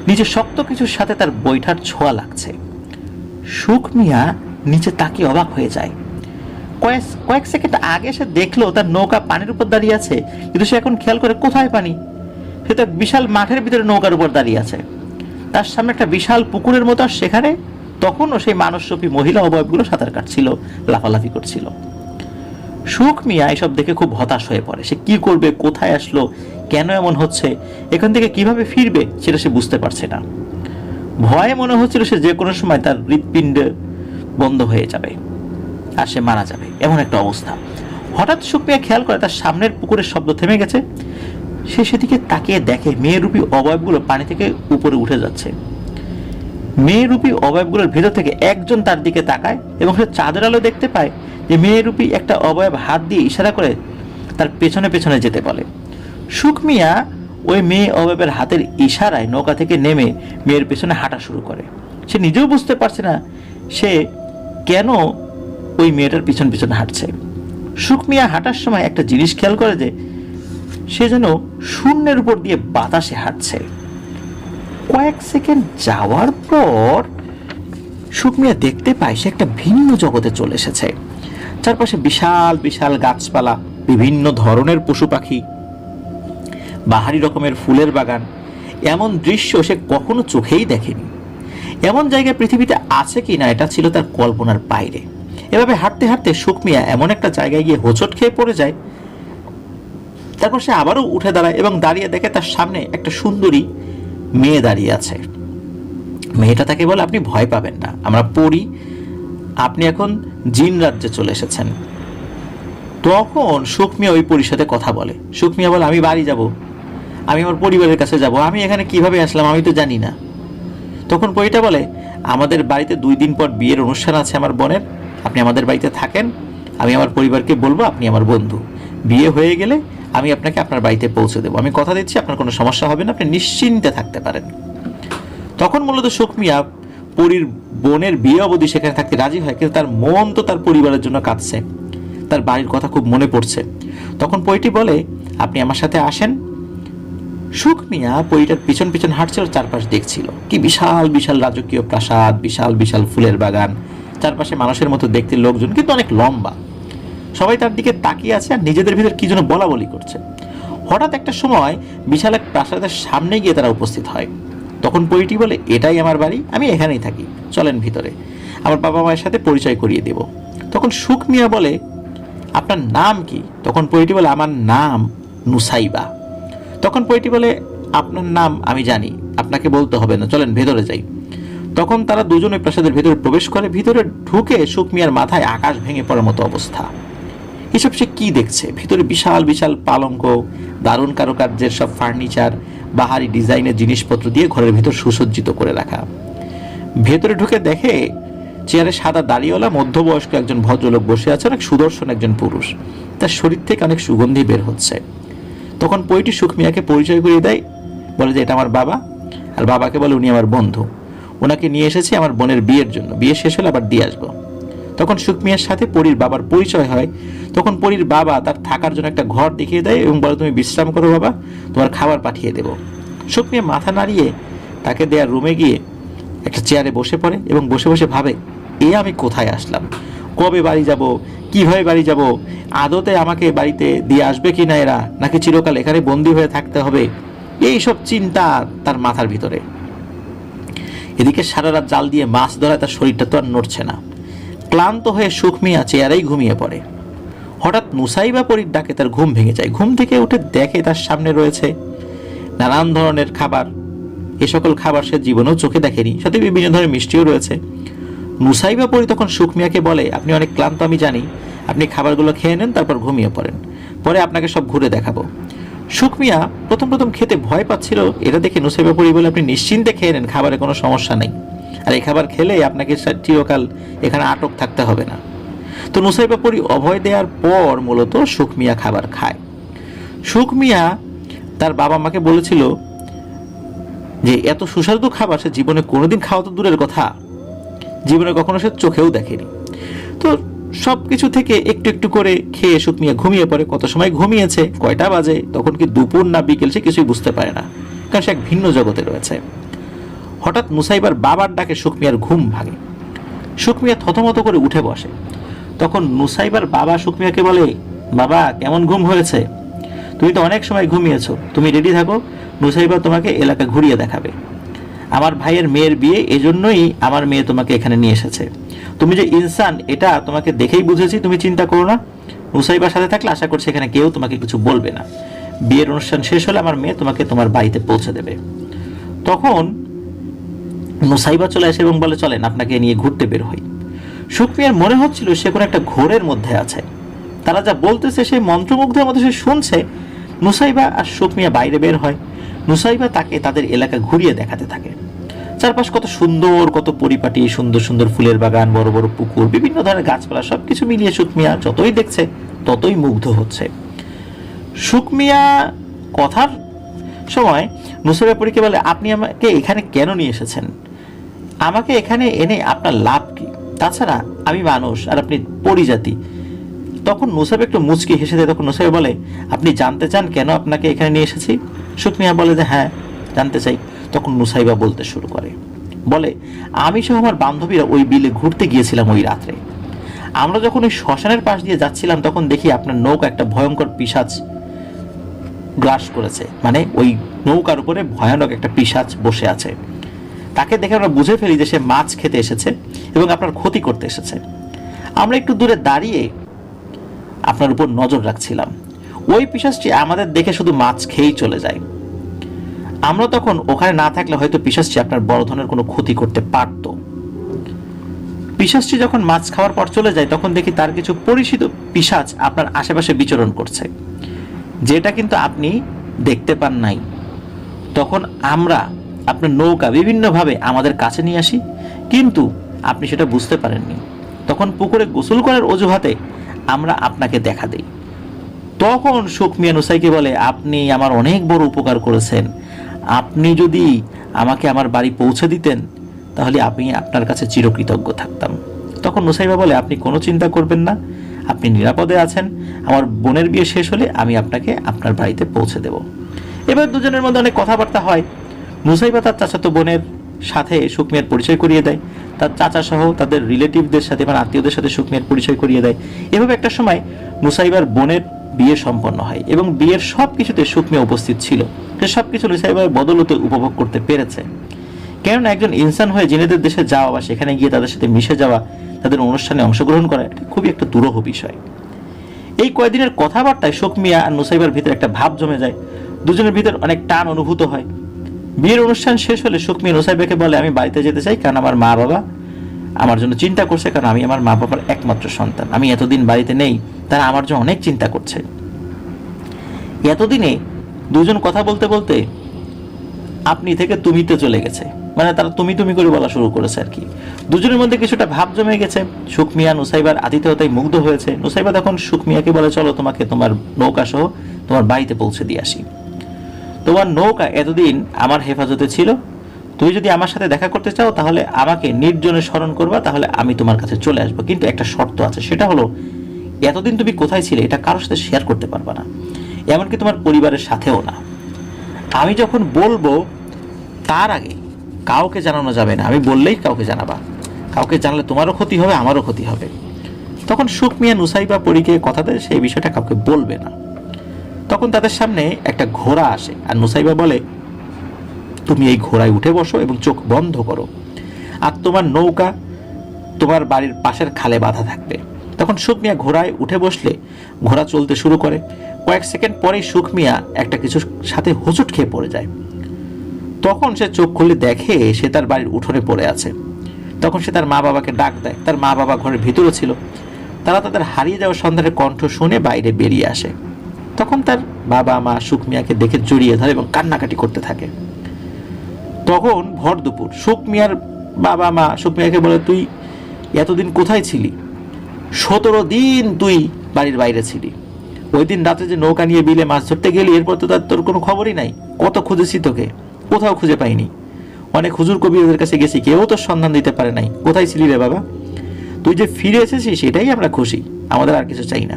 নিচে শক্ত কিছুর সাথে তার বৈঠার ছোঁয়া লাগছে। সুখ মিয়া নিচে তাকিয়ে অবাক হয়ে যায়। কয়েক সেকেন্ড আগে সে দেখলো তার নৌকা পানির উপর দাঁড়িয়ে আছে, কিন্তু সে এখন খেয়াল করে কোথায় পানি। সে তো বিশাল মাঠের ভিতরে নৌকার উপর দাঁড়িয়ে আছে, তার সামনে একটা বিশাল পুকুরের মতো, আর সেখানে তখনও সেই মানসরূপী মহিলা অবয়বগুলো সাঁতার কাটছিল, লাফালাফি করছিল। সুখ মিয়া এসব দেখে খুব হতাশ হয়ে পড়ে। সে কি করবে, কোথায় আসলো, কেন এমন হচ্ছে, এখান থেকে কিভাবে ফিরবে সেটা সে বুঝতে পারছে না। ভয়ে মনে হচ্ছিল সে যে কোনো সময় তার হৃৎপিণ্ড বন্ধ হয়ে যাবে আর সে মারা যাবে, এমন একটা অবস্থা। হঠাৎ সুখ মিয়া খেয়াল করে তার সামনের পুকুরের শব্দ থেমে গেছে। সে সেদিকে তাকিয়ে দেখে মেয়েরূপী অবয়বগুলো পানি থেকে উপরে উঠে যাচ্ছে। মেয়েরূপী অবয়বগুলোর ভেতর থেকে একজন তার দিকে তাকায় এবং সে চাঁদের আলো দেখতে পায় যে মেয়েরূপী একটা অবয়ব হাত দিয়ে ইশারা করে তার পেছনে পেছনে যেতে বলে। সুখ মিয়া ওই মেয়ে অবয়বের হাতের ইশারায় নৌকা থেকে নেমে মেয়ের পেছনে হাঁটা শুরু করে। সে নিজেও বুঝতে পারছে না সে কেন ওই মেয়েটার পিছন পিছনে হাঁটছে। সুখ মিয়া হাঁটার সময় একটা জিনিস খেয়াল করে যে সে যেন শূন্যের উপর দিয়ে বাতাসে হাঁটছে। কয়েক সেকেন্ড যাওয়ার পর সুখ মিয়া দেখতে পায় সে একটা ভিন্ন জগতে চলে এসেছে। চারপাশে বিশাল বিশাল গাছপালা, বিভিন্ন ধরনের পশু পাখি, বাহারি রকমের ফুলের বাগান। এমন দৃশ্য সে কখনো চোখেই দেখেনি। এমন জায়গায় পৃথিবীতে আছে কি না এটা ছিল তার কল্পনার বাইরে। এভাবে হাঁটতে হাঁটতে সুখ মিয়া এমন একটা জায়গায় গিয়ে হোঁচট খেয়ে পড়ে যায়। তারপর সে আবারও উঠে দাঁড়ায় এবং দাঁড়িয়ে দেখে তার সামনে একটা সুন্দরী মেয়ে দাঁড়িয়ে আছে। মেয়েটা তাকে বলে, আপনি ভয় পাবেন না, আমরা পড়ি, আপনি এখন জিন রাজ্যে চলে এসেছেন। তখন সুখ মিয়া ওই পরীর সাথে কথা বলে। সুখ মিয়া বলে, আমি বাড়ি যাব, আমি আমার পরিবারের কাছে যাব, আমি এখানে কিভাবে আসলাম আমি তো জানি না। তখন পরীটা বলে, আমাদের বাড়িতে 2 দিন পর বিয়ের অনুষ্ঠান আছে আমার বোনের, আপনি আমাদের বাড়িতে থাকেন, আমি আমার পরিবারকে বলবো আপনি আমার বন্ধু, বিয়ে হয়ে গেলে আমি আপনাকে আপনার বাড়িতে পৌঁছে দেবো, আমি কথা দিচ্ছি আপনার কোনো সমস্যা হবে না, আপনি নিশ্চিন্তে থাকতে পারেন। তখন মূলত সুখ মিয়া পরীর বোনের বিয়ে অবধি সেখানে থাকতে রাজি হয়, কিন্তু তার মন তো তার পরিবারের জন্য কাঁদছে, তার বাড়ির কথা খুব মনে পড়ছে। তখন পরীটি বলে, আপনি আমার সাথে আসেন। সুখ মিয়া পরীটার পিছন পিছন হাঁটছিল, চারপাশ দেখছিল, কি বিশাল বিশাল রাজকীয় প্রাসাদ, বিশাল বিশাল ফুলের বাগান, চারপাশে মানুষের মতো দেখতে লোকজন, কিন্তু অনেক লম্বা, সবাই তার দিকে তাকিয়ে আছে আর নিজেদের ভিতর কি যেন বলা বলি করছে। হঠাৎ একটা সময় বিশাল এক প্রাসাদের সামনে গিয়ে তারা উপস্থিত হয়। তখন পরীটি বলে, এটাই আমার বাড়ি, আমি এখানেই থাকি, চলেন ভিতরে, আমার বাবা মায়ের সাথে পরিচয় করিয়ে দেব। তখন সুখ মিয়া বলে, আপনার নাম কি? তখন পরীটি বলে, আমার নাম নুসাইবা। তখন পরীটি বলে, আপনার নাম আমি জানি, আপনাকে বলতে হবে না, চলেন ভেতরে যাই। তখন তারা দুজনে প্রাসাদের ভেতরে প্রবেশ করে। ভিতরে ঢুকে সুখ মিয়ার মাথায় আকাশ ভেঙে পড়ার মতো অবস্থা। এসব সে কি দেখছে? ভিতরে বিশাল বিশাল পালঙ্ক, দারুণ কারুকার্যের সব ফার্নিচার, বাহারি ডিজাইনের জিনিসপত্র দিয়ে ঘরের ভিতর সুসজ্জিত করে রাখা। ভেতরে ঢুকে দেখে চেয়ারে সাদা দাড়িওয়ালা মধ্যবয়স্ক একজন ভদ্রলোক বসে আছে, অনেক সুদর্শন একজন পুরুষ। তার শরীর থেকে অনেক সুগন্ধি বের হচ্ছে। তখন পৈটি সুখ মিয়াকে পরিচয় করিয়ে দেয়, বলে যে এটা আমার বাবা, আর বাবাকে বলে উনি আমার বন্ধু, ওনাকে নিয়ে এসেছি আমার বোনের বিয়ের জন্য, বিয়ে শেষ হলে আবার দিয়ে আসবো। তখন সুখ মিয়ার সাথে পরীর বাবার পরিচয় হয়। তখন পরীর বাবা তার থাকার জন্য একটা ঘর দেখিয়ে দেয় এবং বলে তুমি বিশ্রাম করো বাবা, তোমার খাবার পাঠিয়ে দেবো। সুখ মিয়া মাথা নাড়িয়ে তাকে দেয়ার রুমে গিয়ে একটা চেয়ারে বসে পড়ে এবং বসে বসে ভাবে, আমি কোথায় আসলাম, কবে বাড়ি যাব, কিভাবে বাড়ি যাব, আদতে আমাকে বাড়িতে দিয়ে আসবে কি না এরা, নাকি চিরকাল এখানে বন্দী হয়ে থাকতে হবে, এইসব চিন্তা তার মাথার ভিতরে। এদিকে সারা রাত জাল দিয়ে মাছ ধরায় তার শরীরটা তো আর নড়ছে না। ক্লান্ত হয়ে সুখ মিয়া চেয়ারেই ঘুমিয়ে পড়ে। হঠাৎ নুসাইবা পরীর ডাকে তার ঘুম ভেঙে যায়। ঘুম থেকে উঠে দেখে তার সামনে রয়েছে নানান ধরনের খাবার। এ সকল খাবার সে জীবনেও চোখে দেখেনি, সাথে বিভিন্ন ধরনের মিষ্টিও রয়েছে। নুসাইবা পরী তখন সুখ মিয়াকে বলে, আপনি অনেক ক্লান্ত আমি জানি, আপনি খাবারগুলো খেয়ে নেন, তারপর ঘুমিয়ে পড়েন, পরে আপনাকে সব ঘুরে দেখাবো। সুখ মিয়া প্রথম প্রথম খেতে ভয় পাচ্ছিল। এটা দেখে নুসাইবা পরী বলে, আপনি নিশ্চিন্তে খেয়ে নেন, খাবারে কোনো সমস্যা নেই, আর এই খাবার খেলে আপনাকে চিরকাল এখানে আটক থাকতে হবে না। তো নুসাইবা পরী অভয় দেওয়ার পর মূলত সুখ মিয়া খাবার খায়। সুখ মিয়া তার বাবা মাকে বলেছিল যে এত সুস্বাদু খাবার সে জীবনে কোনোদিন খাওয়া তো দূরের কথা, জীবনে কখনো সে চোখেও দেখেনি। তো সব কিছু থেকে একটু একটু করে খেয়ে সুখ মিয়া ঘুমিয়ে পড়ে। কত সময় ঘুমিয়েছে, কয়টা বাজে, তখন কি দুপুর না বিকেল সে কিছুই বুঝতে পারে না, কারণ সে এক ভিন্ন জগতে রয়েছে। হঠাৎ নুসাইবার বাবার ডাকে সুখ মিয়ার ঘুম ভাঙে। সুখ মিয়া থতমত করে উঠে বসে। তখন নুসাইবার বাবা সুখ মিয়াকে বলে, বাবা কেমন ঘুম হয়েছে, তুমি তো অনেক সময় ঘুমিয়েছো, তুমি রেডি থাকো, নুসাইবা তোমাকে এলাকা ঘুরিয়ে দেখাবে। আমার ভাইয়ের মেয়ের বিয়ে, এজন্যই আমার মেয়ে তোমাকে এখানে নিয়ে এসেছে। তুমি যে ইনসান এটা তোমাকে দেখেই বুঝেছি, তুমি চিন্তা করো না। নুসাইবার সাথে থাকলে আশা করছি এখানে কেউ তোমাকে কিছু বলবে না। বিয়ের অনুষ্ঠান শেষ হলে আমার মেয়ে তোমাকে তোমার বাড়িতে পৌঁছে দেবে। তখন নুসাইবা চলে আসে এবং বলে, চলেন আপনাকে নিয়ে ঘুরতে বের হই। সুখ মিয়ার মনে হচ্ছিল সে কোনো একটা ঘোরের মধ্যে আছে। তারা যা বলতেছে সেই মন্ত্রমুগ্ধের মধ্যে সে শুনছে। নুসাইবা আর সুখ মিয়া বাইরে বের হয়। নুসাইবা তাকে তাদের এলাকা ঘুরিয়ে দেখাতে থাকে। চারপাশ কত সুন্দর, কত পরিপাটি, সুন্দর সুন্দর ফুলের বাগান, বড় বড় পুকুর, বিভিন্ন ধরনের গাছপালা, সবকিছু মিলিয়ে সুখ মিয়া যতই দেখছে ততই মুগ্ধ হচ্ছে। সুখ মিয়া কথার সময় নুসাইবা পরীকে বলে, আপনি আমাকে এখানে কেন নিয়ে এসেছেন, আমাকে এখানে এনে আপনার লাভ কি, তাছাড়া আমি মানুষ আর আপনি পরিজাতি। তখন নুসাইবা একটু মুচকি হেসে দেয়। তখন নুসাইবা বলে, আপনি জানতে চান কেন আপনাকে এখানে নিয়ে এসেছি? সুখ মিয়া বলে যে হ্যাঁ জানতে চাই। তখন নুসাইবা বলতে শুরু করে, বলে, আমি সহ আমার বান্ধবীরা ওই বিলে ঘুরতে গিয়েছিলাম ওই রাত্রে। আমরা যখন ওই শ্মশানের পাশ দিয়ে যাচ্ছিলাম তখন দেখি আপনার নৌকা একটা ভয়ঙ্কর পিশাচ গ্রাস করেছে, মানে ওই নৌকার উপরে ভয়ানক একটা পিশাচ বসে আছে। তাকে দেখে আমরা বুঝে ফেলি যে সে মাছ খেতে এসেছে এবং আপনার ক্ষতি করতে এসেছে। আমরা একটু দূরে দাঁড়িয়ে আপনার উপর নজর রাখছিলাম। ওই পিশাচটি আমাদের দেখে শুধু মাছ খেয়েই চলে যায়। আমরা তখন ওখানে না থাকলে হয়তো পিশাচটি আপনার বড় ধরনের কোনো ক্ষতি করতে পারত। পিশাচটি যখন মাছ খাওয়ার পর চলে যায় তখন দেখি তার কিছু পরিচিত পিশাচ আপনার আশেপাশে বিচরণ করছে, যেটা কিন্তু আপনি দেখতে পান নাই। তখন আমরা আপনার নৌকা বিভিন্নভাবে আমাদের কাছে নিয়ে আসি, কিন্তু আপনি সেটা বুঝতে পারেননি। তখন পুকুরে গোসল করার অজুহাতে আমরা আপনাকে দেখা দেই। তখন সুখ মিয়া নুসাইকে বলে, আপনি আমার অনেক বড় উপকার করেছেন, আপনি যদি আমাকে আমার বাড়ি পৌঁছে দিতেন তাহলে আমি আপনার কাছে চিরকৃতজ্ঞ থাকতাম। তখন নুসাইবা বলে, আপনি কোনো চিন্তা করবেন না, আপনি নিরাপদে আছেন, আমার বোনের বিয়ে শেষ হলে আমি আপনাকে আপনার বাড়িতে পৌঁছে দেব। এবার দুজনের মধ্যে অনেক কথাবার্তা হয়। নুসাইবা তার চাচাতো বোনের সাথে সুখ মিয়ার পরিচয় করিয়ে দেয়, তার চাচা সহ তাদের রিলেটিভদের সাথে মানে আত্মীয়দের সাথে সুখ মিয়ার পরিচয় করিয়ে দেয়। এভাবে একটা সময় নুসাইবার বোনের বিয়ে সম্পন্ন হয় এবং বিয়ের সব কিছুতে সুখ মিয়া উপস্থিত ছিল। সে সব কিছু নুসাইবার বদৌলতে উপভোগ করতে পেরেছে। কেননা একজন ইনসান হয়ে জিনেদের দেশে যাওয়া বা সেখানে গিয়ে তাদের সাথে মিশে যাওয়া, তাদের অনুষ্ঠানে অংশগ্রহণ করা, এটা খুবই একটা দুরূহ বিষয়। এই কয়েকদিনের কথাবার্তায় সুখ মিয়া আর নুসাইবার ভিতরে একটা ভাব জমে যায়। দুজনের ভিতর অনেক টান অনুভূত হয়। বিয়ের অনুষ্ঠান শেষ হলে সুখ মিয়া নুসাইবাকে বলে, আমি বাড়িতে যেতে চাই, কারণ আমার মা বাবা আমার জন্য চিন্তা করছে, কারণ আমি আমার মা বাবার একমাত্র সন্তান, আমি এতদিন বাড়িতে নেই, তারা আমার জন্য অনেক চিন্তা করছে। এতদিনে দুজন কথা বলতে বলতে আপনি থেকে তুমিতে চলে গেছে, মানে তারা তুমি তুমি করে বলা শুরু করেছে আর কি। দুজনের মধ্যে কিছুটা ভাব জমে গেছে। সুখ মিয়া নুসাইবার আতিথেয়তায় মুগ্ধ হয়েছে। নুসাইবা তখন সুখ মিয়াকে বলে, চলো তোমাকে তোমার নৌকা সহ তোমার বাড়িতে পৌঁছে দিয়ে আসি। তোমার নৌকা এতদিন আমার হেফাজতে ছিল, তুমি যদি আমার সাথে দেখা করতে চাও তাহলে আমাকে নির্জনে স্মরণ করবা, তাহলে আমি তোমার কাছে চলে আসবো। কিন্তু একটা শর্ত আছে, সেটা হলো এতদিন তুমি কোথায় ছিলে এটা কারোর সাথে শেয়ার করতে পারবা না, এমনকি তোমার পরিবারের সাথেও না। আমি যখন বলবো তার আগে কাউকে জানানো যাবে না, আমি বললেই কাউকে জানাবা, কাউকে জানলে তোমারও ক্ষতি হবে আমারও ক্ষতি হবে। তখন সুখ মিয়া নুসাইবা পরীকে কথা দেয় সেই বিষয়টা কাউকে বলবে না। তখন তাদের সামনে একটা ঘোড়া আসে আর নুসাইবা বলে, তুমি এই ঘোড়ায় উঠে বসো এবং চোখ বন্ধ করো, আর তোমার নৌকা তোমার বাড়ির পাশের খালে বাঁধা থাকবে। তখন সুখ মিয়া ঘোড়ায় উঠে বসলে ঘোড়া চলতে শুরু করে। কয়েক সেকেন্ড পরেই সুখ মিয়া একটা কিছুর সাথে হোঁচট খেয়ে পড়ে যায়। তখন সে চোখ খুলে দেখে সে তার বাড়ির উঠোনে পড়ে আছে। তখন সে তার মা বাবাকে ডাক দেয়। তার মা বাবা ঘরের ভিতরে ছিল। তারা তাদের হারিয়ে যাওয়া সন্তানের কণ্ঠ শুনে বাইরে বেরিয়ে আসে। তখন তার বাবা মা সুখ মিয়াকে দেখে জড়িয়ে ধরে এবং কান্নাকাটি করতে থাকে। তখন ভর দুপুর সুখ মিয়ার বাবা মা সুখ মিয়াকে বলে, তুই এতদিন কোথায় ছিলি? 17 দিন তুই বাড়ির বাইরে ছিলি। ওই দিন রাতে যে নৌকা নিয়ে বিলে মাছ ধরতে গেলি, এরপর তো তার তোর কোনো খবরই নাই। কত খুঁজেছি তোকে, কোথাও খুঁজে পাইনি। অনেক হুজুর কবিরদের কাছে গেছি, কেউ তোর সন্ধান দিতে পারে নাই। কোথায় ছিলি রে বাবা? তুই যে ফিরে এসেছিস সেটাই আমরা খুশি, আমাদের আর কিছু চাই না।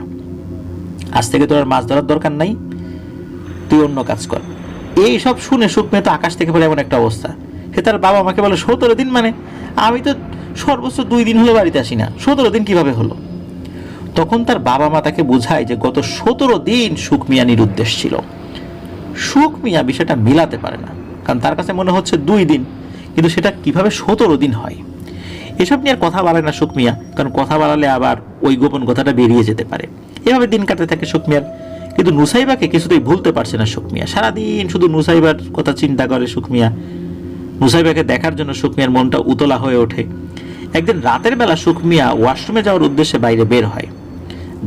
আজ থেকে তোর আর মাছ ধরার দরকার নাই, তুই অন্য কাজ কর। এই সব শুনে সুখ মিয়া তো আকাশ থেকে পড়ে এমন একটা অবস্থা। সে তার বাবা আমাকে বলে, 17 দিন মানে? আমি তো সর্বোচ্চ 2 দিন হলো বাড়িতে আসি না, 17 দিন কিভাবে হলো? তখন তার বাবা মা তাকে বোঝায় যে গত 17 দিন সুখ মিয়া নিরুদ্দেশ ছিল। সুখ মিয়া বিষয়টা মিলাতে পারে না, কারণ তার কাছে মনে হচ্ছে 2 দিন, কিন্তু সেটা কিভাবে 17 দিন হয়। এসব নিয়ে আর কথা বাড়ায় না সুখ মিয়া, কারণ কথা বাড়ালে আবার ওই গোপন কথাটা বেরিয়ে যেতে পারে। এভাবে দিন কাটতে থাকে সুখ মিয়ার। কিন্তু নুসাইবাকে কিছুতেই ভুলতে পারছে না সুখ মিয়া। সারাদিন শুধু নুসাইবার কথা চিন্তা করে সুখ মিয়া। নুসাইবাকে দেখার জন্য সুখ মিয়ার মনটা উতলা হয়ে ওঠে। একদিন রাতের বেলা সুখ মিয়া ওয়াশরুমে যাওয়ার উদ্দেশ্যে বাইরে বের হয়।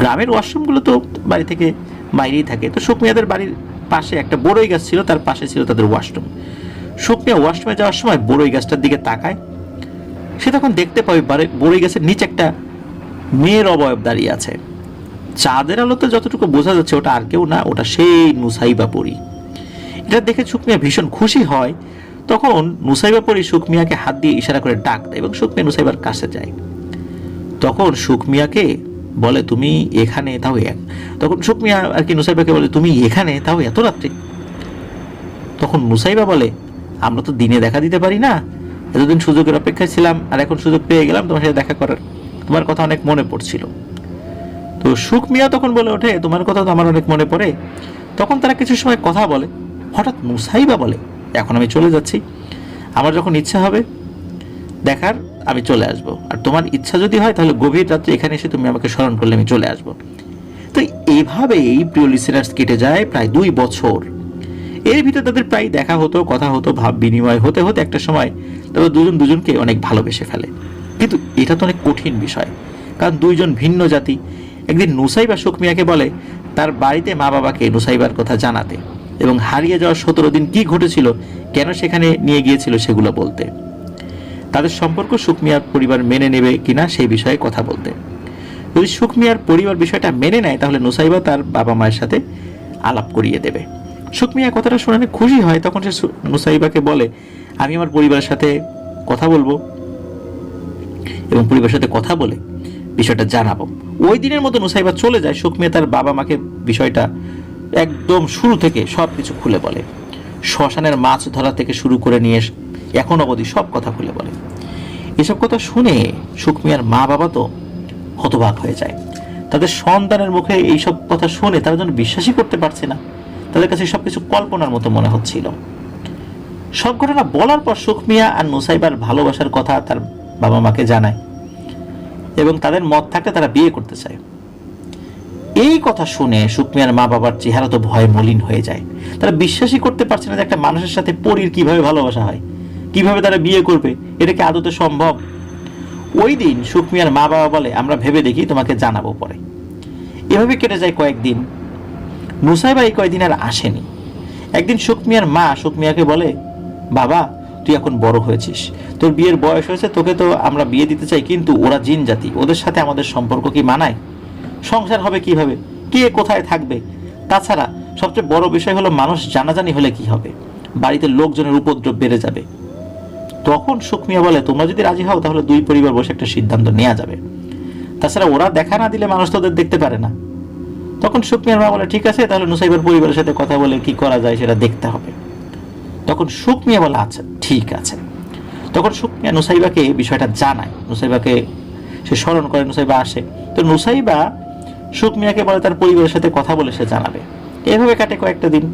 গ্রামের ওয়াশরুমগুলো তো বাড়ি থেকে বাইরেই থাকে। তো সুখ মিয়াদের বাড়ির পাশে একটা বড়ই গাছ ছিল, তার পাশে ছিল তাদের ওয়াশরুম। সুখ মিয়া ওয়াশরুমে যাওয়ার সময় বড়ই গাছটার দিকে তাকায়। সে তখন দেখতে পাবে বড়ই গাছের নিচে একটা মেয়ের অবয়ব দাঁড়িয়ে আছে। চাঁদের আলোতে যতটুকু বোঝা যাচ্ছে ওটা আর কেউ না, ওটা সেই নুসাইবা পরী। এটা দেখে সুখ মিয়া ভীষণ খুশি হয়। তখন নুসাইবা পরী সুখ মিয়াকে হাত দিয়ে ইশারা করে ডাক দেয় এবং সুখ মিয়া নুসাইবার কাছে যায়। তখন সুখ মিয়াকে বলে, তুমি এখানে তাও তখন সুখ মিয়া আর কি নুসাইবাকে বলে, তুমি এখানে তাও এত রাত্রে? তখন নুসাইবা বলে, আমরা তো দিনে দেখা দিতে পারি না, এতদিন সুযোগের অপেক্ষায় ছিলাম, আর এখন সুযোগ পেয়ে গেলাম তোমার সাথে দেখা করার। তোমার কথা অনেক মনে পড়ছিল। তো সুখ মিয়া তখন বলে ওঠে, তোমার কথা তো আমার অনেক মনে পড়ে। তখন তারা কিছু সময় কথা বলে। হঠাৎ নুসাইবা বলে, এখন আমি চলে যাচ্ছি, আমার যখন ইচ্ছা হবে দেখার আমি চলে আসব, আর তোমার ইচ্ছা যদি হয় তাহলে গভীর রাত্রে এখানে এসে তুমি আমাকে স্মরণ করলে আমি চলে আসব। তো এইভাবেই প্রিয় লিসেনার্স কেটে যায় প্রায় 2 বছর। এর ভিতরে তাদের প্রায় দেখা হতো, কথা হতো, ভাব বিনিময় হতে হতে একটা সময় তারা দুজন দুজনকে অনেক ভালোবেসে ফেলে। কিন্তু এটা তো অনেক কঠিন বিষয়, কারণ 2 জন ভিন্ন জাতি। একদিন নুসাইবা সুখ মিয়াকে বলে তার বাড়িতে মা বাবাকে নুসাইবার কথা জানাতে এবং হারিয়ে যাওয়া 17 দিন কি ঘটেছিল, কেন সেখানে নিয়ে গিয়েছিল সেগুলো বলতে। তাদের সম্পর্ক সুখ মিয়ার পরিবার মেনে নেবে কিনা সেই বিষয়ে কথা বলতে। যদি সুখ মিয়ার পরিবার বিষয়টা মেনে নেয় তাহলে নুসাইবা তার বাবা মায়ের সাথে আলাপ করিয়ে দেবে। সুখ মিয়া কথাটা শুনে খুশি হয়। তখন সে নুসাইবাকে বলে, আমি আমার পরিবারের সাথে কথা বলবো এবং পরিবারের সাথে কথা বলে বিষয়টা জানাবো। ওই দিনের মতো নুসাইবা চলে যায়। সুখ মিয়া তার বাবা মাকে বিষয়টা একদম শুরু থেকে সব কিছু খুলে বলে। শ্মশানের মাছ ধরা থেকে শুরু করে নিয়ে এখন অবধি সব কথা খুলে বলে। এসব কথা শুনে সুখ মিয়ার মা বাবা তো হতবাক হয়ে যায়। তাদের সন্তানের মুখে এইসব কথা শুনে তারা যেন বিশ্বাসই করতে পারছে না। তাদের কাছে সবকিছু কল্পনার মতো মনে হচ্ছিল। সব ঘটনা বলার পর সুখ মিয়া আর নুসাইবার ভালোবাসার কথা তার বাবা মাকে জানায় এবং তাদের মত থাকলে তারা বিয়ে করতে চায়। এই কথা শুনে সুখ মিয়ার মা বাবার চেহারা তো ভয়ে মলিন হয়ে যায়। তারা বিশ্বাসই করতে পারছে না যে একটা মানুষের সাথে পরীর কিভাবে ভালোবাসা হয়, কিভাবে তারা বিয়ে করবে, এটা কি আদতে সম্ভব? ওই দিন সুখ মিয়ার মা বাবা বলে, আমরা ভেবে দেখি, তোমাকে জানাবো পরে। এভাবে কেটে যায় কয়েকদিন। নুসাইবা এই কয়েকদিন আর আসেনি। একদিন সুখ মিয়ার মা সুখ মিয়াকে বলে, বাবা তুই এখন বড় হয়েছিস, তোর বিয়ের বয়স হয়েছে, তোকে তো আমরা বিয়ে দিতে চাই, কিন্তু ওরা জিন জাতি, ওদের সাথে আমাদের সম্পর্ক কি মানায়? সংসার হবে কিভাবে? কে কোথায় থাকবে? তাছাড়া সবচেয়ে বড় বিষয় হলো মানুষ জানাজানি হলে কি হবে? বাড়িতে লোকজনের উপদ্রব বেড়ে যাবে। তখন সুখ মিয়া বলে, তোমরা যদি রাজি হও তাহলে দুই পরিবার বসে একটা সিদ্ধান্ত নেওয়া যাবে। তাছাড়া ওরা দেখা না দিলে মানুষ তো ওদের দেখতে পারে না। তখন সুখ মিয়ার মা বলে, ঠিক আছে, তাহলে নুসাইবার পরিবারের সাথে কথা বলে কি করা যায় সেটা দেখতে হবে। তখন সুখ মিয়া বলে, আচ্ছা ঠিক আছে। তখন সুখ মিয়া নুসাইবাকে বিষয়টা জানায়, নুসাইবাকে সে স্মরণ করে, নুসাইবা আসে। তো নুসাইবা সুখ মিয়াকে বলে তার পরিবারের সাথে কথা বলে সে জানাবে। এভাবে কাটে কয়েকটা দিন,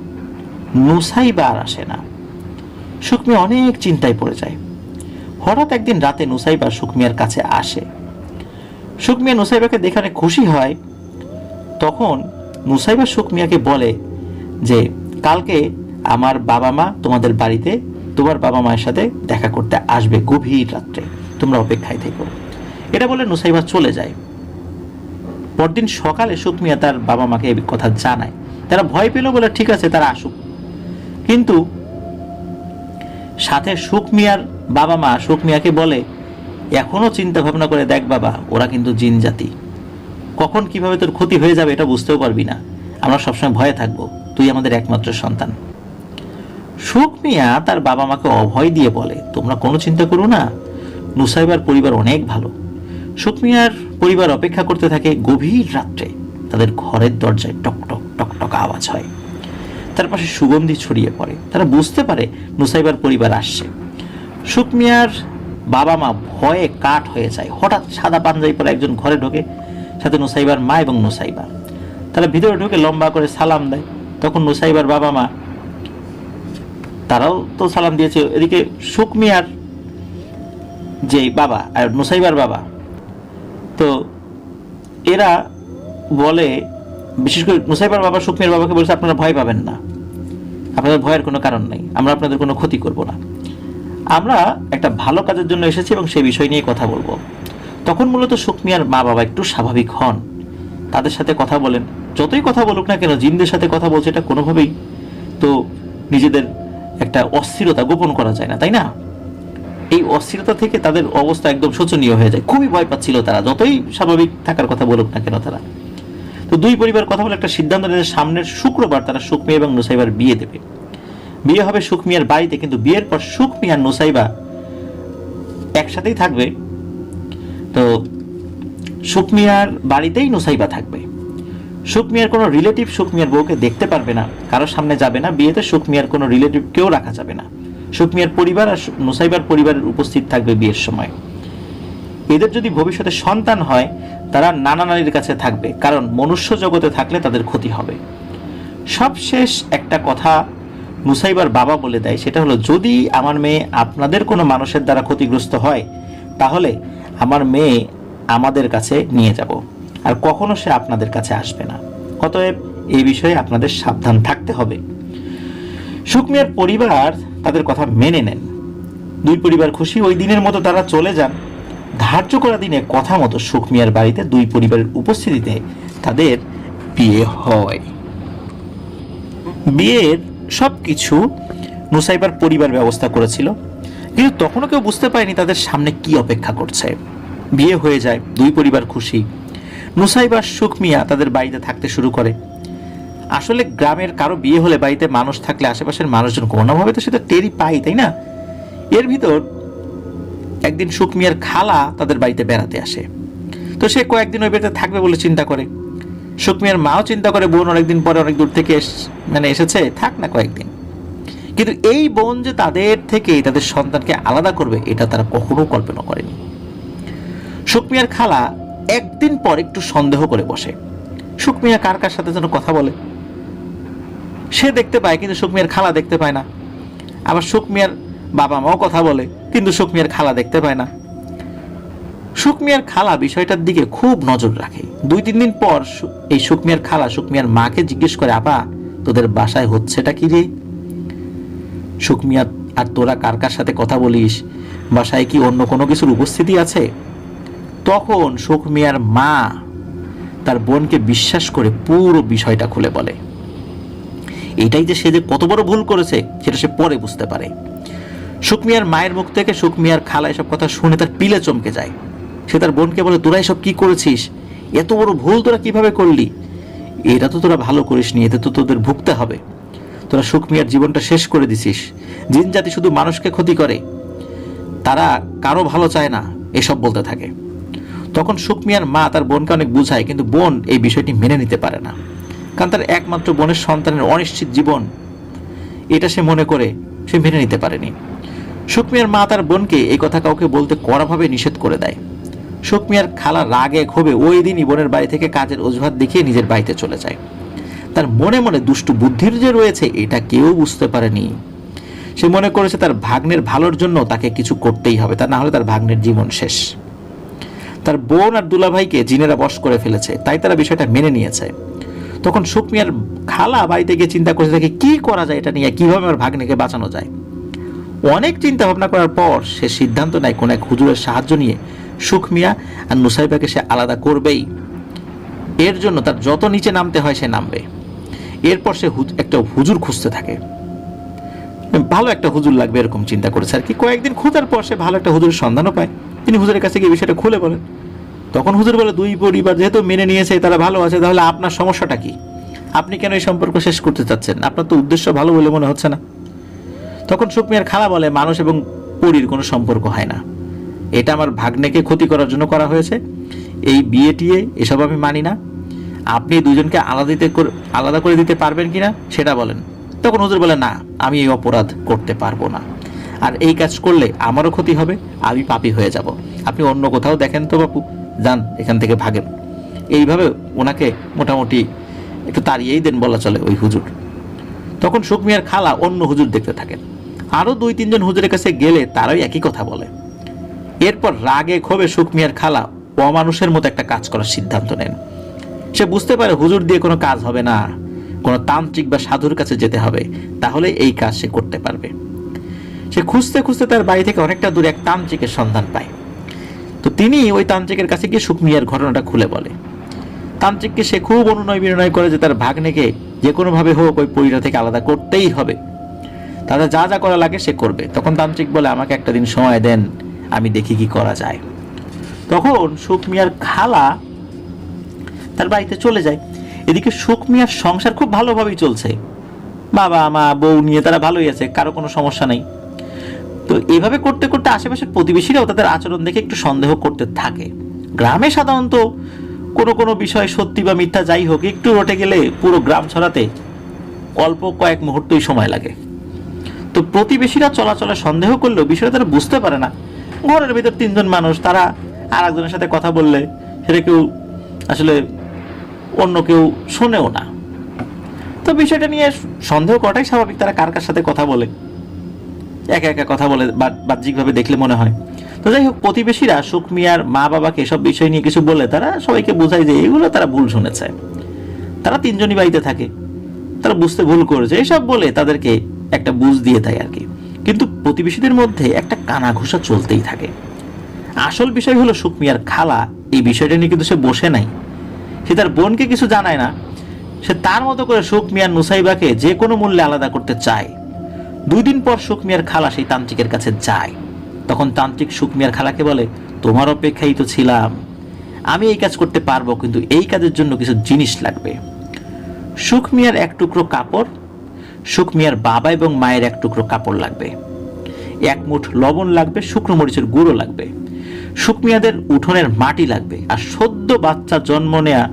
নুসাইবা আর আসে না। সুখ মিয়া অনেক চিন্তায় পড়ে যায়। হঠাৎ একদিন রাতে নুসাইবা সুখ মিয়ার কাছে আসে। সুখ মিয়া নুসাইবাকে দেখে অনেক খুশি হয়। তখন নুসাইবা সুখ মিয়াকে বলে যে, কালকে আমার বাবা মা তোমাদের বাড়িতে তোমার বাবা মায়ের সাথে দেখা করতে আসবে গভীর রাত্রে, তোমরা অপেক্ষায় থেকো। এটা বলে নুসাইবা চলে যায়। পরদিন সকালে সুখ মিয়া তার বাবা মাকে এই কথা জানায়। তারা ভয় পেল বলে, ঠিক আছে তারা আসুক। কিন্তু সাথে সুখ মিয়ার বাবা মা সুখ মিয়াকে বলে, এখনো চিন্তা ভাবনা করে দেখ বাবা, ওরা কিন্তু জিন জাতি, কখন কিভাবে তোর ক্ষতি হয়ে যাবে এটা বুঝতেও পারবি না, আমরা সবসময় ভয়ে থাকবো, তুই আমাদের একমাত্র সন্তান। সুখ মিয়া তার বাবা মাকে অভয় দিয়ে বলে, তোমরা কোনো চিন্তা করো না, নুসাইবার পরিবার অনেক ভালো। সুখ মিয়ার পরিবার অপেক্ষা করতে থাকে। গভীর রাত্রে তাদের ঘরের দরজায় টকটক টকটক আওয়াজ হয়, তার পাশে সুগন্ধি ছড়িয়ে পড়ে। তারা বুঝতে পারে নুসাইবার পরিবার আসছে। সুখ মিয়ার বাবা মা ভয়ে কাঠ হয়ে যায়। হঠাৎ সাদা পাঞ্জাবি পরে একজন ঘরে ঢোকে, সাথে নুসাইবার মা এবং নুসাইবা। তারা ভিতরে ঢুকে লম্বা করে সালাম দেয়। তখন নুসাইবার বাবা মা তারাও তো সালাম দিয়েছে। এদিকে সুখ মিয়ার যে বাবা আর নুসাইবার বাবা, তো এরা বলে, বিশেষ করে নুসাইবার বাবা সুখ মিয়ার বাবাকে বলছে, আপনারা ভয় পাবেন না, আপনাদের ভয়ের কোনো কারণ নেই, আমরা আপনাদের কোনো ক্ষতি করব না, আমরা একটা ভালো কাজের জন্য এসেছি এবং সেই বিষয় নিয়ে কথা বলবো। তখন মূলত সুখ মিয়ার মা বাবা একটু স্বাভাবিক হন, তাদের সাথে কথা বলেন। যতই কথা বলুক না কেন, জিনদের সাথে কথা বলছে, এটা কোনোভাবেই তো নিজেদের একটা অস্থিরতা গোপন করা যায় না, তাই না? এই অস্থিরতা থেকে তাদের অবস্থা একদম শোচনীয় হয়ে যায়। খুবই ভয় পাচ্ছিল তারা, যতই স্বাভাবিক থাকার কথা বলুক না কেন তারা। তো দুই পরিবার কথা বলে একটা সিদ্ধান্ত নিয়ে সামনের শুক্রবার তারা সুখ মিয়া এবং নুসাইবার বিয়ে দেবে। বিয়ে হবে সুখ মিয়ার বাড়িতে, কিন্তু বিয়ের পর সুখ মিয়া নুসাইবা একসাথেই থাকবে। তো সুখ মিয়ার বাড়িতেই নুসাইবা থাকবে। সুখ মিয়ার কোনো রিলেটিভ সুখ মিয়ার বউকে দেখতে পারবে না, কারোর সামনে যাবে না। বিয়েতে সুখ মিয়ার কোনো রিলেটিভ কেউ রাখা যাবে না। সুখ মিয়ার পরিবার আর নুসাইবার পরিবারের উপস্থিত থাকবে বিয়ের সময়। এদের যদি ভবিষ্যতে সন্তান হয়, তারা নানা নানির কাছে থাকবে, কারণ মনুষ্য জগতে থাকলে তাদের ক্ষতি হবে। সবশেষ একটা কথা নুসাইবার বাবা বলে দেয়, সেটা হলো, যদি আমার মেয়ে আপনাদের কোনো মানুষের দ্বারা ক্ষতিগ্রস্ত হয়, তাহলে আমার মেয়ে আমাদের কাছে নিয়ে যাব, আর কখনো সে আপনাদের কাছে আসবে না। অতএব এই বিষয়ে আপনাদের সাবধান থাকতে হবে। সুখ মিয়ার পরিবার তাদের কথা মেনে নেন। দুই পরিবার খুশি। ওই দিনের মতো তারা চলে যান। ধার্য করা দিনে কথা মতো সুখ মিয়ার বাড়িতে দুই পরিবারের উপস্থিতিতে তাদের বিয়ে হয়। বিয়ের সবকিছু নুসাইবার পরিবার ব্যবস্থা করেছিল, কিন্তু তখনও কেউ বুঝতে পারেনি তাদের সামনে কি অপেক্ষা করছে। বিয়ে হয়ে যায়, দুই পরিবার খুশি। নুসাইবা সুখ মিয়া তাদের বাড়িতে থাকতে শুরু করে। আসলে গ্রামের কারো বিয়ে হলে বাড়িতে মানুষ থাকলে আশেপাশের মানুষজন কোনোভাবে তো সেটা টেরই পায়, তাই না? এর ভিতর একদিন সুখ মিয়ার খালা তাদের বাড়িতে বেড়াতে আসে। তো সে কয়েকদিন ওই বাড়িতে থাকবে বলে চিন্তা করে। সুখ মিয়ার মাও চিন্তা করে, বোন অনেকদিন পরে অনেক দূর থেকে এসেছে, থাক না কয়েকদিন। কিন্তু এই বোন যে তাদের থেকে তাদের সন্তানকে আলাদা করবে, এটা তারা কখনো কল্পনা করেনি। সুখ মিয়ার খালা একদিন পর একটু সন্দেহ করে বসে, সুখ মিয়া কার কার সাথে যেন কথা বলে। সে দেখতে পায়, কিন্তু সুখ মিয়ার খালা দেখতে পায় না। আবার সুখ মিয়ার বাবা মাও কথা বলে, কিন্তু সুখ মিয়ার খালা দেখতে পায় না। সুখ মিয়ার খালা বিষয়টার দিকে খুব নজর রাখে। 2-3 দিন পর এই সুখ মিয়ার খালা সুখ মিয়ার মাকে জিজ্ঞেস করে, আপা তোদের বাসায় হচ্ছেটা কি রে? সুখ মিয়া, আর তোরা কার কার সাথে কথা বলিস? বাসায় কি অন্য কোনো কিছুর উপস্থিতি আছে? তখন সুখ মিয়ার মা তার বোনকে বিশ্বাস করে পুরো বিষয়টা খুলে বলে। এটাই যে সে যে কত বড় ভুল করেছে সেটা সে পরে বুঝতে পারে। সুখমিয়ার মায়ের মুখ থেকে সুখমিয়ার খালা এসব কথা শুনে তার পিলে চমকে যায়। সে তার বোনকে বলে, তোরা এসব কি করেছিস? এত বড় ভুল তোরা কিভাবে করলি? এটা তো তোরা ভালো করিসনি, এতে তো তোদের ভুগতে হবে। তোরা সুখমিয়ার জীবনটা শেষ করে দিছিস। জিন জাতি শুধু মানুষকে ক্ষতি করে, তারা কারো ভালো চায় না, এসব বলতে থাকে। তখন সুখমিয়ার মা তার বোনকে অনেক বুঝায়, কিন্তু বোন এই বিষয়টি মেনে নিতে পারে না, কারণ তার একমাত্র বোনের সন্তানের অনিশ্চিত জীবন, এটা সে মনে করে সে মেনে নিতে পারেনি। সুখমিয়ার মা তার বোনকে এই কথা কাউকে বলতে কড়াভাবে নিষেধ করে দেয়। সুখমিয়ার খালা রাগে ক্ষোভে ওই দিনই বোনের বাড়ি থেকে কাজের অজুহাত দেখিয়ে নিজের বাড়িতে চলে যায়। তার মনে মনে দুষ্টু বুদ্ধির যে রয়েছে এটা কেউ বুঝতে পারেনি। সে মনে করেছে তার ভাগ্নের ভালোর জন্য তাকে কিছু করতেই হবে, তা না হলে তার ভাগ্নের জীবন শেষ। তার বোন আর দুলাভাইকে জিনেরা বশ করে ফেলেছে, তাই তারা বিষয়টা মেনে নিয়েছে। তখন সুখমিয়ার খালা বাড়িতে গিয়ে চিন্তা করতে থাকে কি করা যায়, এটা নিয়ে কিভাবে আমার ভাগ্নেকে বাঁচানো যায়। অনেক চিন্তা ভাবনা করার পর সে সিদ্ধান্ত নেয় কোন এক হুজুরের সাহায্য নিয়ে সুখমিয়া আর নুসাইবাকে সে আলাদা করবেই। এর জন্য তার যত নিচে নামতে হয় সে নামবে। এরপর সে একটা হুজুর খুঁজতে থাকে, ভালো একটা হুজুর লাগবে এরকম চিন্তা করেছে আর কি। কয়েকদিন খোঁজার পর সে ভালো একটা হুজুরের সন্ধানও পায়। তিনি হুজুরের কাছে গিয়ে বিষয়টা খুলে বলেন। তখন হুজুর বলে, দুই পরিবার যেহেতু মেনে নিয়েছে, তারা ভালো আছে, তাহলে আপনার সমস্যাটা কি? আপনি কেন এই সম্পর্ক শেষ করতে চাচ্ছেন? আপনার তো উদ্দেশ্য ভালো বলে মনে হচ্ছে না। তখন সুখমিয়ার খালা বলে, মানুষ এবং পরীর কোনো সম্পর্ক হয় না, এটা আমার ভাগ্নেকে ক্ষতি করার জন্য করা হয়েছে। এই বিয়ে টিয়ে এসব আমি মানি না। আপনি দুজনকে আলাদা করে দিতে পারবেন কিনা সেটা বলেন। তখন হুজুর বলে, না, আমি এই অপরাধ করতে পারবো না, আর এই কাজ করলে আমারও ক্ষতি হবে, আমি পাপী হয়ে যাব। আপনি অন্য কোথাও দেখেন তো বাপু, যান এখান থেকে ভাগেন। এইভাবে ওনাকে মোটামুটি একটু তাড়িয়েই দেন বলা চলে ওই হুজুর। তখন সুখমিয়ার খালা অন্য হুজুর দেখতে থাকেন। আরো 2-3 জন হুজুরের কাছে গেলে তারাই একই কথা বলে। এরপর রাগে ক্ষোভে সুখমিয়ার খালা অমানুষের মতো একটা কাজ করার সিদ্ধান্ত নেন। সে বুঝতে পারে হুজুর দিয়ে কোনো কাজ হবে না, কোনো তান্ত্রিক বা সাধুর কাছে যেতে হবে, তাহলে এই কাজ সে করতে পারবে। সে খুঁজতে খুঁজতে তার বাড়ি থেকে অনেকটা দূরে এক তান্ত্রিকের সন্ধান পায়। তো তিনি ওই তান্ত্রিকের কাছে গিয়ে সুখমিয়ার ঘটনাটা খুলে বলে। তান্ত্রিককে সে খুব অনুনয় বিনয় করে যে তার ভাগ্নেকে যে কোনোভাবে হোক ওই পরিবার থেকে আলাদা করতেই হবে, তাদের যা যা করা লাগে সে করবে। তখন তান্ত্রিক বলে, আমাকে একটা দিন সময় দেন, আমি দেখি কি করা যায়। তখন সুখমিয়ার খালা তার বাড়িতে চলে যায়। এদিকে সুখমিয়ার সংসার খুব ভালোভাবেই চলছে, বাবা মা বউ নিয়ে তারা ভালোই আছে, কারো কোনো সমস্যা নেই। তো এভাবে করতে করতে আশেপাশের প্রতিবেশীরাও তাদের আচরণ দেখে একটু সন্দেহ করতে থাকে। গ্রামে সাধারণত কোনো কোনো বিষয় সত্যি বা মিথ্যা যাই হোক, একটু রটে গেলে পুরো গ্রাম ছড়াতে অল্প কয়েক মুহূর্তই সময় লাগে। তো প্রতিবেশীরা চলাচলে সন্দেহ করলেও বিষয়টা তারা বুঝতে পারে না। ঘরের ভিতর 3 জন মানুষ, তারা আর একজনের সাথে কথা বললে সেটা কেউ আসলে অন্য কেউ শোনেও না। তো বিষয়টা নিয়ে সন্দেহ করাটাই স্বাভাবিক। তারা কার কার সাথে কথা বলে, একা একা কথা বলে বাহ্যিকভাবে দেখলে মনে হয়। তো যাই হোক, প্রতিবেশীরা সুখমিয়ার মা বাবাকে এসব বিষয় নিয়ে কিছু বলে তারা সবাইকে বোঝায় যে এগুলো তারা ভুল শুনেছে। তারা 3 জনই বাড়িতে থাকে, তারা বুঝতে ভুল করেছে, এসব বলে তাদেরকে একটা বুঝ দিয়ে দেয় আর কি। কিন্তু প্রতিবেশীদের মধ্যে একটা কানাঘুষা চলতেই থাকে। আসল বিষয় হলো সুখমিয়ার খালা এই বিষয়টা নিয়ে কিন্তু সে বসে নাই। সে তার বোনকে কিছু জানায় না, সে তার মতো করে সুখমিয়ার নুসাইবাকে যে কোনো মূল্যে আলাদা করতে চায়। 2 দিন পর সুখমিয়ার খালা সেই তান্ত্রিকের কাছে যায়। তখন তান্ত্রিক সুখমিয়ার খালাকে বলে, তোমার অপেক্ষাই তো ছিলাম, আমি এই কাজ করতে পারবো, কিন্তু এই কাজের জন্য কিছু জিনিস লাগবে। সুখমিয়ার 1 টুকরো কাপড়, সুখমিয়ার বাবা এবং মায়ের 1 টুকরো কাপড় লাগবে, 1 মুঠ লবণ লাগবে, শুকনো মরিচের গুঁড়ো লাগবে, সুখমিয়াদের উঠোনের মাটি লাগবে, আর সদ্য বাচ্চা জন্ম নেয়া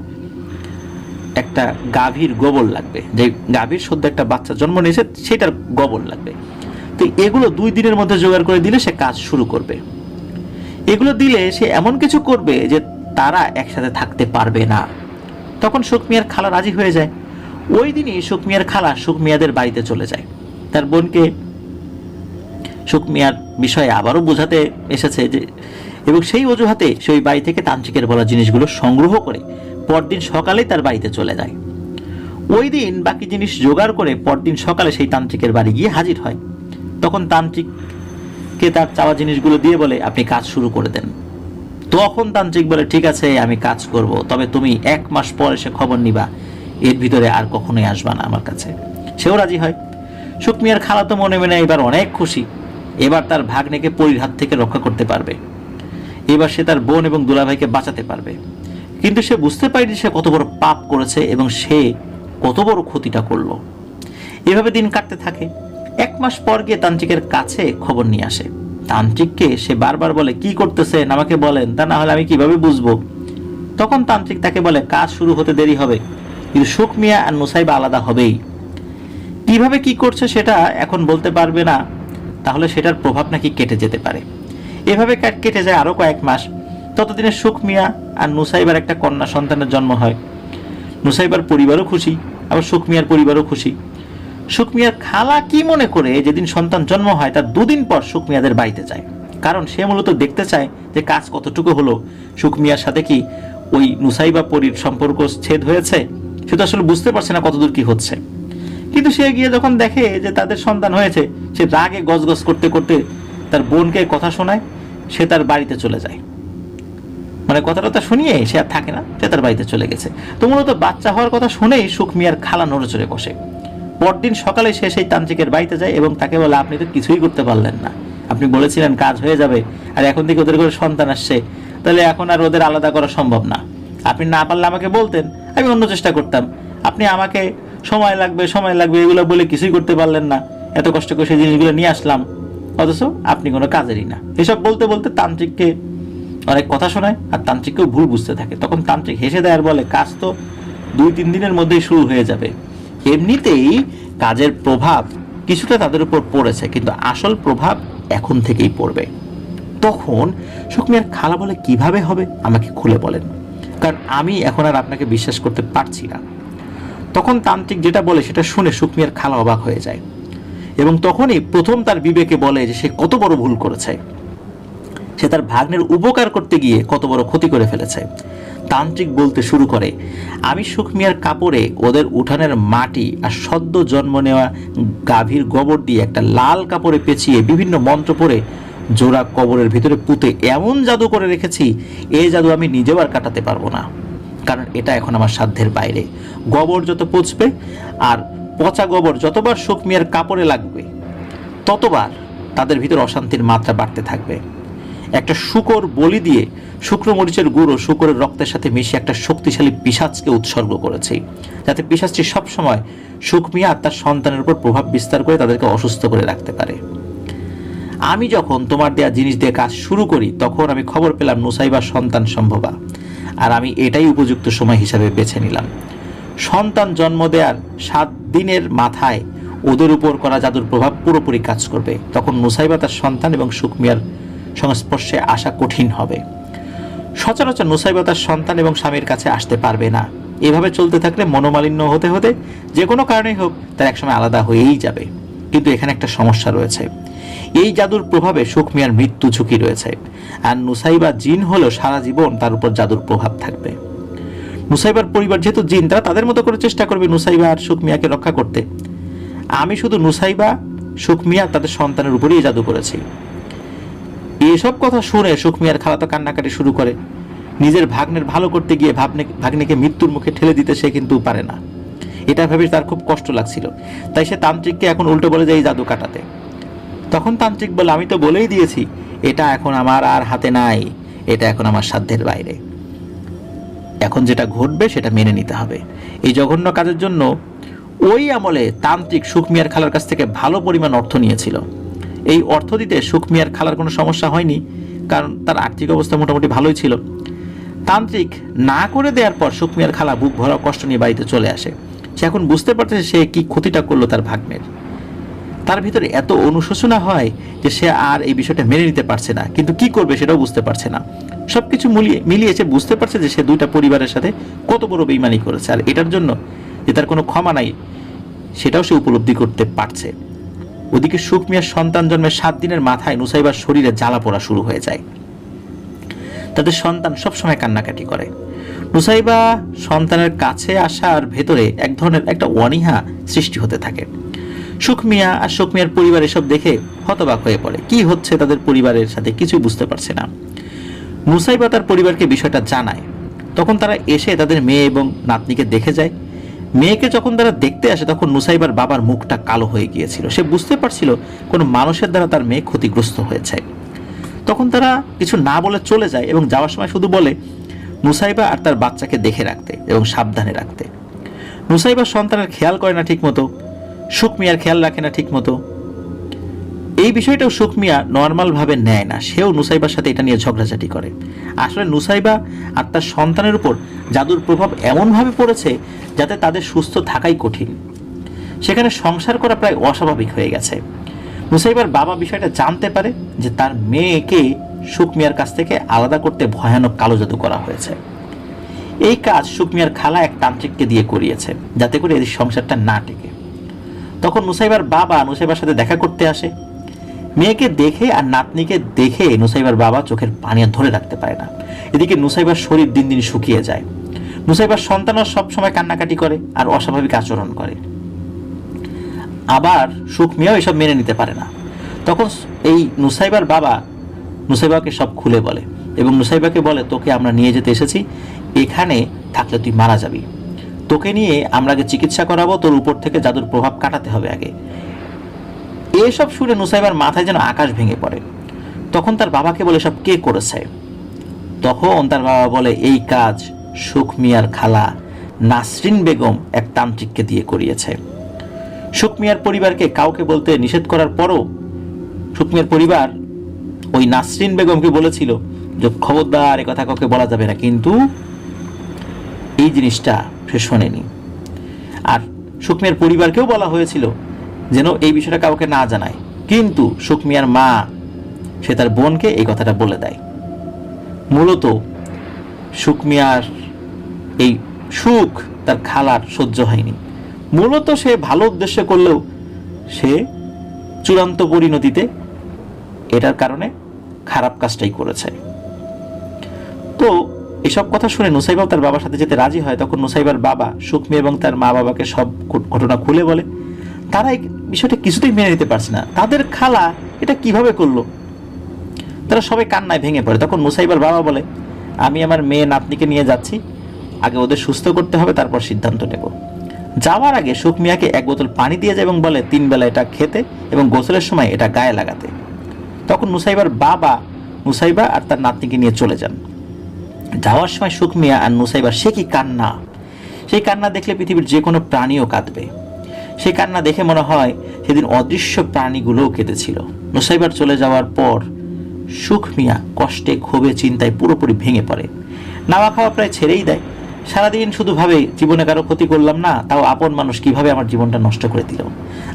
একটা গাভীর গোবর লাগবে। যে গাভীর সদ্য একটা বাচ্চা জন্ম নিয়েছে সেটার গোবর লাগবে। তো এগুলো 2 দিনের মধ্যে জোগাড় করে দিলে সে কাজ শুরু করবে। এগুলো দিলে সে এমন কিছু করবে যে তারা একসাথে থাকতে পারবে না। তখন সুখমিয়ার খালা রাজি হয়ে যায়। ওই দিনই সুখমিয়ার খালা সুখমিয়াদের বাড়িতে চলে যায়। তার বোনকে সুখমিয়ার বিষয়ে আবারও বোঝাতে এসেছে যে, এবং সেই অজুহাতে সে ওই বাড়ি থেকে তান্ত্রিকের বলা জিনিসগুলো সংগ্রহ করে পরদিন সকালেই তার বাড়িতে চলে যায়। ওই দিন বাকি জিনিস জোগাড় করে পরদিন সকালে সেই তান্ত্রিকের বাড়ি গিয়ে হাজির হয়। তখন তান্ত্রিককে তার চাওয়া জিনিসগুলো দিয়ে বলে, আপনি কাজ শুরু করে দেন। তখন তান্ত্রিক বলে, ঠিক আছে আমি কাজ করব, তবে তুমি 1 মাস পর এসে খবর নিবা, এর ভিতরে আর কখনোই আসবা না আমার কাছে। সেও রাজি হয়। সুখমিয়ার খালা তো মনে মনে এবার অনেক খুশি, এবার তার ভাগ্নেকে পরীর হাত থেকে রক্ষা করতে পারবে, এবার সে তার বোন এবং দুলাভাইকে বাঁচাতে পারবে। কিন্তু সে বুঝতে পারেনি সে কত বড় পাপ করেছে এবং সে কত বড় ক্ষতিটা করলো। এভাবে দিন কাটতে থাকে। 1 মাস পর গিয়ে তান্ত্রিকের কাছে খবর নিয়ে আসে। তান্ত্রিককে সে বারবার বলে, কি করতেছেন আমাকে বলেন, তা না হলে আমি কিভাবে বুঝবো। তখন তান্ত্রিক তাকে বলে, কাজ শুরু হতে দেরি হবে, কিন্তু সুখ মিয়া আর নুসাইবা আলাদা হবেই। কিভাবে কি করছে সেটা এখন বলতে পারবে না, তাহলে সেটার প্রভাব নাকি কেটে যেতে পারে। এভাবে কেটে যায় আরো কয়েক মাস। ততদিনে সুখ মিয়া আর নুসাইবার একটা কন্যা সন্তানের জন্ম হয়। নুসাইবার পরিবারও খুশি, আবার সুখ মিয়ার পরিবারও খুশি। সুখ মিয়ার খালা কি মনে করে যেদিন সন্তান জন্ম হয় তার 2 দিন পর সুখ মিয়াদের বাড়িতে যায়, কারণ সে মূলত দেখতে চায় যে কাজ কতটুকু হলো, সুখ মিয়ার সাথে কি ওই নুসাইবা পরীর সম্পর্ক ছেদ হয়েছে। সে তো আসলে বুঝতে পারছে না কতদূর কি হচ্ছে। কিন্তু সে গিয়ে যখন দেখে যে তাদের সন্তান হয়েছে, সে রাগে গজগজ করতে করতে তার বোনকে কথা শোনায়, সে তার বাড়িতে চলে যায়। মানে কথাটা শুনিয়ে সে আর থাকে না, সে তার বাড়িতে চলে গেছে। তো মূলত বাচ্চা হওয়ার কথা শুনেই সুখ মিয়ার খালা নড়েচড়ে বসে। পরদিন সকালে সে সেই তান্ত্রিকের বাড়িতে যায় এবং তাকে বলে, আপনি তো কিছুই করতে পারলেন না, আপনি বলেছিলেন কাজ হয়ে যাবে, আর এখন থেকে ওদের করে সন্তান আসছে, তাহলে এখন আর ওদের আলাদা করা সম্ভব না। আপনি না পারলে আমাকে বলতেন, আমি অন্য চেষ্টা করতাম। আপনি আমাকে সময় লাগবে এগুলো বলে কিছুই করতে পারলেন না, এত কষ্ট করে সেই জিনিসগুলো নিয়ে আসলাম, অথচ আপনি কোনো কাজেরই না। এসব বলতে বলতে তান্ত্রিককে অনেক কথা শোনায়, আর তান্ত্রিককেও ভুল বুঝতে থাকে। তখন তান্ত্রিক হেসে দেয় আর বলে, কাজ তো 2-3 দিনের মধ্যেই শুরু হয়ে যাবে। এমনিতেই কাজের প্রভাব কিছুটা তাদের উপর পড়েছে, কিন্তু আসল প্রভাব এখন থেকেই পড়বে। তখন সুখ মিয়ার খালা বলে, কিভাবে হবে আমাকে খুলে বলেন, কারণ আমি এখন আর আপনাকে বিশ্বাস করতে পারছি না। তখন তান্ত্রিক যেটা বলে সেটা শুনে সুখ মিয়ার খালা অবাক হয়ে যায় এবং তখনই প্রথম তার বিবেকে বলে যে সে কত বড় ভুল করেছে, সে তার ভাগ্নের উপকার করতে গিয়ে কত বড় ক্ষতি করে ফেলেছে। তান্ত্রিক বলতে শুরু করে, আমি সুখ মিয়ার কাপড়ে ওদের উঠানের মাটি আর সদ্য জন্ম নেওয়া গাভীর গোবর দিয়ে একটা লাল কাপড়ে পেঁচিয়ে বিভিন্ন মন্ত্র পড়ে জোড়া কবরের ভিতরে পুঁতে এমন জাদু করে রেখেছি, এই জাদু আমি নিজেও আর কাটাতে পারবো না, কারণ এটা এখন আমার সাধ্যের বাইরে। গোবর যত পচবে আর পচা গোবর যতবার সুখ মিয়ার কাপড়ে লাগবে, ততবার তাদের ভিতর অশান্তির মাত্রা বাড়তে থাকবে। একটা শূকর বলি দিয়ে শুকনো মরিচের গুঁড়ো শূকরের রক্তের সাথে মিশিয়ে একটা শক্তিশালী পিশাচকে উৎসর্গ করেছে, যাতে পিশাচটি সবসময় সুখ মিয়া আর তার সন্তানের উপর প্রভাব বিস্তার করে তাদেরকে অসুস্থ করে রাখতে পারে। আমি যখন তোমার দেয়া জিনিস দিয়ে কাজ শুরু করি, তখন আমি খবর পেলাম নুসাইবার সন্তান সম্ভবা, আর আমি এটাই উপযুক্ত সময় হিসাবে বেছে নিলাম। সন্তান জন্ম দেওয়ার 7 দিনের মাথায় ওদের উপর করা জাদুর প্রভাব পুরোপুরি কাজ করবে। তখন নুসাইবা তার সন্তান এবং সুখ মিয়ার সংস্পর্শে আসা কঠিন হবে। সচরাচর নুসাইবা তার সন্তান এবং স্বামীর কাছে আসতে পারবে না। এভাবে চলতে থাকলে মনোমালিন্য হতে হতে যে কোনো কারণেই হোক তার একসময় আলাদা হয়েই যাবে। কিন্তু এখানে একটা সমস্যা রয়েছে, এই জাদুর প্রভাবে সুখ মিয়ার মৃত্যু ঝুঁকি রয়েছে, আর নুসাইবা জিন হলেও সারা জীবন তার উপর জাদুর প্রভাব থাকবে। নুসাইবার পরিবার যেহেতু জিন, তারা তাদের মতো করে চেষ্টা করবে নুসাইবা আর সুখ মিয়াকে রক্ষা করতে। আমি শুধু নুসাইবা, সুখ মিয়া তাদের সন্তানের উপরেই জাদু করেছি। এসব কথা শুনে সুখ মিয়ার খালা তো কান্নাকাটি শুরু করে। নিজের ভাগ্নের ভালো করতে গিয়ে ভাগ্নেকে মৃত্যুর মুখে ঠেলে দিতে সে কিন্তু পারে না, এটা ভেবে তার খুব কষ্ট লাগছিল। তাই সে তান্ত্রিককে এখন উল্টো বলে যায় এই জাদু কাটাতে। তখন তান্ত্রিক বলে, আমি তো বলেই দিয়েছি এটা এখন আমার আর হাতে নাই, এটা এখন আমার সাধ্যের বাইরে। এখন যেটা ঘটবে সেটা মেনে নিতে হবে। এই জঘন্য কাজের জন্য ওই আমলে তান্ত্রিক সুখ মিয়ার খালার কাছ থেকে ভালো পরিমাণ অর্থ নিয়েছিল। এই অর্থ দিতে সুখ মিয়ার খালার কোনো সমস্যা হয়নি, কারণ তার আর্থিক অবস্থা মোটামুটি ভালোই ছিল। তান্ত্রিক না করে দেওয়ার পর সুখ মিয়ার খালা বুক ভরা কষ্ট নিয়ে বাড়িতে চলে আসে। সে এখন বুঝতে পারতেছে সে কি ক্ষতিটা করলো তার ভাগ্নের। তার ভিতরে এত অনুশোচনা হয় যে সে আর এই বিষয়টা মেনে নিতে পারছে না, কিন্তু কি করবে সেটাও বুঝতে পারছে না। সবকিছু মিলিয়ে সে বুঝতে পারছে যে সে 2টা পরিবারের সাথে কত বড় বেইমানি করেছে, আর এটার জন্য যে তার কোনো ক্ষমা নাই সেটাও সে উপলব্ধি করতে পারছে। ওদিকে সুখ মিয়ার সন্তান জন্মের 7 দিনের মাথায় নুসাইবার শরীরে জ্বালা পোড়া শুরু হয়ে যায়। তাদের সন্তান সবসময় কান্নাকাটি করে। নুসাইবা সন্তানের কাছে আসার ভেতরে এক ধরনের একটা অনীহা সৃষ্টি হতে থাকে। সুখ মিয়া আর সুখ মিয়ার পরিবার এসব দেখে হতবাক হয়ে পড়ে। কি হচ্ছে তাদের পরিবারের সাথে কিছুই বুঝতে পারছে না। নুসাইবা তার পরিবারকে বিষয়টা জানায়। তখন তারা এসে তাদের মেয়ে এবং নাতনিকে দেখে যায়। মেয়েকে যখন তারা দেখতে আসে তখন নুসাইবার বাবার মুখটা কালো হয়ে গিয়েছিল। সে বুঝতে পারছিল কোনো মানুষের দ্বারা তার মেয়ে ক্ষতিগ্রস্ত হয়েছে। তখন তারা কিছু না বলে চলে যায় এবং যাওয়ার সময় শুধু বলে নুসাইবা আর তার বাচ্চাকে দেখে রাখতে এবং সাবধানে রাখতে। নুসাইবার সন্তানের খেয়াল করে না ঠিক মতো, সুখ মিয়ার খেয়াল রাখে না ঠিক মতো। এই বিষয়টাও সুখ মিয়া নর্মালভাবে নেয় না, সেও নুসাইবার সাথে এটা নিয়ে ঝগড়াঝাটি করে। আসলে নুসাইবা আর তার সন্তানের উপর জাদুর প্রভাব এমনভাবে পড়েছে যাতে তাদের সুস্থ থাকাই কঠিন। সেখানে সংসার করা প্রায় অস্বাভাবিক হয়ে গেছে। নুসাইবার বাবা বিষয়টা জানতে পারে যে তার মেয়েকে সুখ মিয়ার কাছ থেকে আলাদা করতে ভয়ানক কালো জাদু করা হয়েছে। এই কাজ সুখ মিয়ার খালা এক তান্ত্রিককে দিয়ে করিয়েছে যাতে করে এই সংসারটা না টেকে। তখন নুসাইবার বাবা নুসাইবার সাথে দেখা করতে আসে। মেয়েকে দেখে আর নাতনিকে দেখে নুসাইবার বাবা চোখের পানি আর ধরে রাখতে পারে না। এদিকে নুসাইবার শরীর দিন দিন শুকিয়ে যায়। নুসাইবার সন্তানও সবসময় কান্নাকাটি করে আর অস্বাভাবিক আচরণ করে। আবার সুখ মিয়াও এসব মেনে নিতে পারে না। তখন এই নুসাইবার বাবা নুসাইবাকে সব খুলে বলে এবং নুসাইবাকে বলে, তোকে আমরা নিয়ে যেতে এসেছি, এখানে থাকলে তুই মারা যাবি। তোকে নিয়ে আমরা আগে চিকিৎসা করাবো, তোর উপর থেকে জাদুর প্রভাব কাটাতে হবে আগে। এসব শুনে নুসাইবার মাথায় যেন আকাশ ভেঙে পড়ে। তখন তার বাবাকে বলে, সব কে করেছে? তখন তার বাবা বলে, এই কাজ সুখ মিয়ার খালা নাসরিন বেগম এক তান্ত্রিককে দিয়ে করিয়েছে। সুখ মিয়ার পরিবারকে কাউকে বলতে নিষেধ করার পরও সুখ মিয়ার পরিবার ওই নাসরিন বেগমকে বলেছিল যে খবরদার এ কথা কাউকে বলা যাবে না, কিন্তু এই জিনিসটা সে শোনেনি। আর সুখ মিয়ার পরিবারকেও বলা হয়েছিল যেন এই বিষয়টা কাউকে না জানায়, কিন্তু সুখ মিয়ার মা সে তার বোনকে এই কথাটা বলে দেয়। মূলত সুখ মিয়ার এই সুখ তার খালার সহ্য হয়নি। মূলত সে ভালো উদ্দেশ্য করলেও সে চূড়ান্ত পরিণতিতে এটার কারণে খারাপ কাজটাই করেছে। তো এসব কথা শুনে নুসাইবাও তার বাবার সাথে যেতে রাজি হয়। তখন নুসাইবার বাবা সুখ মিয়া এবং তার মা বাবাকে সব ঘটনা খুলে বলে। তারা এই বিষয়টা কিছুতেই মেনে নিতে পারছে না, তাদের খালা এটা কিভাবে করলো। তারা সবাই কান্নায় ভেঙে পড়ে। তখন নুসাইবার বাবা বলে, আমি আমার মেয়ে নাতনিকে নিয়ে যাচ্ছি, আগে ওদের সুস্থ করতে হবে, তারপর সিদ্ধান্ত নেব। যাওয়ার আগে সুখ মিয়াকে এক বোতল পানি দিয়ে যায় এবং বলে 3 বেলা এটা খেতে এবং গোসলের সময় এটা গায়ে লাগাতে। তখন নুসাইবার বাবা নুসাইবা আর তার নাতনিকে নিয়ে চলে যান। যাওয়ার সময় সুখ মিয়া আর নুসাইবা সে কি কান্না! সেই কান্না দেখলে পৃথিবীর যে কোনো প্রাণীও কাঁদবে। সেই কান্না দেখে মনে হয় সেদিন অদৃশ্য প্রাণীগুলোও কেঁদেছিল। নুসাইবার চলে যাওয়ার পর সুখ মিয়া কষ্টে ক্ষোভে চিন্তায় পুরোপুরি ভেঙে পড়ে। নাওয়া খাওয়া প্রায় ছেড়েই দেয়। সারাদিন শুধু ভাবে জীবনে কারো ক্ষতি করলাম না, তাও আপন মানুষ কিভাবে আমার জীবনটা নষ্ট করে দিল,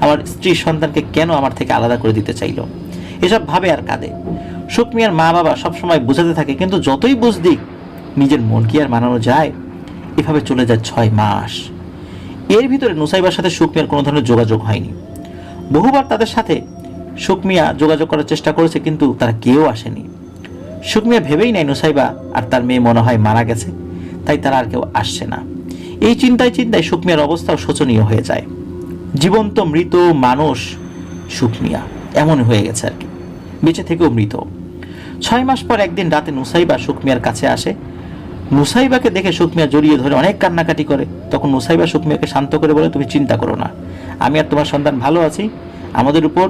আমার স্ত্রী সন্তানকে কেন আমার থেকে আলাদা করে দিতে চাইল, এসব ভাবে আর কাঁদে। সুখ মিয়ার মা বাবা সবসময় বোঝাতে থাকে, কিন্তু যতই বুঝ দিক নিজের মন কি আর মানানো যায়। এভাবে চলে যায় 6 মাস। এর ভিতরে নুসাইবার সাথে সুখ মিয়ার কোনো ধরনের যোগাযোগ হয়নি। বহুবার তাদের সাথে সুখ মিয়া যোগাযোগ করার চেষ্টা করেছে, কিন্তু তারা কেউ আসেনি। সুখ মিয়া ভেবেই নেয় নুসাইবা আর তার মেয়ে মনে হয় মারা গেছে, তাই তারা আর কেউ আসছে না। এই চিন্তায় চিন্তায় সুখ মিয়ার অবস্থাও শোচনীয় হয়ে যায়। জীবন্ত মৃত মানুষ সুখ মিয়া এমন হয়ে গেছে আর কি, বেঁচে থেকেও মৃত। 6 মাস পর একদিন রাতে নুসাইবা সুখ মিয়ার কাছে আসে। নুসাইবাকে দেখে সুখ মিয়া জড়িয়ে ধরে অনেক কান্নাকাটি করে। তখন নুসাইবা সুখ মিয়াকে শান্ত করে বলে, তুমি চিন্তা করো না, আমি আর তোমার সন্তান ভালো আছি। আমাদের উপর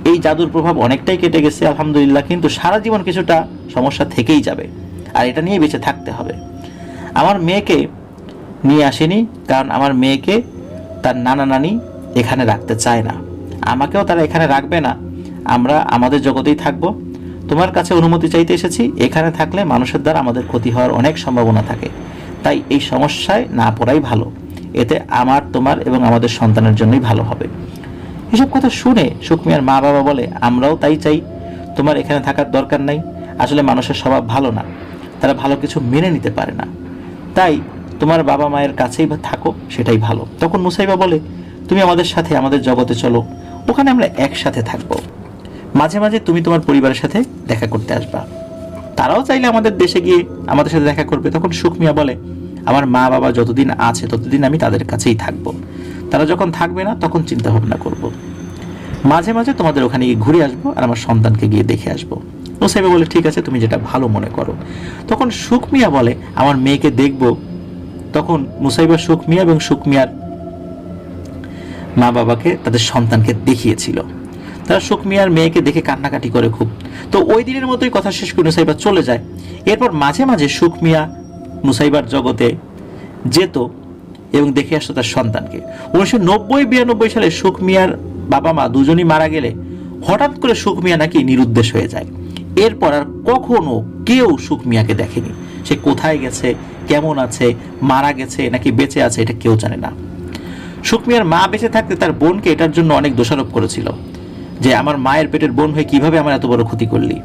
এই জাদুর প্রভাব অনেকটাই কেটে গেছে আলহামদুলিল্লাহ, কিন্তু সারা জীবন কিছুটা সমস্যা থেকেই যাবে, আর এটা নিয়ে বেঁচে থাকতে হবে। আমার মেয়েকে নিয়ে আসেনি কারণ আমার মেয়েকে তার নানা নানি এখানে রাখতে চায় না, আমাকেও তারা এখানে রাখবে না, আমরা আমাদের জগতেই থাকব। তোমার কাছে অনুমতি চাইতে এসেছি, এখানে থাকলে মানুষের দ্বারা আমাদের ক্ষতি হওয়ার অনেক সম্ভাবনা থাকে, তাই এই সমস্যায় না পড়াই ভালো, এতে আমার তোমার এবং আমাদের সন্তানের জন্যই ভালো হবে। এসব কথা শুনে সুখ মিয়ার মা বাবা বলে, আমরাও তাই চাই, তোমার এখানে থাকার দরকার নাই। আসলে মানুষের স্বভাব ভালো না, তারা ভালো কিছু মেনে নিতে পারে না, তাই তোমার বাবা মায়ের কাছেই থাকো, সেটাই ভালো। তখন নুসাইবা বলে, তুমি আমাদের সাথে আমাদের জগতে চলো, ওখানে আমরা একসাথে থাকবো, মাঝে মাঝে তুমি তোমার পরিবারের সাথে দেখা করতে আসবা, তারাও চাইলে আমাদের দেশে গিয়ে আমাদের সাথে দেখা করবে। তখন সুখ মিয়া বলে, আমার মা বাবা যতদিন আছে ততদিন আমি তাদের কাছেই থাকবো, তারা যখন থাকবে না তখন চিন্তা ভাবনা করব। মাঝে মাঝে তোমাদের ওখানে গিয়ে ঘুরে আসবো আর আমার সন্তানকে গিয়ে দেখে আসবো। নুসাইবা বলে, ঠিক আছে, তুমি যেটা ভালো মনে করো। তখন সুখ মিয়া বলে, আমার মেয়েকে দেখবো তখন নুসাইবা সুখ মিয়া এবং সুখ মিয়ার মা বাবাকে তাদের সন্তানকে দেখিয়েছিল। তারা সুখ মিয়ার মেয়েকে দেখে কান্নাকাটি করে খুব। তো ওই দিনের মতোই কথা শেষ করে নুসাইবা চলে যায়। এরপর মাঝে মাঝে সুখ মিয়া নুসাইবার জগতে যেত এবং দেখে আসতো তার সন্তানকে। 1990-92 সালে সুখ মিয়ার বাবা মা দুজনই মারা গেলে হঠাৎ করে সুখ মিয়া নাকি নিরুদ্দেশ হয়ে যায়। এরপর আর কখনো কেউ সুখ মিয়াকে দেখেনি। সে কোথায় গেছে, কেমন আছে, মারা গেছে নাকি বেঁচে আছে, এটা কেউ জানে না। সুখ মিয়ার মা বেঁচে থাকতে তার বোনকে এটার জন্য অনেক দোষারোপ করেছিল, যে আমার মায়ের পেটের বোন হয়ে কিভাবে আমার এত বড় ক্ষতি করলি।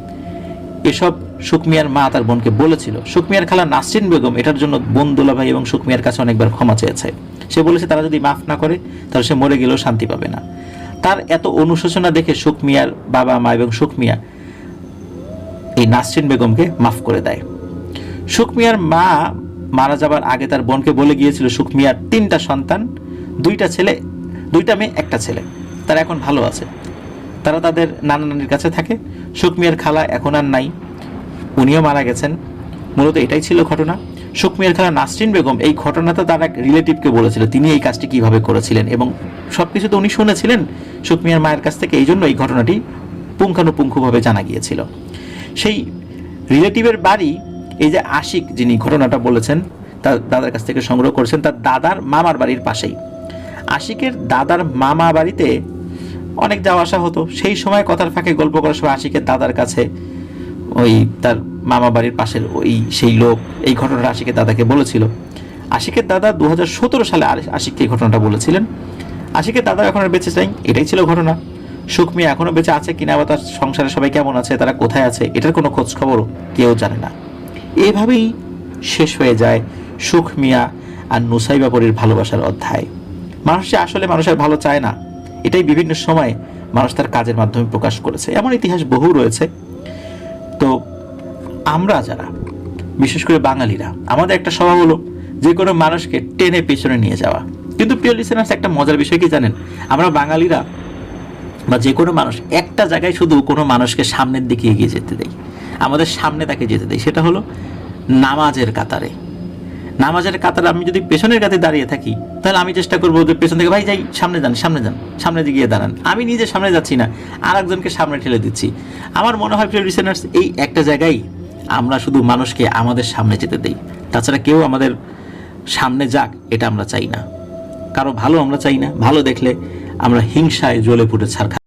এসব সুখ মিয়ার মা তার বোনকে বলেছিল। সুখ মিয়ার খালা নাসরিন বেগম এটার জন্য বোন দুলাভাই এবং সুখ মিয়ার কাছে অনেকবার ক্ষমা চেয়েছে। সে বলেছে তারা যদি মাফ না করে তাহলে সে মরে গেলেও শান্তি পাবে না। তার এত অনুশোচনা দেখে সুখ মিয়ার বাবা মা এবং সুখ মিয়া এই নাসরিন বেগমকে মাফ করে দেয়। সুখ মিয়ার মা মারা যাবার আগে তার বোনকে বলে গিয়েছিল সুখ মিয়ার 3টা সন্তান, 2টা ছেলে, 2টা মেয়ে, 1টা ছেলে, তারা এখন ভালো আছে। তারা তাদের নানা নানির কাছে থাকে। সুখ মিয়ার খালা এখন আর নাই, উনিও মারা গেছেন। মূলত এটাই ছিল ঘটনা। সুখ মিয়ার খালা নাসরিন বেগম এই ঘটনাটা তার এক রিলেটিভকে বলেছিল, তিনি এই কাজটি কিভাবে করেছিলেন এবং সবকিছু তো উনি শুনেছিলেন সুখ মিয়ার মায়ের কাছ থেকে। এই জন্য এই ঘটনাটি পুঙ্খানুপুঙ্খভাবে জানা গিয়েছিল। সেই রিলেটিভের বাড়ি, এই যে আশিক যিনি ঘটনাটা বলেছেন তার দাদার কাছ থেকে সংগ্রহ করেছেন, তার দাদার মামার বাড়ির পাশেই। আশিকের দাদার মামা বাড়িতে অনেক যাওয়া আসা হতো। সেই সময় কথার ফাঁকে গল্প করার সময় আশিকের দাদার কাছে ওই তার মামা বাড়ির পাশের সেই লোক এই ঘটনাটা আশিকের দাদাকে বলেছিল। আশিকের দাদা 2017 সালে আশিককে এই ঘটনাটা বলেছিলেন। আশিকের দাদা এখন আর বেঁচে নাই, এটাই ছিল ঘটনা। সুখ মিয়া এখনো বেঁচে আছে কিনা বা তার সংসারে সবাই কেমন আছে, তারা কোথায় আছে, এটার কোনো খোঁজ খবরও কেউ জানে না। এভাবেই শেষ হয়ে যায় সুখ মিয়া আর নুসাইবা পরীর ভালোবাসার অধ্যায়। মানুষ আসলে মানুষের ভালো চায় না, এটাই বিভিন্ন সময় মানুষ তার কাজের মাধ্যমে প্রকাশ করেছে। এমন ইতিহাস বহু রয়েছে। তো আমরা যারা, বিশেষ করে বাঙালিরা, আমাদের একটা স্বভাব হলো যে কোনো মানুষকে টেনে পেছনে নিয়ে যাওয়া। কিন্তু প্রিয় লিসেনার্স, একটা মজার বিষয় কি জানেন? আমরা বাঙালিরা বা যে কোনো মানুষ একটা জায়গায় শুধু কোনো মানুষকে সামনের দিকে এগিয়ে যেতে দেয়, আমাদের সামনে তাকে যেতে দেয়, সেটা হলো নামাজের কাতারে। নামাজের কাতারে আমি যদি পেছনের কাতে দাঁড়িয়ে থাকি, তাহলে আমি চেষ্টা করবো যে পেছন থেকে, ভাই যাই, সামনে যান, সামনে যান, সামনে দিকে গিয়ে দাঁড়ান। আমি নিজে সামনে যাচ্ছি না, আর একজনকে সামনে ঠেলে দিচ্ছি। আমার মনে হয় প্রিয় লিসেনার্স, এই একটা জায়গায় আমরা শুধু মানুষকে আমাদের সামনে যেতে দেই। তাছাড়া কেউ আমাদের সামনে যাক এটা আমরা চাই না। কারো ভালো আমরা চাই না। ভালো দেখলে আমরা হিংসায় জ্বলে পুড়ে ছারখার